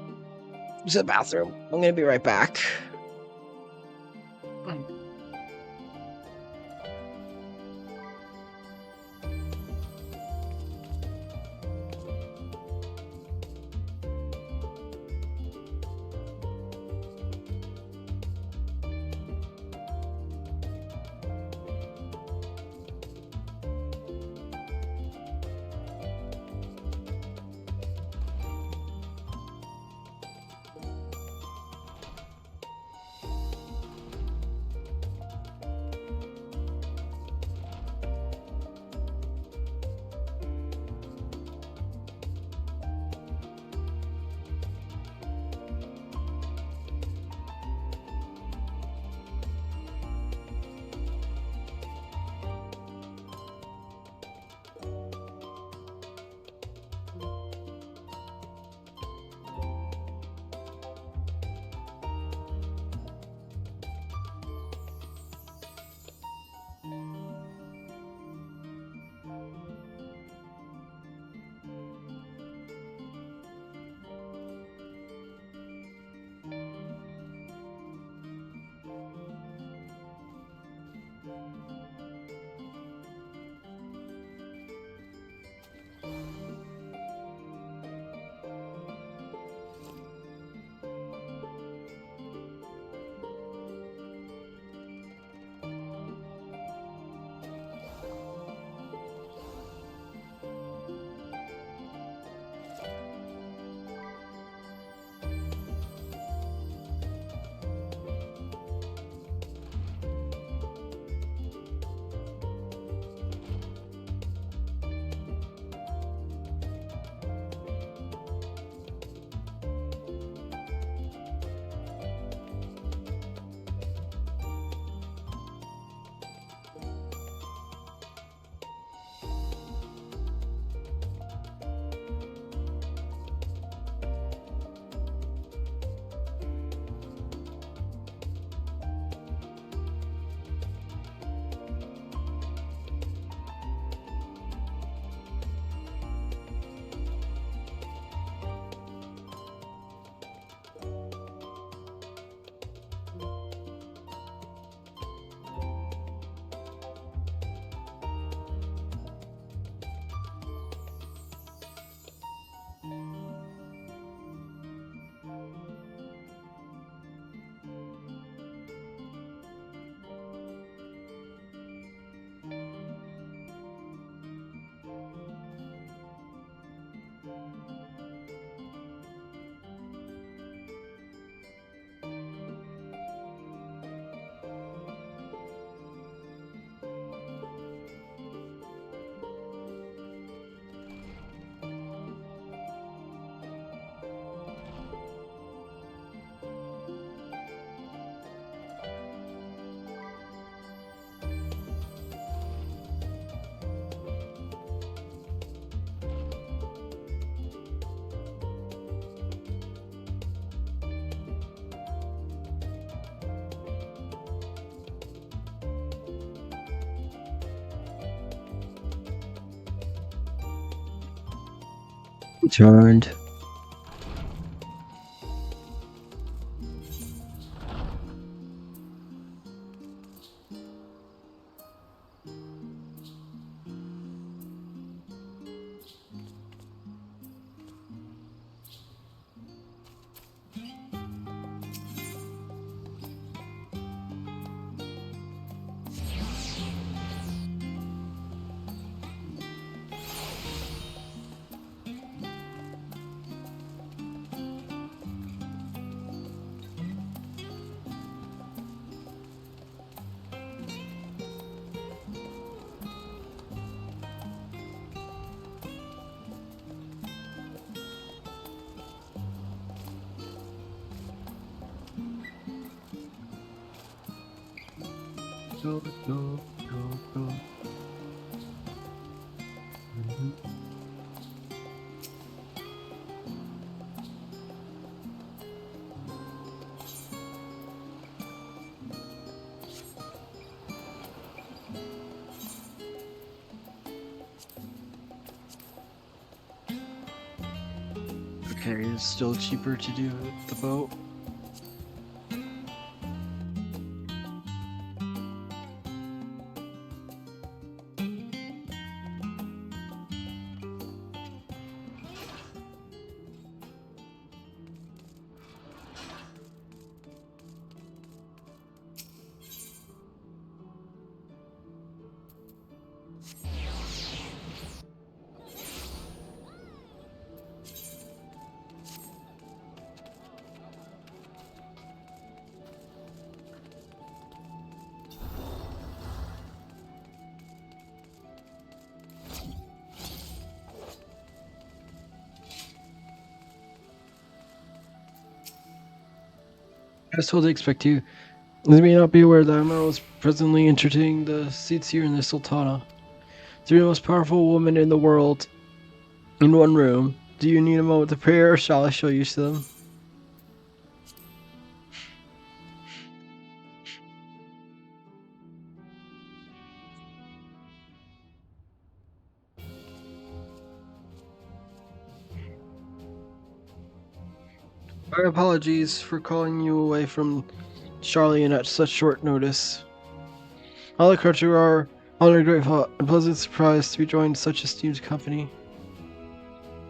To the bathroom. I'm gonna be right back. Returned. Go, go, go, go. Okay, it's still cheaper to do the boat. I was told to expect you. You may not be aware that Amara was presently entertaining the seats here in the Sultana. Three of the most powerful women in the world in one room. Do you need a moment to pray, or shall I show you to them? My apologies for calling you away from Charlene at such short notice. All the crew are honored, grateful, and pleasantly surprised to be joined such esteemed company.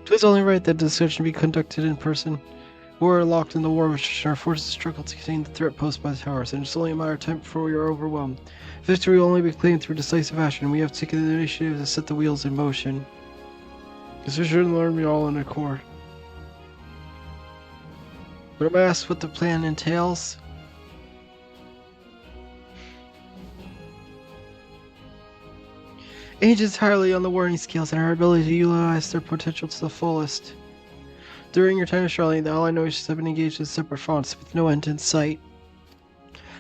Please only write that the discussion be conducted in person. We're locked in the war which our forces struggle to contain the threat posed by the towers, and it's only a matter of time before we are overwhelmed. Victory will only be claimed through decisive action, and we have taken the initiative to set the wheels in motion. This should learn me all in accord. But I'm asked what the plan entails. Age is entirely on the warning scales and our ability to utilize their potential to the fullest. During your time with Charlene, the Allied nations have been engaged in separate fronts with no end in sight.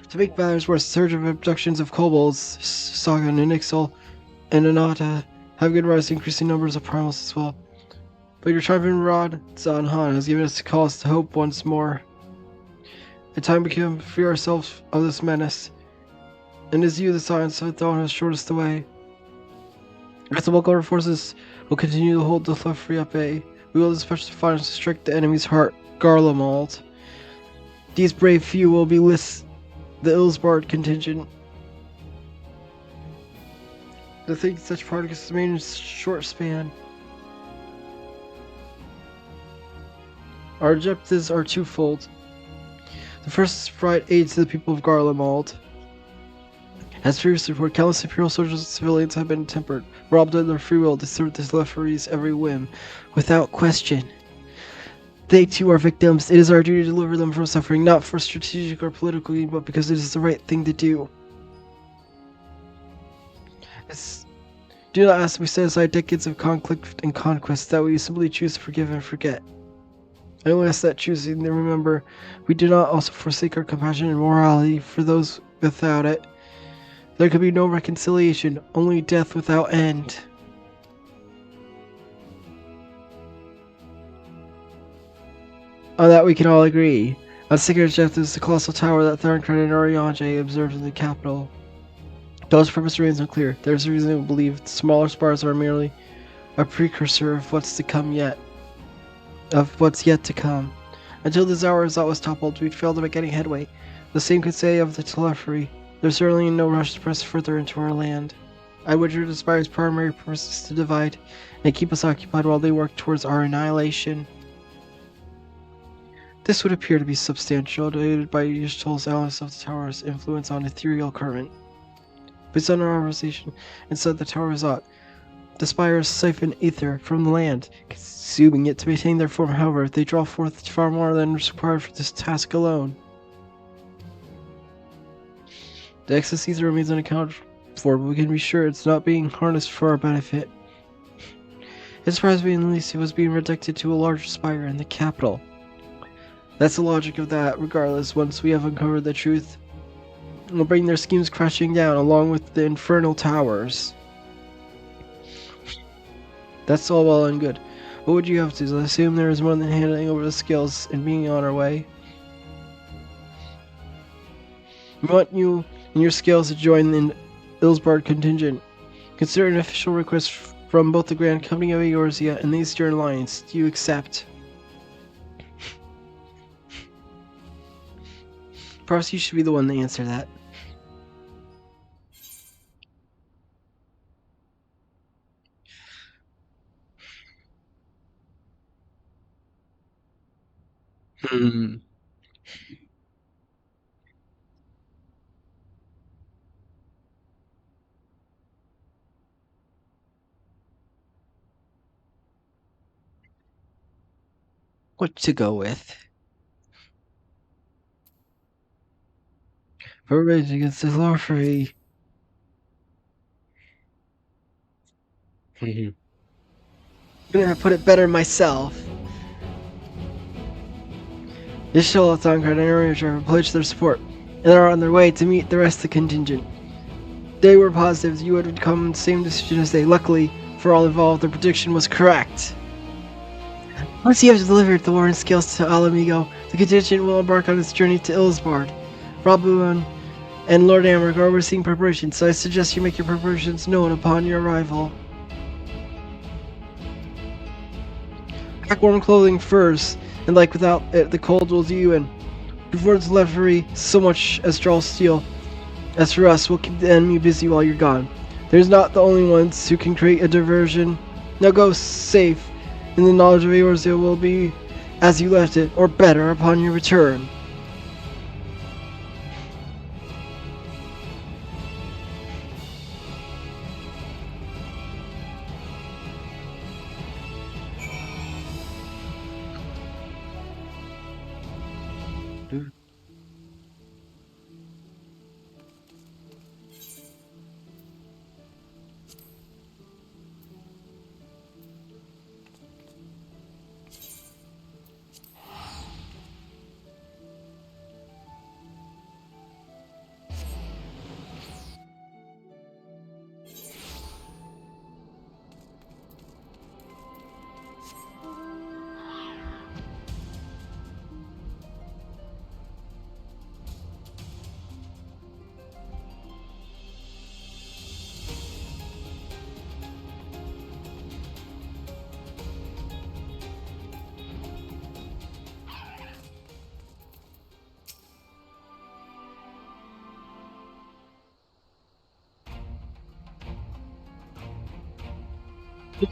To make matters worse, a surge of abductions of kobolds, Sagan, Nixel, and Anata have given rise to increasing numbers of primals as well. But your triumphant Rod Zanhan has given us cause to hope once more. The time we can free ourselves of this menace, and as you, the science of the dawn, has showed us the way. As the bulk of our forces will continue to hold the Lefri at bay, we will dispatch the finals to strike the enemy's heart, Garlemald. These brave few will be the Ilsbard contingent. To think such progress is made in a short span. Our objectives are twofold. The first is to provide aid to the people of Garlemald. As previously reported, countless Imperial soldiers and civilians have been tempered, robbed of their free will to serve the Lefri's every whim, without question. They too are victims. It is our duty to deliver them from suffering, not for strategic or political gain, but because it is the right thing to do. Do not ask me to set aside decades of conflict and conquest that we simply choose to forgive and forget. I only ask that choosing to remember, we do not also forsake our compassion and morality for those without it. There could be no reconciliation, only death without end. On that we can all agree. On Sigurd's death is the colossal tower that Thorncred and Oriange observed in the capital. Those purpose remains unclear. There is reason to believe the smaller spires are merely a precursor of what's to come yet. of what's yet to come. Until this hour result was toppled, we'd failed to make any headway. The same could say of the telephony. There's certainly no rush to press further into our land. I wager the Spire's primary purpose is to divide and keep us occupied while they work towards our annihilation. This would appear to be substantial, aided by Yishtol's analysis of the tower's influence on ethereal current. Based on our conversation, inside the tower result, the Spires siphon ether from the land, consuming it to maintain their form. However, they draw forth far more than is required for this task alone. The excess ether remains unaccounted for, but we can be sure it's not being harnessed for our benefit. It surprised me, at least it was being redirected to a larger spire in the capital. That's the logic of that. Regardless, once we have uncovered the truth, we'll bring their schemes crashing down, along with the infernal towers. That's all well and good. What would you have to do? I assume there is more than handing over the scales and being on our way. We want you and your scales to join the Ilsbard contingent. Consider an official request from both the Grand Company of Eorzea and the Eastern Alliance. Do you accept? Perhaps you should be the one to answer that. What to go with? For rage against the Lorfrey. I'm gonna put it better myself. This Charlatan Card and Area Driver pledged their support and are on their way to meet the rest of the contingent. They were positive you would come to the same decision as they. Luckily, for all involved, their prediction was correct. Once you have delivered the Warren scales to Alamigo, the contingent will embark on its journey to Ilsbard. Rabuan and Lord Amric are overseeing preparations, so I suggest you make your preparations known upon your arrival. Pack warm clothing first, and like without it, the cold will do you in. Before it's left free, so much as draw steel. As for us, we'll keep the enemy busy while you're gone. There's not the only ones who can create a diversion. Now go safe, and the knowledge of Eorzea will be as you left it, or better, upon your return.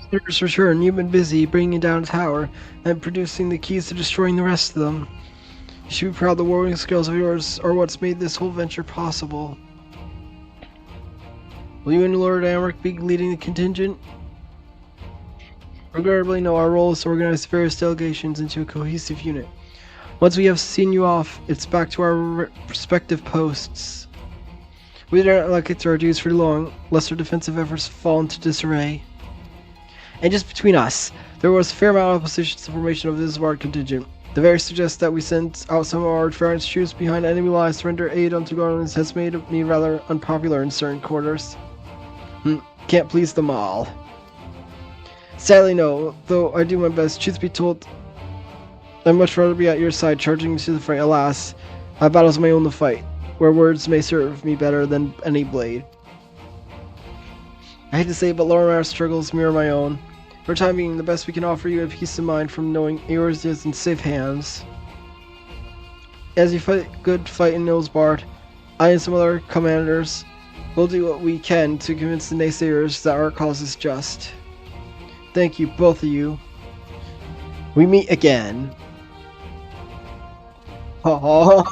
Visitors return. You've been busy bringing down a tower and producing the keys to destroying the rest of them. You should be proud the warring skills of yours are what's made this whole venture possible. Will you and Lord Amric be leading the contingent? Regrettably, no. Our role is to organize various delegations into a cohesive unit. Once we have seen you off, it's back to our respective posts. We dare not let it to our dues for long, lest our defensive efforts fall into disarray. And just between us, there was a fair amount of opposition to the formation of this Ilsbard contingent. The very suggests that we sent out some of our advanced troops behind enemy lines to render aid unto governments has made me rather unpopular in certain quarters. Can't please them all. Sadly no, though I do my best. Truth be told, I'd much rather be at your side charging to the fray. Alas, my battle's my own to fight, where words may serve me better than any blade. I hate to say it, but Lorimer's struggles mirror my own. For the time being, the best we can offer you is peace of mind from knowing Eorze is in safe hands. As you fight good fight in Nilsbard, I and some other commanders will do what we can to convince the naysayers that our cause is just. Thank you, both of you. We meet again. Much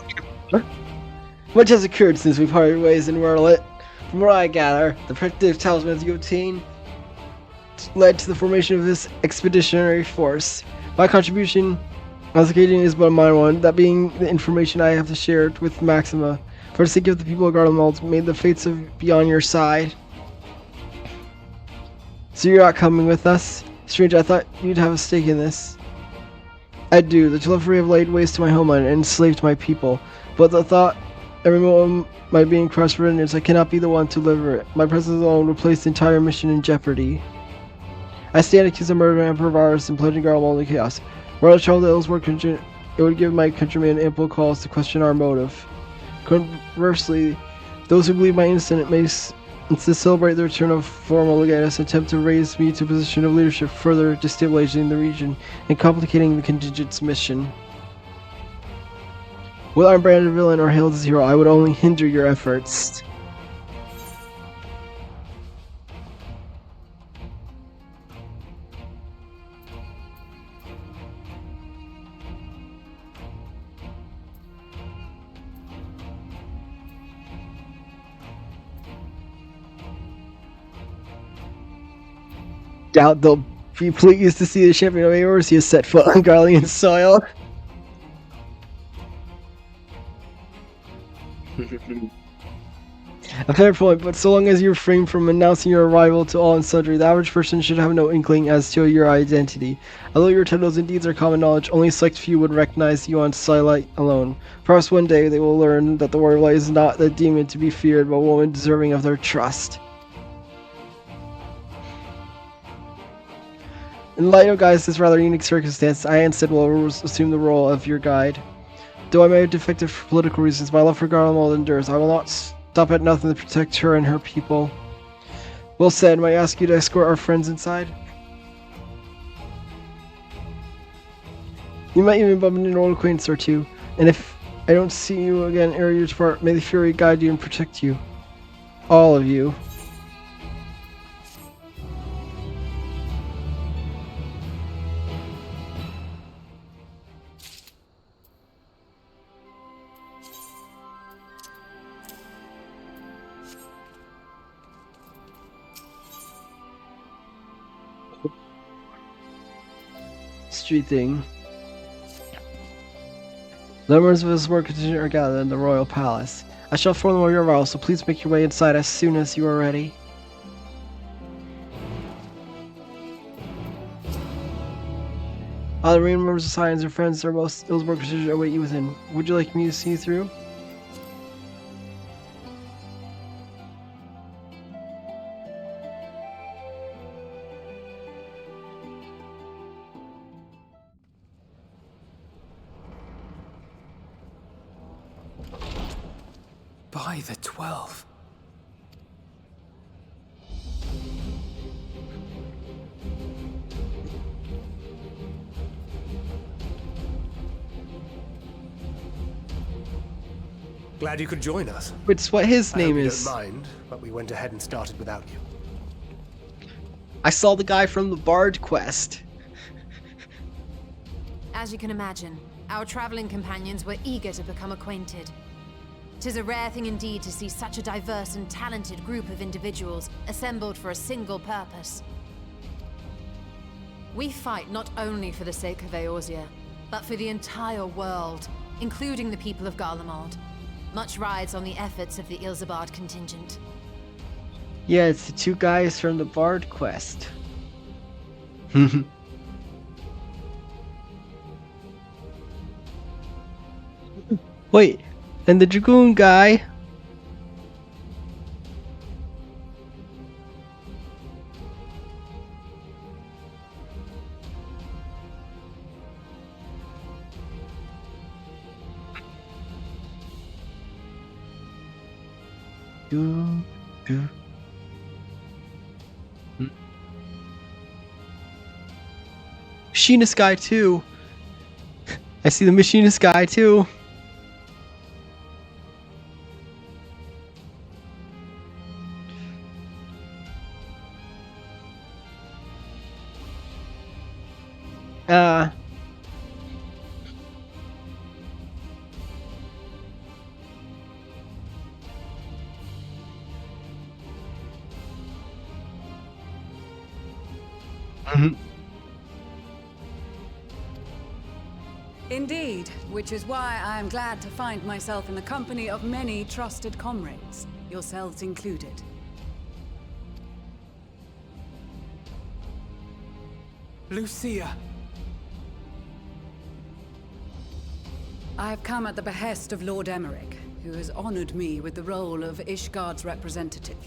has occurred since we parted ways in Wordlet. From what I gather, the protective talismans you obtained led to the formation of this expeditionary force. My contribution as occasion is but a minor one, that being the information I have to share with Maxima. For the sake of the people of Garlemald, may the fates be on your side. So you're not coming with us? Strange, I thought you'd have a stake in this. I do. The Telephory have laid waste to my homeland and enslaved my people. But the thought every moment my being crossed for vengeance, I cannot be the one to deliver it. My presence alone will place the entire mission in jeopardy. I stand accused of murder and Emperor Varus and plunging Garlemald into chaos. Were the child it would give my countrymen ample cause to question our motive. Conversely, those who believe my innocent may to celebrate the return of former legatus attempt to raise me to a position of leadership, further destabilizing the region and complicating the contingent's mission. Whether I'm branded villain or hailed as hero, I would only hinder your efforts. Doubt they'll be pleased to see the champion of Eorze has set foot on Garlean soil. A fair point, but so long as you refrain from announcing your arrival to all and sundry, the average person should have no inkling as to your identity. Although your titles and deeds are common knowledge, only select few would recognize you on sight alone. Perhaps one day they will learn that the Warrior of Light is not the demon to be feared, but a woman deserving of their trust. In light of this rather unique circumstance, I instead will assume the role of your guide. Though I may have defected for political reasons, my love for Garlemald endures. I will not stop at nothing to protect her and her people. Well said. May I ask you to escort our friends inside? You might even bump into an old acquaintance or two, and if I don't see you again ere you depart, may the Fury guide you and protect you. All of you. Street thing. The members of his work contingent are gathered in the royal palace. I shall inform them of your arrival, so please make your way inside as soon as you are ready. All the remaining members of Science and friends are most Ilsborg contingent await you within. Would you like me to see you through? By the 12. Glad you could join us. It's what his name I hope is. You don't mind, but we went ahead and started without you. I saw the guy from the Bard quest. As you can imagine, our traveling companions were eager to become acquainted. 'Tis a rare thing indeed to see such a diverse and talented group of individuals assembled for a single purpose. We fight not only for the sake of Eorzea, but for the entire world, including the people of Garlemald. Much rides on the efforts of the Ilsabard contingent. Yeah, it's the two guys from the Bard quest. Wait, and the Dragoon guy? machinist guy too. I see the machinist guy too. Indeed, which is why I am glad to find myself in the company of many trusted comrades, yourselves included. Lucia. I have come at the behest of Lord Emmerich, who has honored me with the role of Ishgard's representative.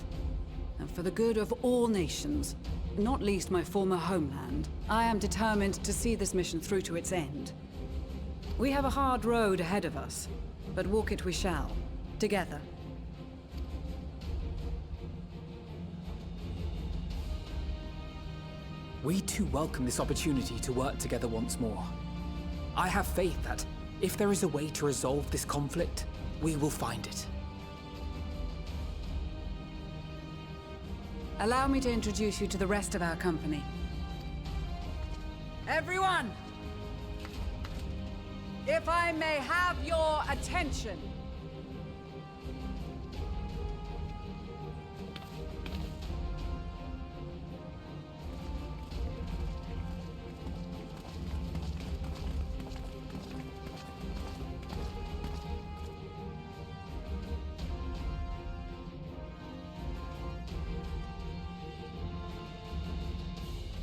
And for the good of all nations, not least my former homeland, I am determined to see this mission through to its end. We have a hard road ahead of us, but walk it we shall, together. We too welcome this opportunity to work together once more. I have faith that, if there is a way to resolve this conflict, we will find it. Allow me to introduce you to the rest of our company. Everyone! If I may have your attention.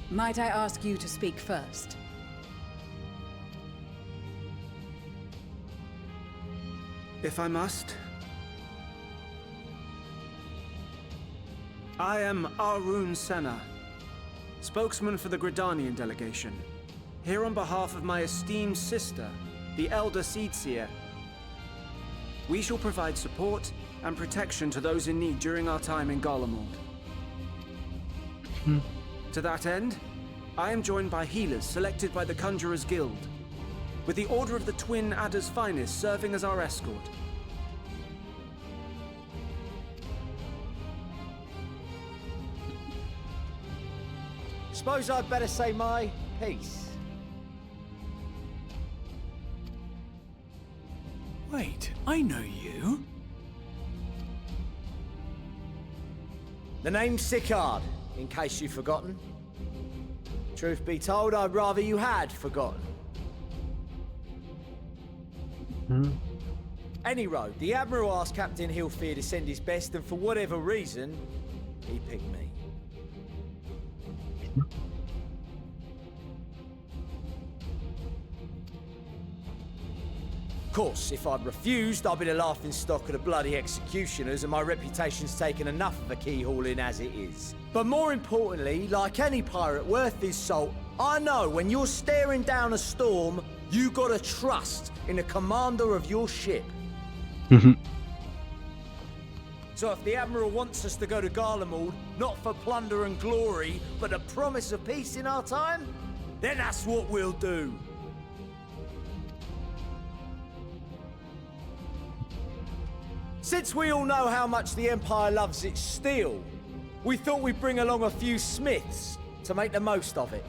Might I ask you to speak first? If I must. I am Arun Senna, spokesman for the Gridanian delegation, here on behalf of my esteemed sister, the Elder Seedseer. We shall provide support and protection to those in need during our time in Garlemald. To that end, I am joined by healers selected by the Conjurers Guild, with the Order of the Twin Adder's Finest serving as our escort. Suppose I'd better say my piece. Wait, I know you. The name's Sicard, in case you've forgotten. Truth be told, I'd rather you had forgotten. Any road, the Admiral asked Captain Hilfear to send his best, and for whatever reason, he picked me. Of course, if I'd refused, I'd be the laughingstock of the bloody executioners, and my reputation's taken enough of a keyhauling as it is. But more importantly, like any pirate worth his salt, I know when you're staring down a storm, you gotta trust in the commander of your ship. So if the Admiral wants us to go to Garlemald, not for plunder and glory, but the promise of peace in our time, then that's what we'll do. Since we all know how much the Empire loves its steel, we thought we'd bring along a few smiths to make the most of it.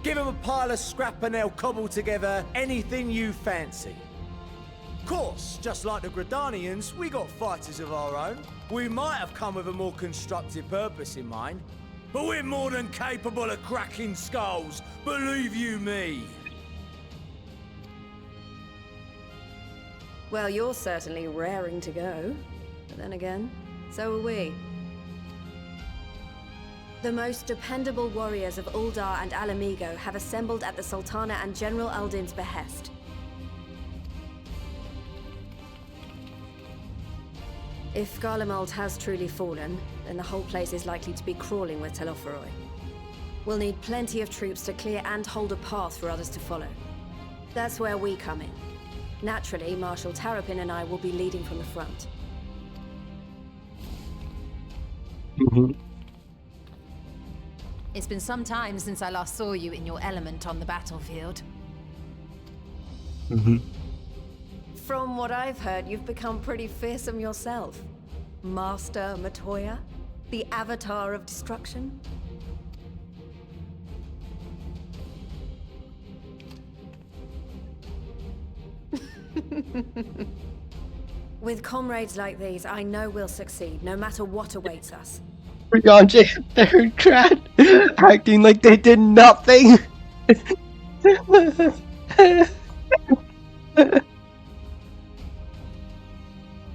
Give them a pile of scrap and they'll cobble together anything you fancy. Of course, just like the Gridanians, we got fighters of our own. We might have come with a more constructive purpose in mind, but we're more than capable of cracking skulls, believe you me. Well, you're certainly raring to go. But then again, so are we. The most dependable warriors of Uldar and Alamigo have assembled at the Sultana and General Aldin's behest. If Garlemald has truly fallen, then the whole place is likely to be crawling with Telophoroi. We'll need plenty of troops to clear and hold a path for others to follow. That's where we come in. Naturally, Marshal Tarapin and I will be leading from the front. It's been some time since I last saw you in your element on the battlefield. From what I've heard, you've become pretty fearsome yourself. Master Matoya? The avatar of destruction? With comrades like these, I know we'll succeed, no matter what awaits us. Yonjay and Third Grad acting like they did nothing.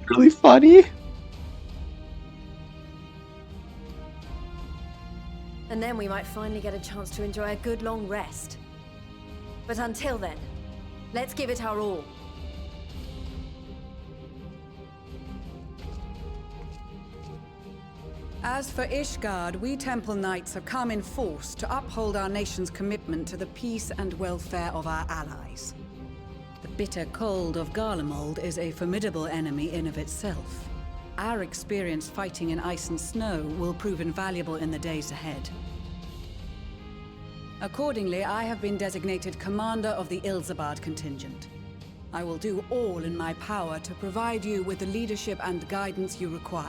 Really funny. And then we might finally get a chance to enjoy a good long rest. But until then, let's give it our all. As for Ishgard, we Temple Knights have come in force to uphold our nation's commitment to the peace and welfare of our allies. The bitter cold of Garlemald is a formidable enemy in of itself. Our experience fighting in ice and snow will prove invaluable in the days ahead. Accordingly, I have been designated commander of the Ilzabard contingent. I will do all in my power to provide you with the leadership and guidance you require.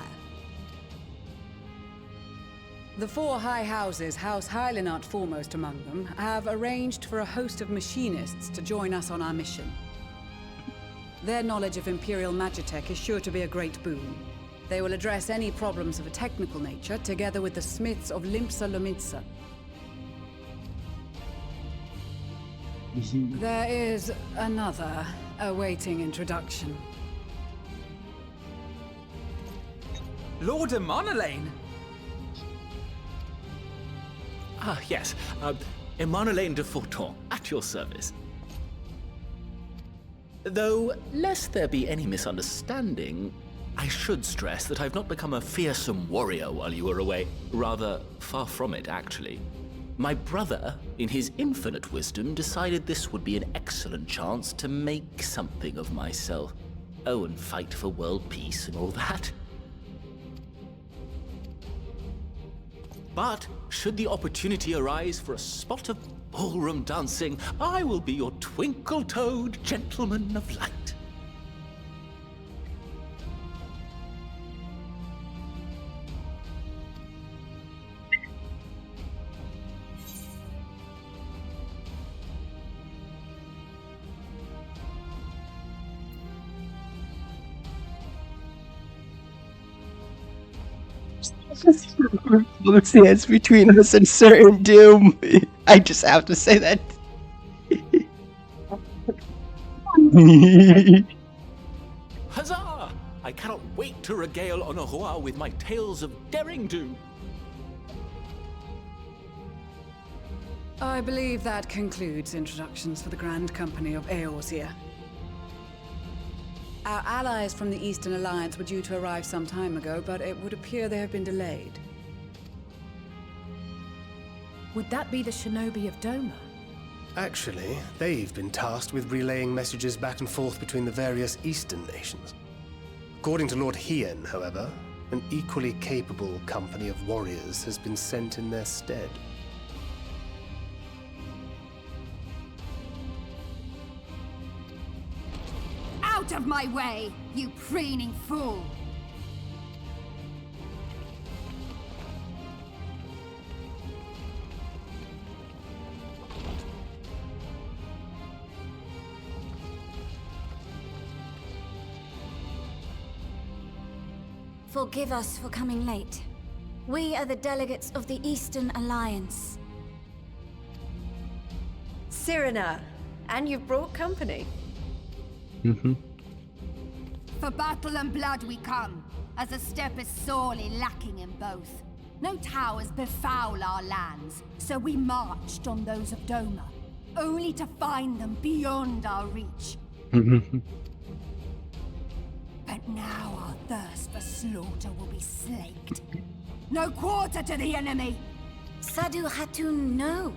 The four high houses, House Hylinart foremost among them, have arranged for a host of machinists to join us on our mission. Their knowledge of Imperial Magitech is sure to be a great boon. They will address any problems of a technical nature, together with the smiths of Limpsa Lomitsa. There is another awaiting introduction. Lord Emanolain! Ah, yes. Emanolain de Forton, at your service. Though, lest there be any misunderstanding, I should stress that I've not become a fearsome warrior while you were away. Rather, far from it, actually. My brother, in his infinite wisdom, decided this would be an excellent chance to make something of myself. Oh, and fight for world peace and all that. But, should the opportunity arise for a spot of ballroom dancing, I will be your twinkle-toed gentleman of light. The stands between us and certain doom. I just have to say that. Huzzah! I cannot wait to regale Honohua with my tales of daring do. I believe that concludes introductions for the Grand Company of Eorzea. Our allies from the Eastern Alliance were due to arrive some time ago, but it would appear they have been delayed. Would that be the shinobi of Doma? Actually, they've been tasked with relaying messages back and forth between the various Eastern nations. According to Lord Hien, however, an equally capable company of warriors has been sent in their stead. Out of my way, you preening fool! Forgive us for coming late. We are the delegates of the Eastern Alliance. Cyrena, and you've brought company. For battle and blood we come, as a step is sorely lacking in both. No towers befoul our lands, so we marched on those of Doma, only to find them beyond our reach. But now our thirst for slaughter will be slaked. No quarter to the enemy! Sadu Hatun, no.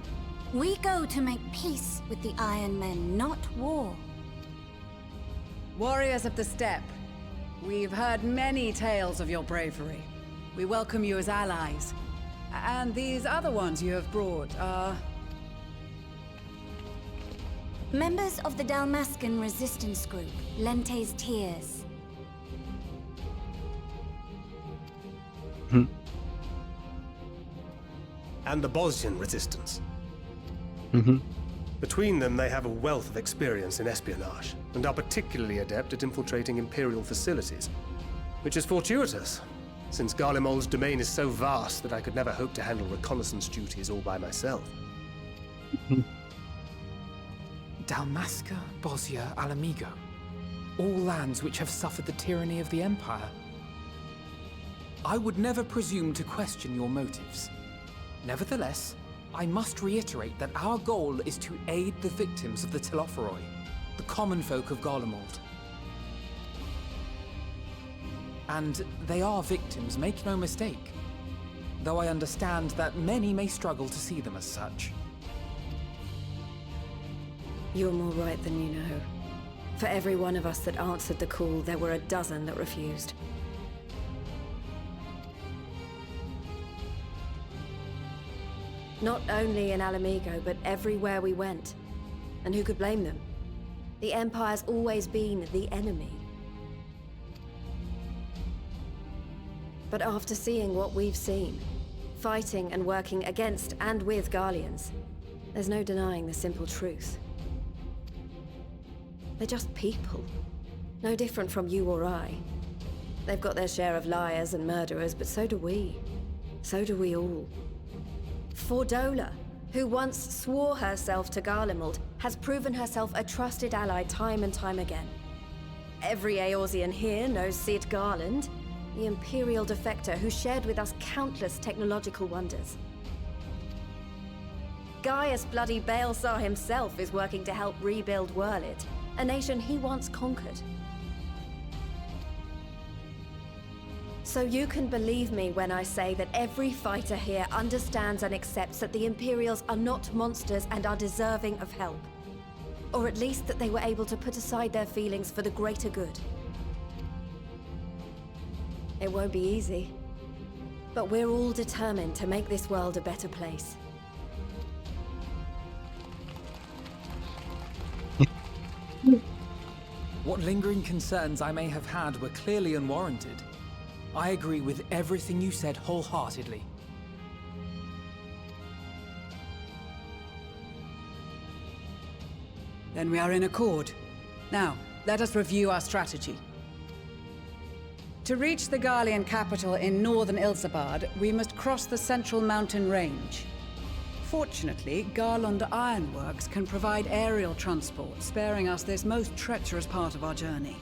We go to make peace with the Iron Men, not war. Warriors of the Steppe, we've heard many tales of your bravery. We welcome you as allies. And these other ones you have brought are... Members of the Dalmascan resistance group, Lente's Tears. And the Bosnian resistance. Mm-hmm. Between them, they have a wealth of experience in espionage, and are particularly adept at infiltrating Imperial facilities. Which is fortuitous, since Garlemald's domain is so vast that I could never hope to handle reconnaissance duties all by myself. Dalmasca, Bosnia, Alamigo. All lands which have suffered the tyranny of the Empire. I would never presume to question your motives. Nevertheless, I must reiterate that our goal is to aid the victims of the Telophoroi, the common folk of Garlemald. And they are victims, make no mistake. Though I understand that many may struggle to see them as such. You're more right than you know. For every one of us that answered the call, there were a dozen that refused. Not only in Alamigo, but everywhere we went. And who could blame them? The Empire's always been the enemy. But after seeing what we've seen, fighting and working against and with Garleans, there's no denying the simple truth. They're just people. No different from you or I. They've got their share of liars and murderers, but so do we. So do we all. Fordola, who once swore herself to Garlemald, has proven herself a trusted ally time and time again. Every Eorzean here knows Cid Garland, the Imperial defector who shared with us countless technological wonders. Gaius bloody Baelsar himself is working to help rebuild Wurlid, a nation he once conquered. So you can believe me when I say that every fighter here understands and accepts that the Imperials are not monsters and are deserving of help. Or at least that they were able to put aside their feelings for the greater good. It won't be easy, but we're all determined to make this world a better place. What lingering concerns I may have had were clearly unwarranted. I agree with everything you said wholeheartedly. Then we are in accord. Now, let us review our strategy. To reach the Garlean capital in northern Ilzabad, we must cross the central mountain range. Fortunately, Garlund Ironworks can provide aerial transport, sparing us this most treacherous part of our journey.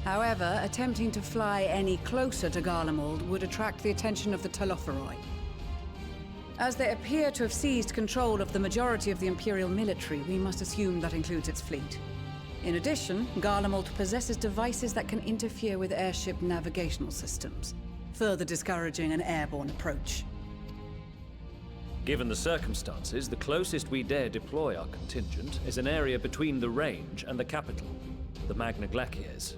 However, attempting to fly any closer to Garlemald would attract the attention of the Telophoroi. As they appear to have seized control of the majority of the Imperial military, we must assume that includes its fleet. In addition, Garlemald possesses devices that can interfere with airship navigational systems, further discouraging an airborne approach. Given the circumstances, the closest we dare deploy our contingent is an area between the range and the capital, the Magna Glaciers.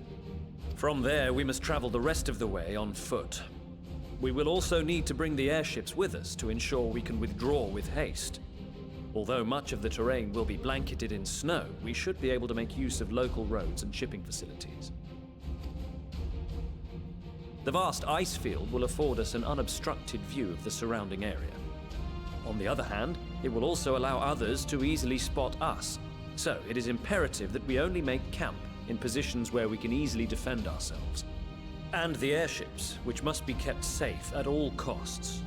From there, we must travel the rest of the way on foot. We will also need to bring the airships with us to ensure we can withdraw with haste. Although much of the terrain will be blanketed in snow, we should be able to make use of local roads and shipping facilities. The vast ice field will afford us an unobstructed view of the surrounding area. On the other hand, it will also allow others to easily spot us, so it is imperative that we only make camp in positions where we can easily defend ourselves. And the airships, which must be kept safe at all costs.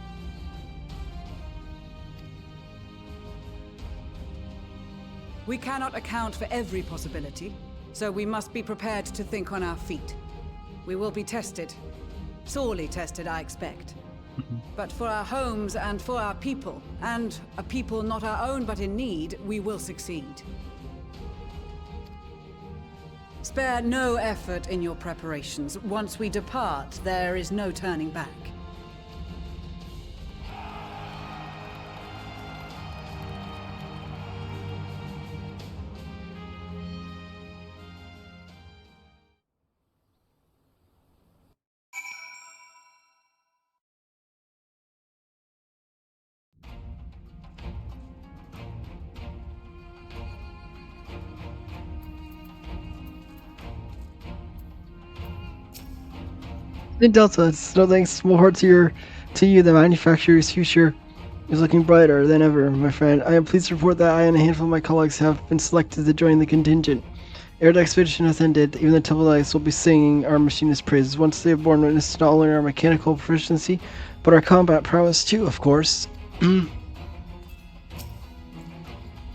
We cannot account for every possibility, so we must be prepared to think on our feet. We will be tested. Sorely tested, I expect. But for our homes and for our people, and a people not our own but in need, we will succeed. Spare no effort in your preparations. Once we depart, there is no turning back. In Delta, it's no thanks more to you. The manufacturer's future is looking brighter than ever, my friend. I am pleased to report that I and a handful of my colleagues have been selected to join the contingent. Ere the expedition has ended, even the Temple Knights will be singing our machinist praises. Once they have borne witness to not only our mechanical proficiency, but our combat prowess too, of course. Let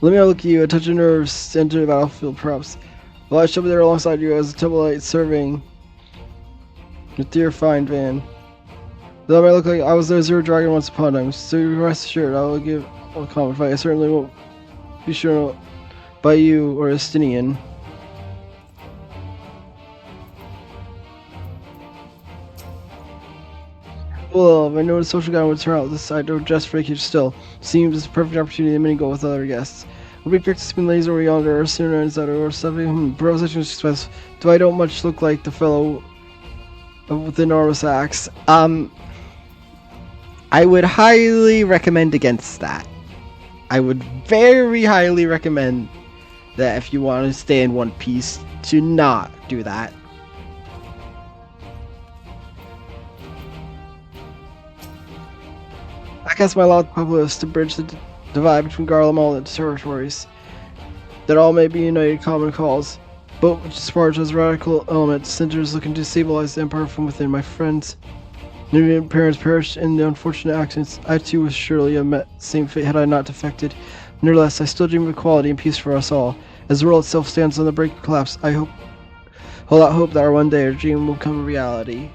me look at you, a touch of nerves to enter the battlefield, perhaps. Well, I shall be there alongside you as a Temple Knight serving the dear fine van. Though I look like I was the Zero Dragon once upon a time, so you rest assured I will give a common fight. I certainly won't be sure by you or Estinian. Well, I know the social guy would turn out this side to just for kids still. Seems a perfect opportunity to mingle with other guests. We'll be practicing ladies over yonder or sooner inside or something. Bros, I should express. Do I don't much look like the fellow with the enormous axe? I would highly recommend against that. I would very highly recommend that if you want to stay in one piece, to not do that. I cast my loud populace to bridge the divide between Garlemald and territories, that all may be united in common cause. But which Sparta's radical element centers looking to stabilize the empire from within. My friends, many parents perished in the unfortunate accidents. I too was surely have met the same fate had I not defected. Nevertheless, I still dream of equality and peace for us all. As the world itself stands on the brink of collapse, I hold out hope that one day our dream will become a reality.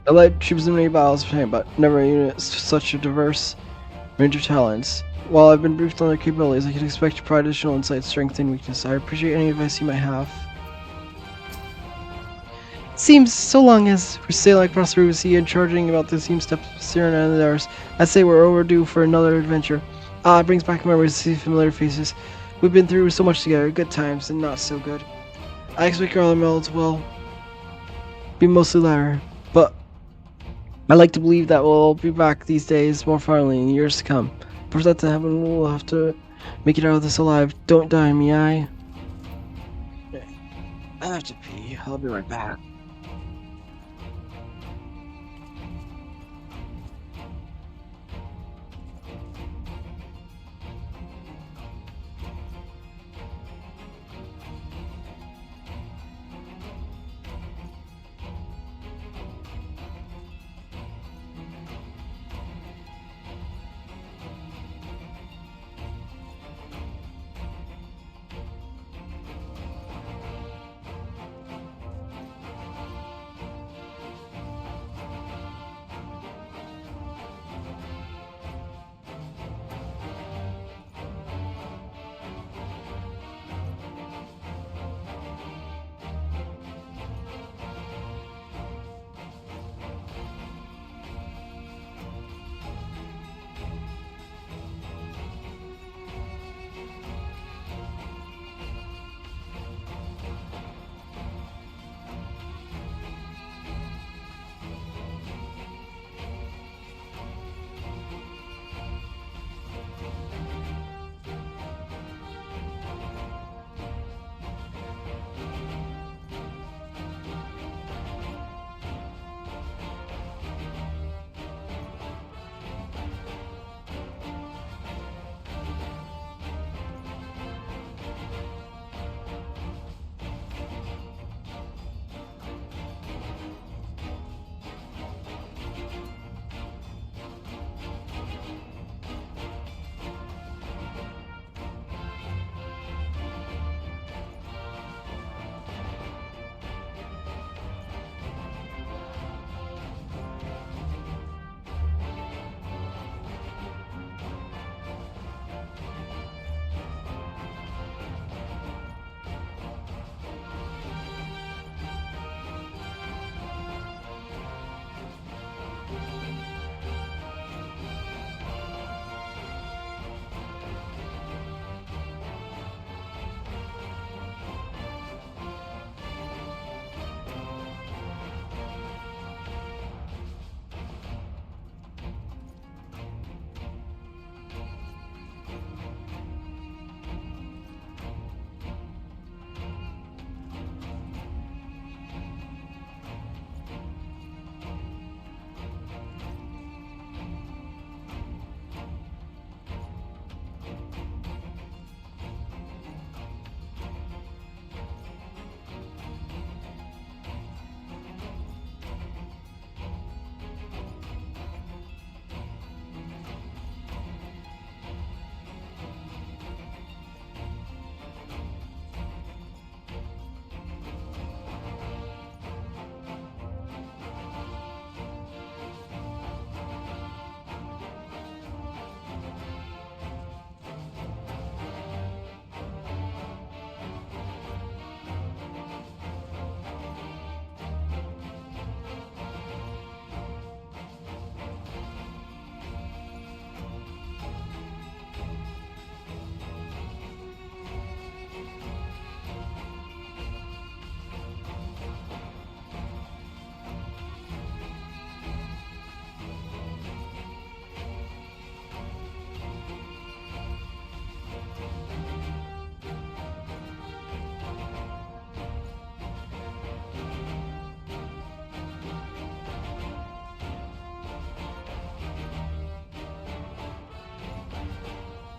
I led troops in many battles, but never a unit such a diverse range of talents. While I've been briefed on their capabilities, I can expect to provide additional insight, strength, and weakness. I appreciate any advice you might have. Seems so long as we're sailing across the river sea and charging about the same steps of Cyrano and theirs, I'd say we're overdue for another adventure. It brings back memories to see familiar faces. We've been through so much together, good times and not so good. I expect Garlemald will be mostly latter, but I like to believe that we'll be back these days more finally in years to come. For that to happen, we'll have to make it out of this alive. Don't die on me, I have to pee. I'll be right back.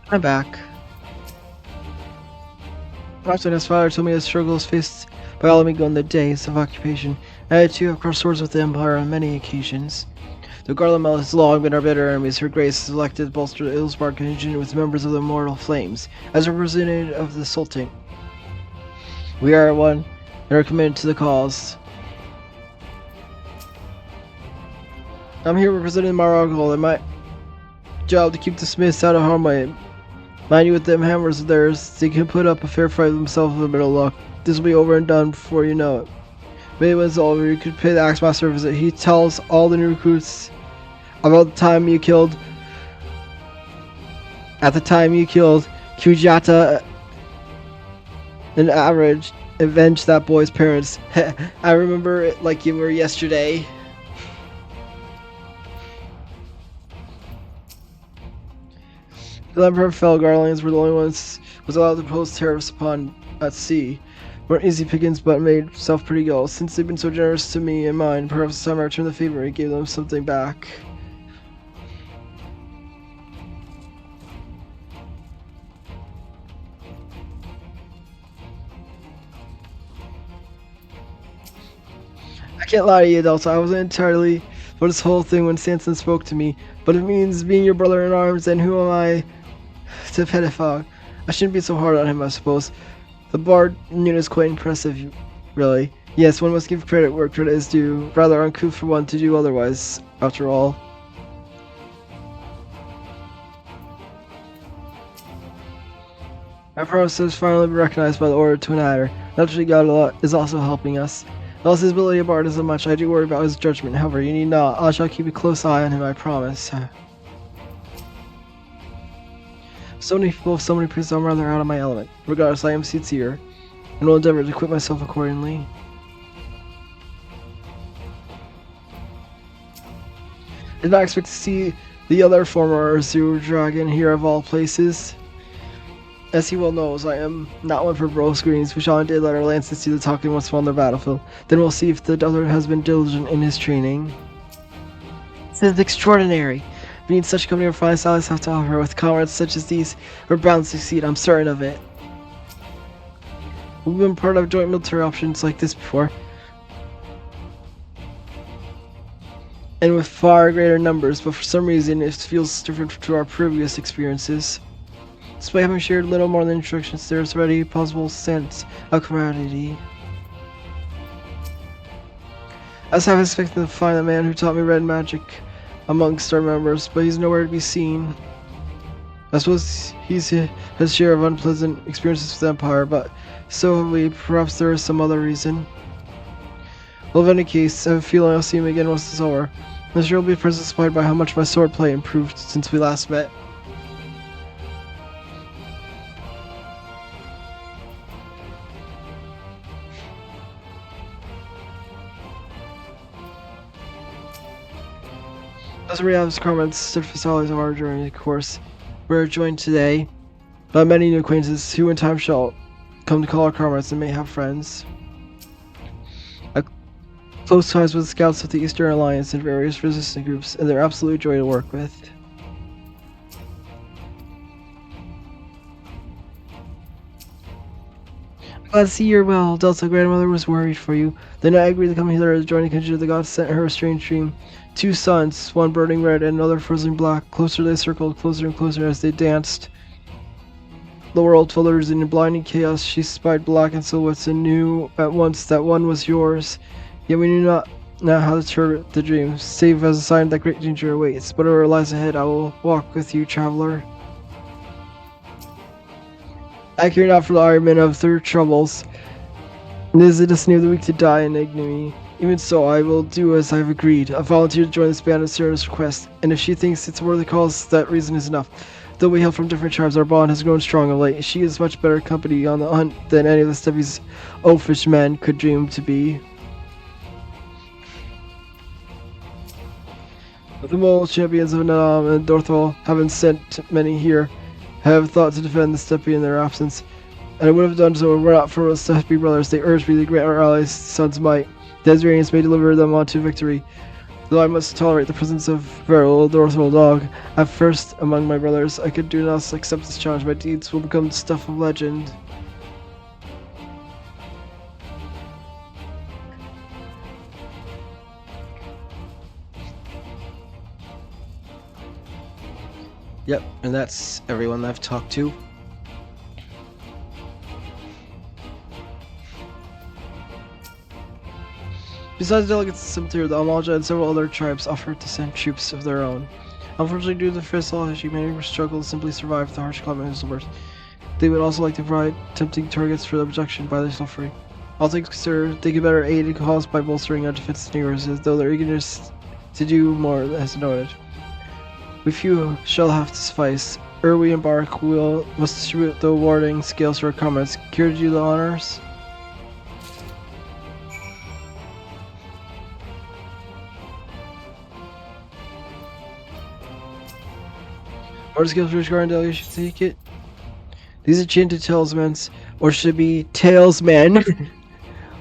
I'm back. After his father told me the struggles faced by all Amigo in the days of occupation. I too have crossed swords with the Empire on many occasions. The Garlemel has long been our bitter enemies. Her Grace has elected to bolster the Ilsbar contingent with members of the Immortal Flames as representative of the Sultan. We are one and are committed to the cause. I'm here representing my uncle and my job to keep the Smiths out of harm way. Mind you, with them hammers of theirs, they can put up a fair fight themselves with a bit of luck. This will be over and done before you know it. Maybe when it's over, you could pay the Axemaster a visit. He tells all the new recruits about the time you killed. At the time you killed Kujata and avenged that boy's parents. I remember it like you were yesterday. The Emperor fell. Garlands were the only ones was allowed to impose tariffs upon at sea. Weren't easy pickings, but made himself pretty good. Since they've been so generous to me and mine, perhaps this time I returned the favor and gave them something back. I can't lie to you, Delta. I wasn't entirely for this whole thing when Sanson spoke to me, but it means being your brother in arms, and who am I to pedophile? I shouldn't be so hard on him, I suppose. The bard unit is quite impressive, really. Yes, one must give credit where credit is due. Rather uncouth for one to do otherwise, after all. Our promise has finally been recognized by the Order to an Adder. Naturally, God is also helping us. Else his ability of bard isn't much. I do worry about his judgment. However, you need not. I shall keep a close eye on him, I promise. So many people, so many priests, I'm rather out of my element. Regardless, I am sincere, and will endeavor to acquit myself accordingly. I did not expect to see the other former Urzur dragon here of all places. As he well knows, I am not one for bro screens. We shall indeed let our lances see the talking once on the battlefield. Then we'll see if the other has been diligent in his training. This is extraordinary. Being such a company of fine allies have to offer, with comrades such as these, we're bound to succeed, I'm certain of it. We've been part of joint military operations like this before, and with far greater numbers, but for some reason it feels different to our previous experiences. Despite having shared little more than instructions, there's already a possible sense of camaraderie. I was half expecting to find the man who taught me red magic amongst our members, but he's nowhere to be seen. I suppose he's his share of unpleasant experiences with the Empire, but so have we. Perhaps there is some other reason. Well, in any case, I have a feeling I'll see him again once it's over. I'm sure he'll be inspired by how much my swordplay improved since we last met. As we have comments, steadfast allies of our journey, of course, we are joined today by many new acquaintances who in time shall come to call our comrades and may have friends. Close ties with scouts of the Eastern Alliance and various resistance groups, and they're absolute joy to work with. I'm glad to see you're well. Delta grandmother was worried for you. Then I agreed to come hither to join the contingent. The gods sent her a strange dream. 2 suns, one burning red and another frozen black. Closer they circled, closer and closer as they danced. The world filled her in blinding chaos. She spied black and silhouettes and knew at once that one was yours. Yet we knew not how to interpret the dream, save as a sign that great danger awaits. Whatever lies ahead, I will walk with you, traveler. I care not for the argument of their troubles. It is the destiny of the weak to die in ignominy. Even so, I will do as I have agreed. I volunteer to join this band at Sarah's request, and if she thinks it's a worthy cause, that reason is enough. Though we hail from different tribes, our bond has grown strong of late. She is much better company on the hunt than any of the Steffi's oafish men could dream to be. The mole champions of Nadam and Dorthal, having sent many here, have thought to defend the Steppi in their absence, and I would have done so were not for the Steppi brothers. They urged me to grant our allies' sons might. The Ezreans may deliver them on to victory. Though I must tolerate the presence of Beryl, the Orthol dog, at first among my brothers, I could do not accept this challenge. My deeds will become the stuff of legend. Yep, and that's everyone I've talked to. Besides delegates to Cemetery, the Amalja and several other tribes offered to send troops of their own. Unfortunately, due to the physicality, many struggle to simply survive the harsh climate of the They would also like to provide tempting targets for the protection by their suffering. All things considered, they could better aid a cause by bolstering our defense neighbors, as though their eagerness to do more has noted. We few shall have to suffice. Ere we embark, we must distribute the awarding scales to our comrades. Care to do the honors? Order skills for each guard delegation take it. These enchanted talismans, or should it be talesmen,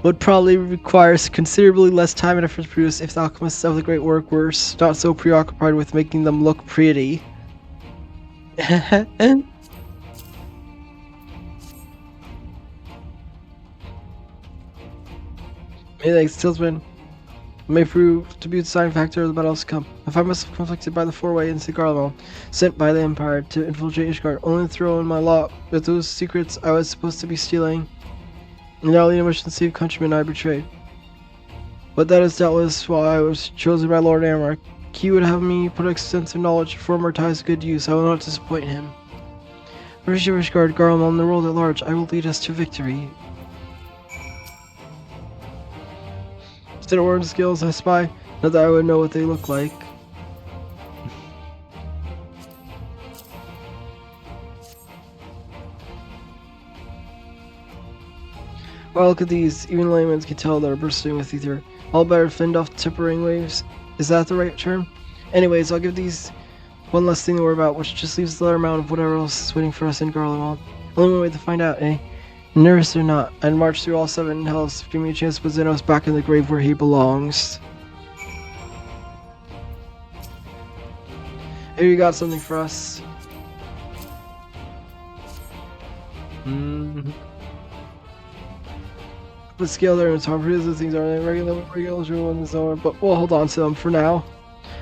would probably require considerably less time and effort to produce if the alchemists of the great work were not so preoccupied with making them look pretty. Many thanks, talisman. May prove to be the deciding factor of the battles to come. I find myself conflicted by the four-way into Garlemald, sent by the Empire to infiltrate Ishgard, only to throw in my lot with those secrets I was supposed to be stealing. And now the mission to save countrymen I betrayed. But that is doubtless why I was chosen by Lord Amaranth. He would have me put extensive knowledge and former ties to good use. I will not disappoint him. For Ishgard, Garlemald, and the world at large, I will lead us to victory. Instead of word skills, I spy. Not that I would know what they look like. Wow, look at these. Even laymen can tell they're bursting with ether. All better fend off tempering waves. Is that the right term? Anyways, I'll give these one less thing to worry about, which just leaves the other amount of whatever else is waiting for us in Garlemald. Only one way to find out, eh? Nervous or not, I'd march through all 7 hells to give me a chance to put Xenos back in the grave where he belongs. Here you got something for us. But scale there in time for the things are regular ones are, but we'll hold on to them for now.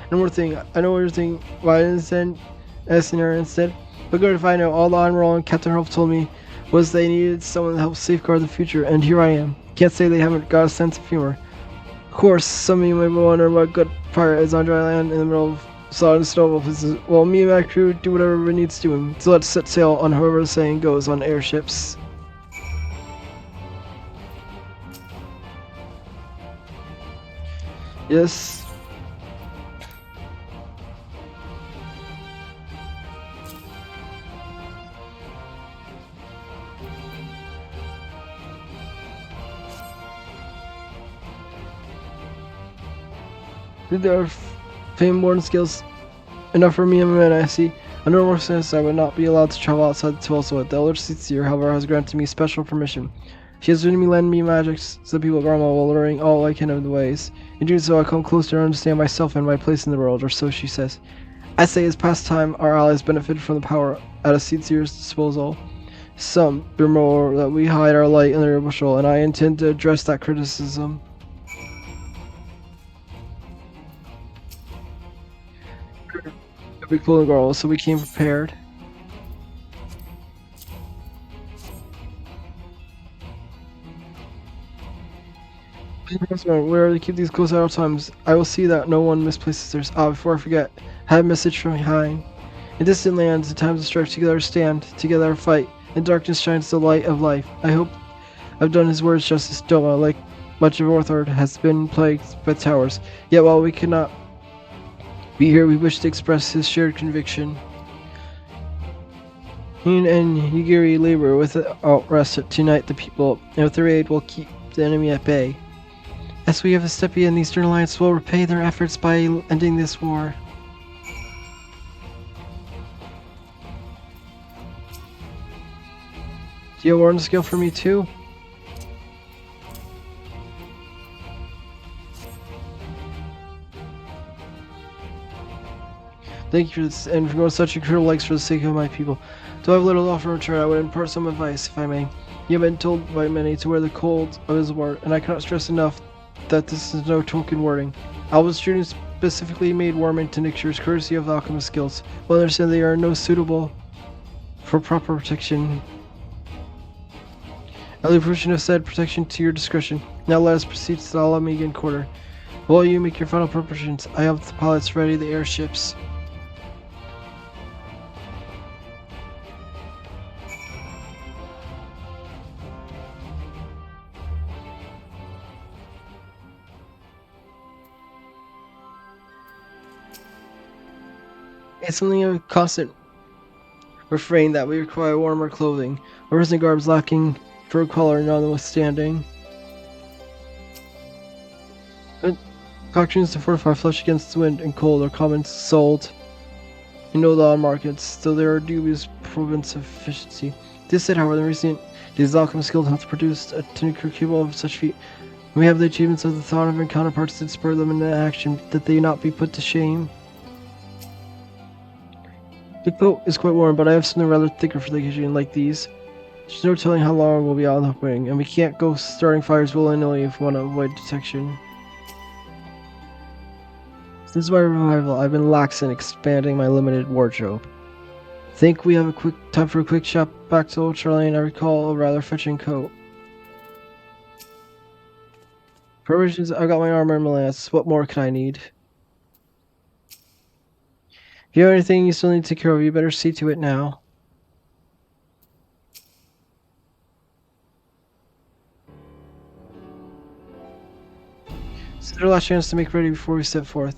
And one more thing, I know what you're thinking, why didn't send Essener instead? But good if I know, all the Admiral and Captain Hope told me was they needed someone to help safeguard the future, and here I am. Can't say they haven't got a sense of humor. Of course, some of you may wonder what good pirate is on dry land in the middle of solid and snow places. Well, me and my crew do whatever it needs doing, so let's set sail on however the saying goes on airships. Yes. There are fame born skills enough for me and my men, I see. Under more sense, I would not be allowed to travel outside the Twelve. The elder Seer, however, has granted me special permission. She has written me lend me magic to the people of Garlemald while learning all I can of the ways. In doing so, I come closer to understand myself and my place in the world, or so she says. I say it's past time our allies benefited from the power at a Seer's disposal. Some fear more that we hide our light under a bushel, and I intend to address that criticism. Be cool and girl, so we came prepared. Where to keep these close at all times. I will see that no one misplaces theirs. Before I forget, I have a message from behind. In distant lands, in times of strife, together stand, together fight. In darkness shines the light of life. I hope I've done his words justice. Doma, like much of Orthard, has been plagued by towers. Yet while we cannot be here, we wish to express his shared conviction. He and Yugiri labor without rest to unite the people, and with their aid will keep the enemy at bay. As we have a Steppy and the Eastern Alliance will repay their efforts by ending this war. Do you have a warning skill for me too? Thank you for this, and for going such incredible lengths for the sake of my people. Though I have little to offer in return, I would impart some advice, if I may. You have been told by many to wear the cold of his word, and I cannot stress enough that this is no token wording. Albus students specifically made warming tinctures courtesy of the alchemist guilds. Well, understand they are no suitable for proper protection. I leave permission of said protection to your discretion. Now let us proceed to the Alamegan quarter. While you make your final preparations, I have the pilots ready the airships. It's something of a constant refrain that we require warmer clothing. Our recent garbs lacking fur color notwithstanding. Concoctions to fortify flesh against wind and cold are common sold in no law markets, though there are dubious province of efficiency. This said, however, in recent days, the alchemist guild hath produced a tincture capable of such feat. We have the achievements of the thought of counterparts that spur them into action, that they not be put to shame. The coat is quite warm, but I have something rather thicker for the occasion, like these. There's no telling how long we'll be out on the wing, and we can't go starting fires willy-nilly if we want to avoid detection. Since my revival, I've been lax in expanding my limited wardrobe. Think we have time for a quick shop back to Old Charlene. I recall a rather fetching coat. Provisions, I got my armor and my lance. What more could I need? If you have anything you still need to take care of, you better see to it now. It's their last chance to make ready before we set forth.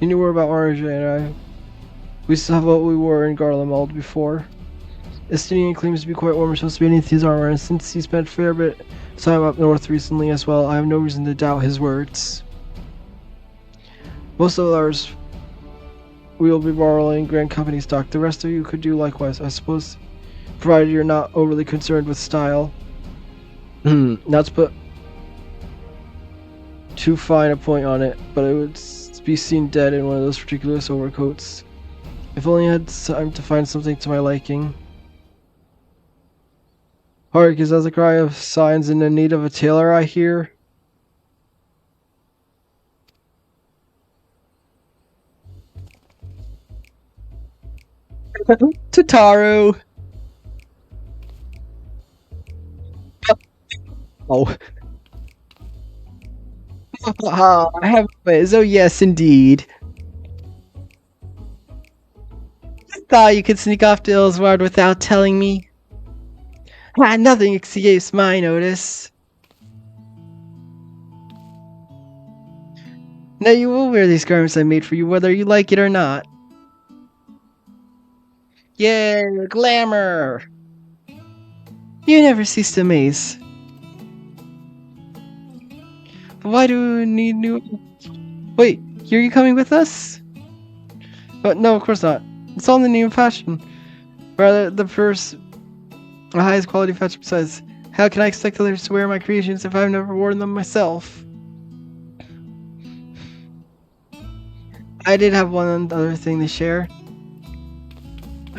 You knew more about RJ and I. We still have what we wore in Garlemald before. Estinian claims to be quite warm, supposed to be beneath his armor, and since he spent a fair bit of time up north recently as well, I have no reason to doubt his words. Most of ours we will be borrowing Grand Company stock. The rest of you could do likewise, I suppose, provided you're not overly concerned with style. Not to put too fine a point on it, but it would be seen dead in one of those ridiculous overcoats. If only I had time to find something to my liking. Hark, is that the cry of signs in the need of a tailor, I hear? Tataru! Oh. I have ways. Oh, yes, indeed. I thought you could sneak off to Ilsward without telling me. Nothing escapes my notice. Now you will wear these garments I made for you, whether you like it or not. Yay, glamour! You never cease to amaze. But why do we need new... Wait, are you coming with us? But no, of course not. It's all in the name of fashion. Rather, the highest quality fashion besides. How can I expect others to wear my creations if I've never worn them myself? I did have one other thing to share.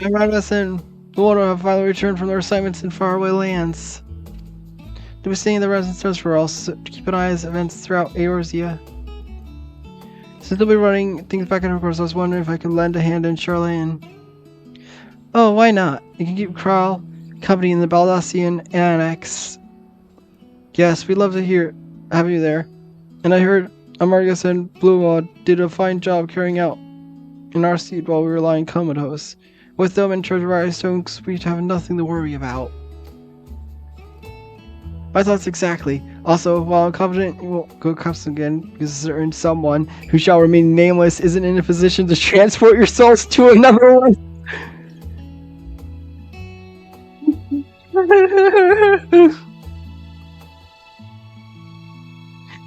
Around us and Lorna have finally returned from their assignments in faraway lands. They were staying in the residence stores for us to keep an eye on events throughout Eorzea. Since they'll be running things back in course, I was wondering if I could lend a hand in Charlene. Oh, why not? You can keep Kral company in the Baldassian Annex. Yes, we'd love to have you there. And I heard Amargus and Bluewad did a fine job carrying out in our seat while we were lying comatose. With them and Treasure Stones, we'd have nothing to worry about. My thoughts exactly. Also, while I'm confident you won't go cups again, because certain someone who shall remain nameless isn't in a position to transport your souls to another one.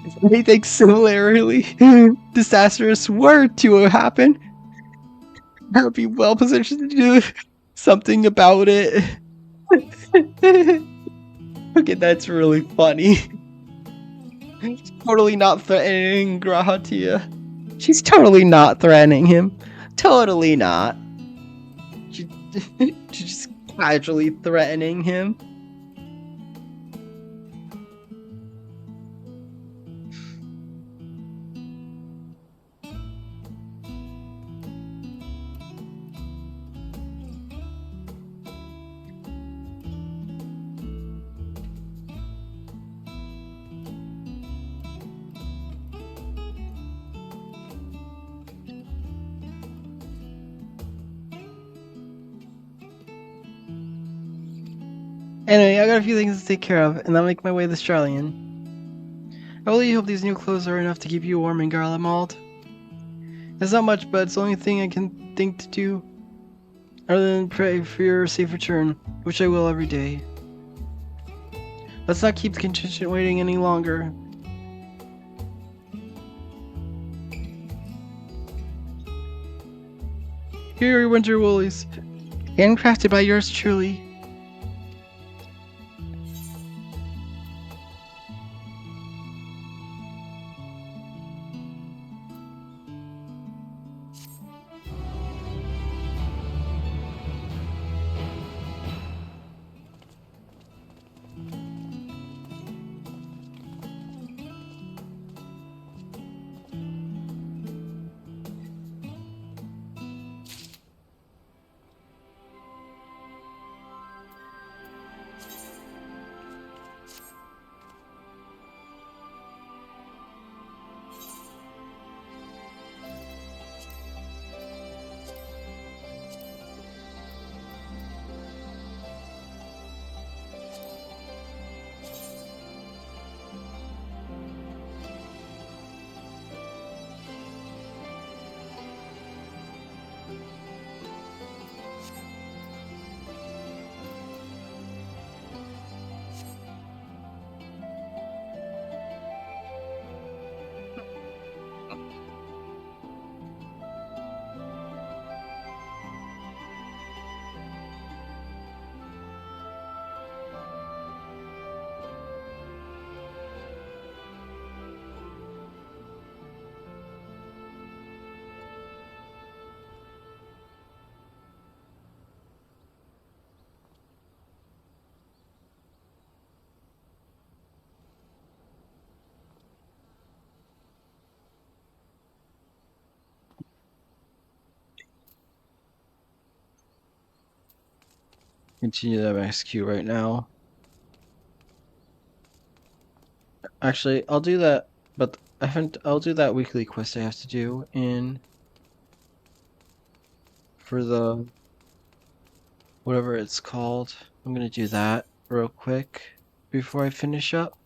If anything similarly disastrous were to happen, I would be well positioned to do something about it. Okay, that's really funny. She's totally not threatening Grahatia. She's totally not threatening him. Totally not. She's just casually threatening him. Anyway, I got a few things to take care of, and I'll make my way to Australian. I really hope these new clothes are enough to keep you warm in Garlemald. It's not much, but it's the only thing I can think to do other than pray for your safe return, which I will every day. Let's not keep the contingent waiting any longer. Here are your winter woolies, handcrafted by yours truly. Continue that MSQ right now. Actually, I'll do that, but I'll do that weekly quest I have to do for the whatever it's called. I'm gonna do that real quick before I finish up.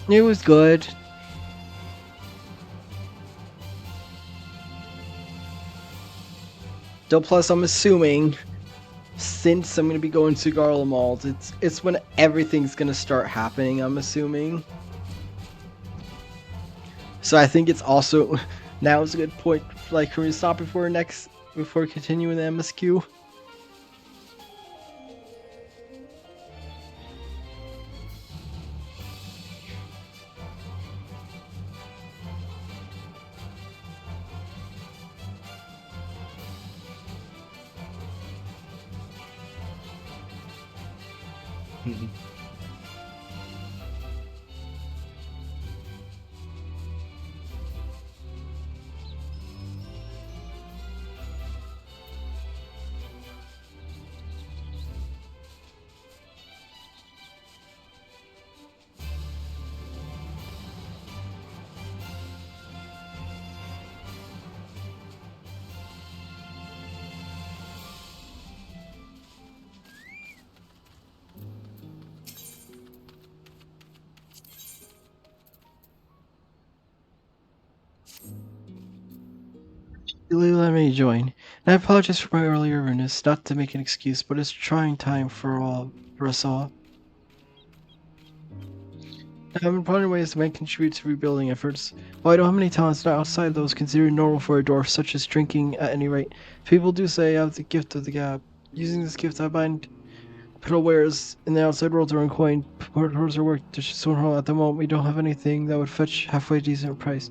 It was good. Still, plus I'm assuming since I'm gonna be going to Garlemald, it's when everything's gonna start happening, I'm assuming. So I think it's also now is a good point. Like, can we stop before continuing the MSQ? Let me join. And I apologize for my earlier rudeness, not to make an excuse, but it's a trying time for us all. I've been pondering ways to make contribute to rebuilding efforts. While I don't have many talents not outside those considered normal for a dwarf, such as drinking at any rate, people do say I have the gift of the gab. Using this gift, I bind pedal wares in the outside world to earn coin towards our work to somehow at the moment we don't have anything that would fetch halfway decent price.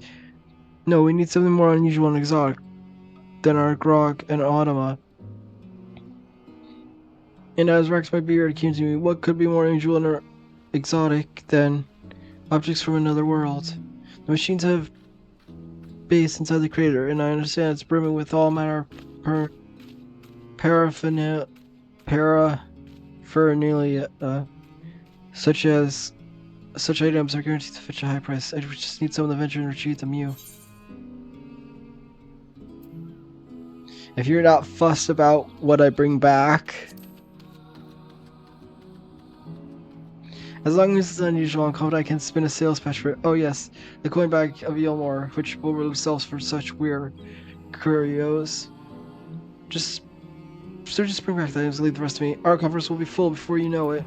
No, we need something more unusual and exotic than our grog and automa. And as racks my beard, it came to me, what could be more unusual and exotic than objects from another world? The machines have base inside the crater, and I understand it's brimming with all manner of paraphernalia, such items are guaranteed to fetch a high price. I just need someone to venture and retrieve them. You. If you're not fussed about what I bring back, as long as it's unusual and confident, I can spin a sales patch for it. Oh yes, the coin bag of Yelmore, which will remove sells for such weird curios. Just bring back the items and leave the rest to me. Our coffers will be full before you know it.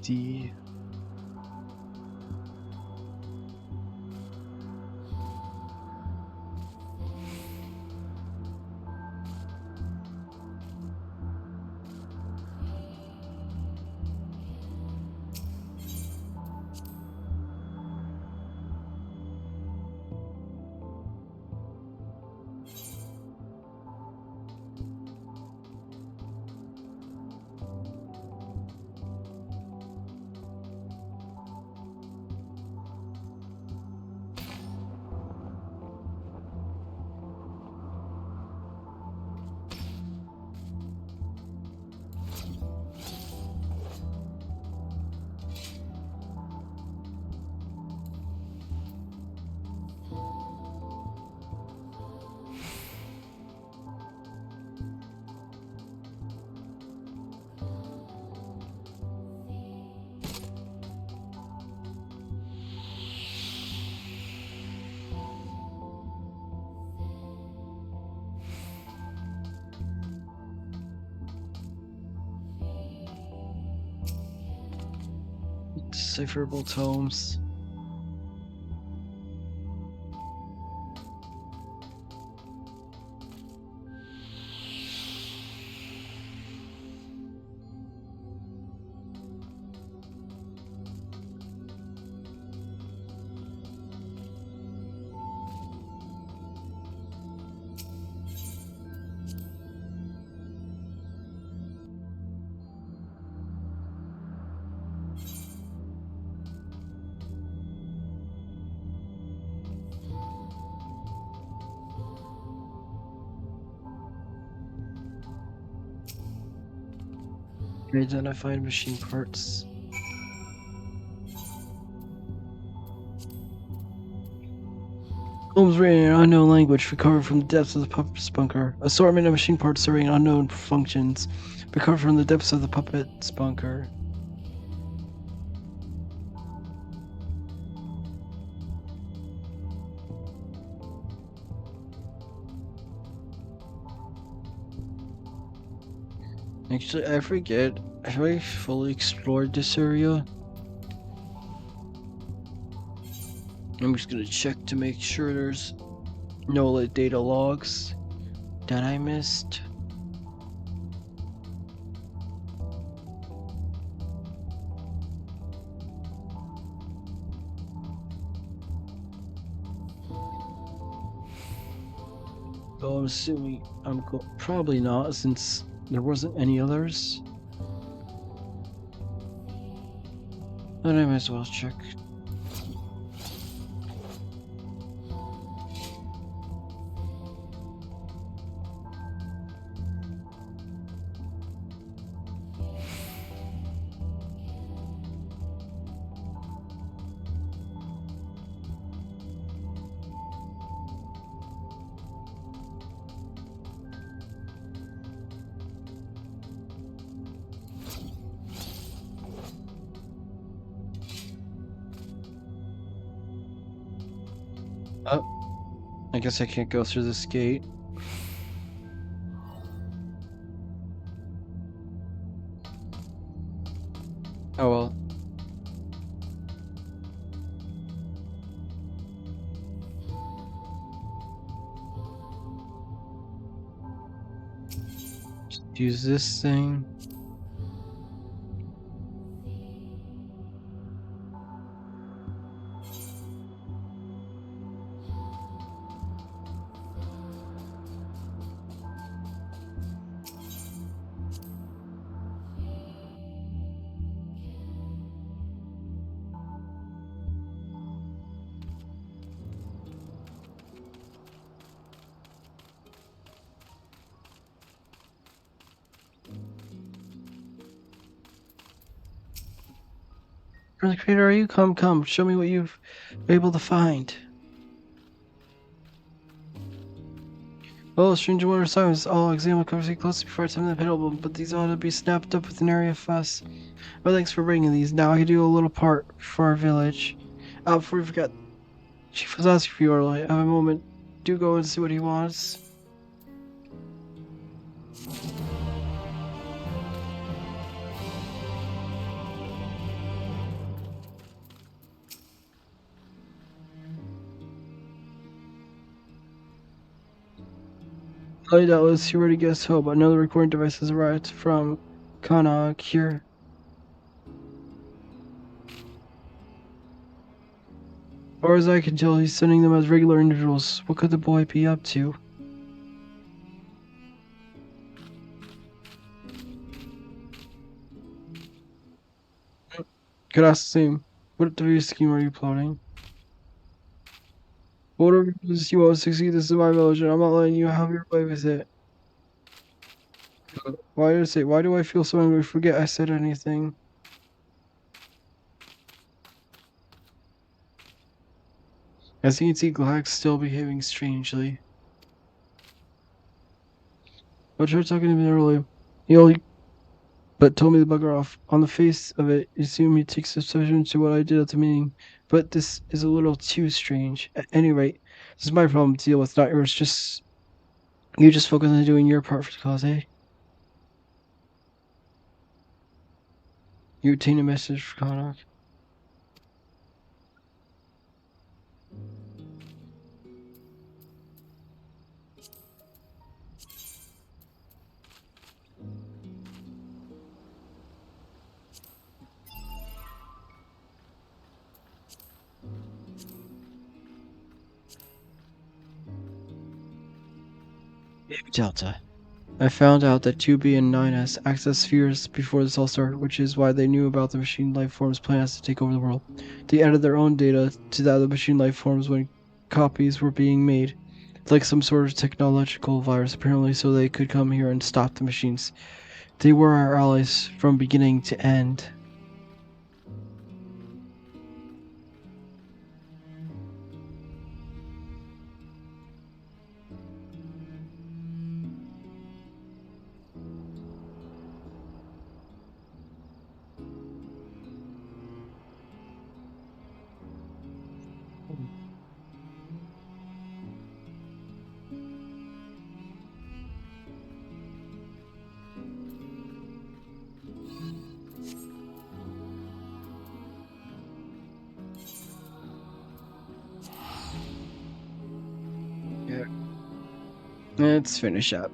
D. Decipherable tomes. Identified machine parts. Holmes written in an unknown language, recovered from the depths of the puppet's bunker. Assortment of machine parts serving unknown functions, recovered from the depths of the puppet's bunker. Actually, I forget. Have I fully explored this area? I'm just gonna check to make sure there's no data logs that I missed. So I'm assuming probably not, since there wasn't any others. But I might as well check. Oh, I guess I can't go through this gate. Oh well. Just use this thing. Where the creator are you? Come, show me what you've been able to find. Oh, stranger wonder silence. I'll examine the conversation closely before I attempt the pinnacle, but these ought to be snapped up with an area of fuss. Well, thanks for bringing these. Now I can do a little part for our village. Before we forget, Chief was asking for you, Orly. Have a moment. Do go and see what he wants. Lady Atlas, you already guessed home. Another recording device has arrived from Kana here. As far as I can tell, he's sending them as regular individuals. What could the boy be up to? Could ask the same. What device scheme are you plotting? Whatever it is you want to succeed, this is my village, and I'm not letting you have your way with it. Why do I feel so angry? Forget I said anything. As you can see, Glag's still behaving strangely. I tried talking to him earlier. He only but told me to bugger off. On the face of it, you assume he takes exception to what I did at the meeting. But this is a little too strange. At any rate, this is my problem to deal with, not yours. You just focus on doing your part for the cause, eh? You obtain a message for Connacht. Delta. I found out that 2B and 9S accessed spheres before this all started, which is why they knew about the machine life forms' plans to take over the world. They added their own data to that of the machine life forms when copies were being made. It's like some sort of technological virus, apparently, so they could come here and stop the machines. They were our allies from beginning to end. Let's finish up.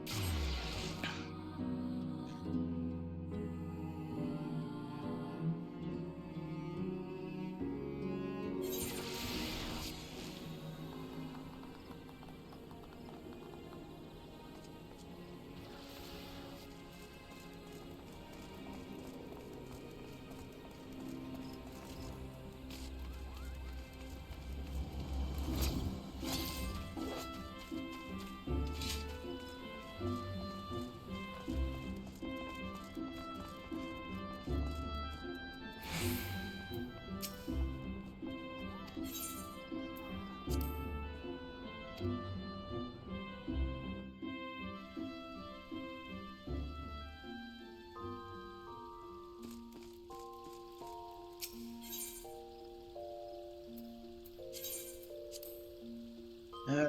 Uh,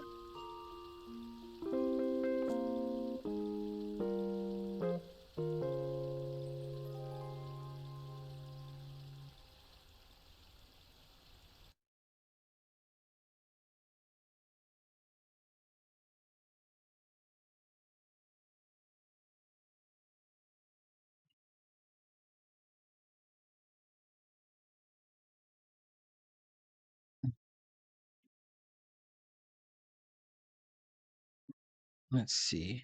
let's see.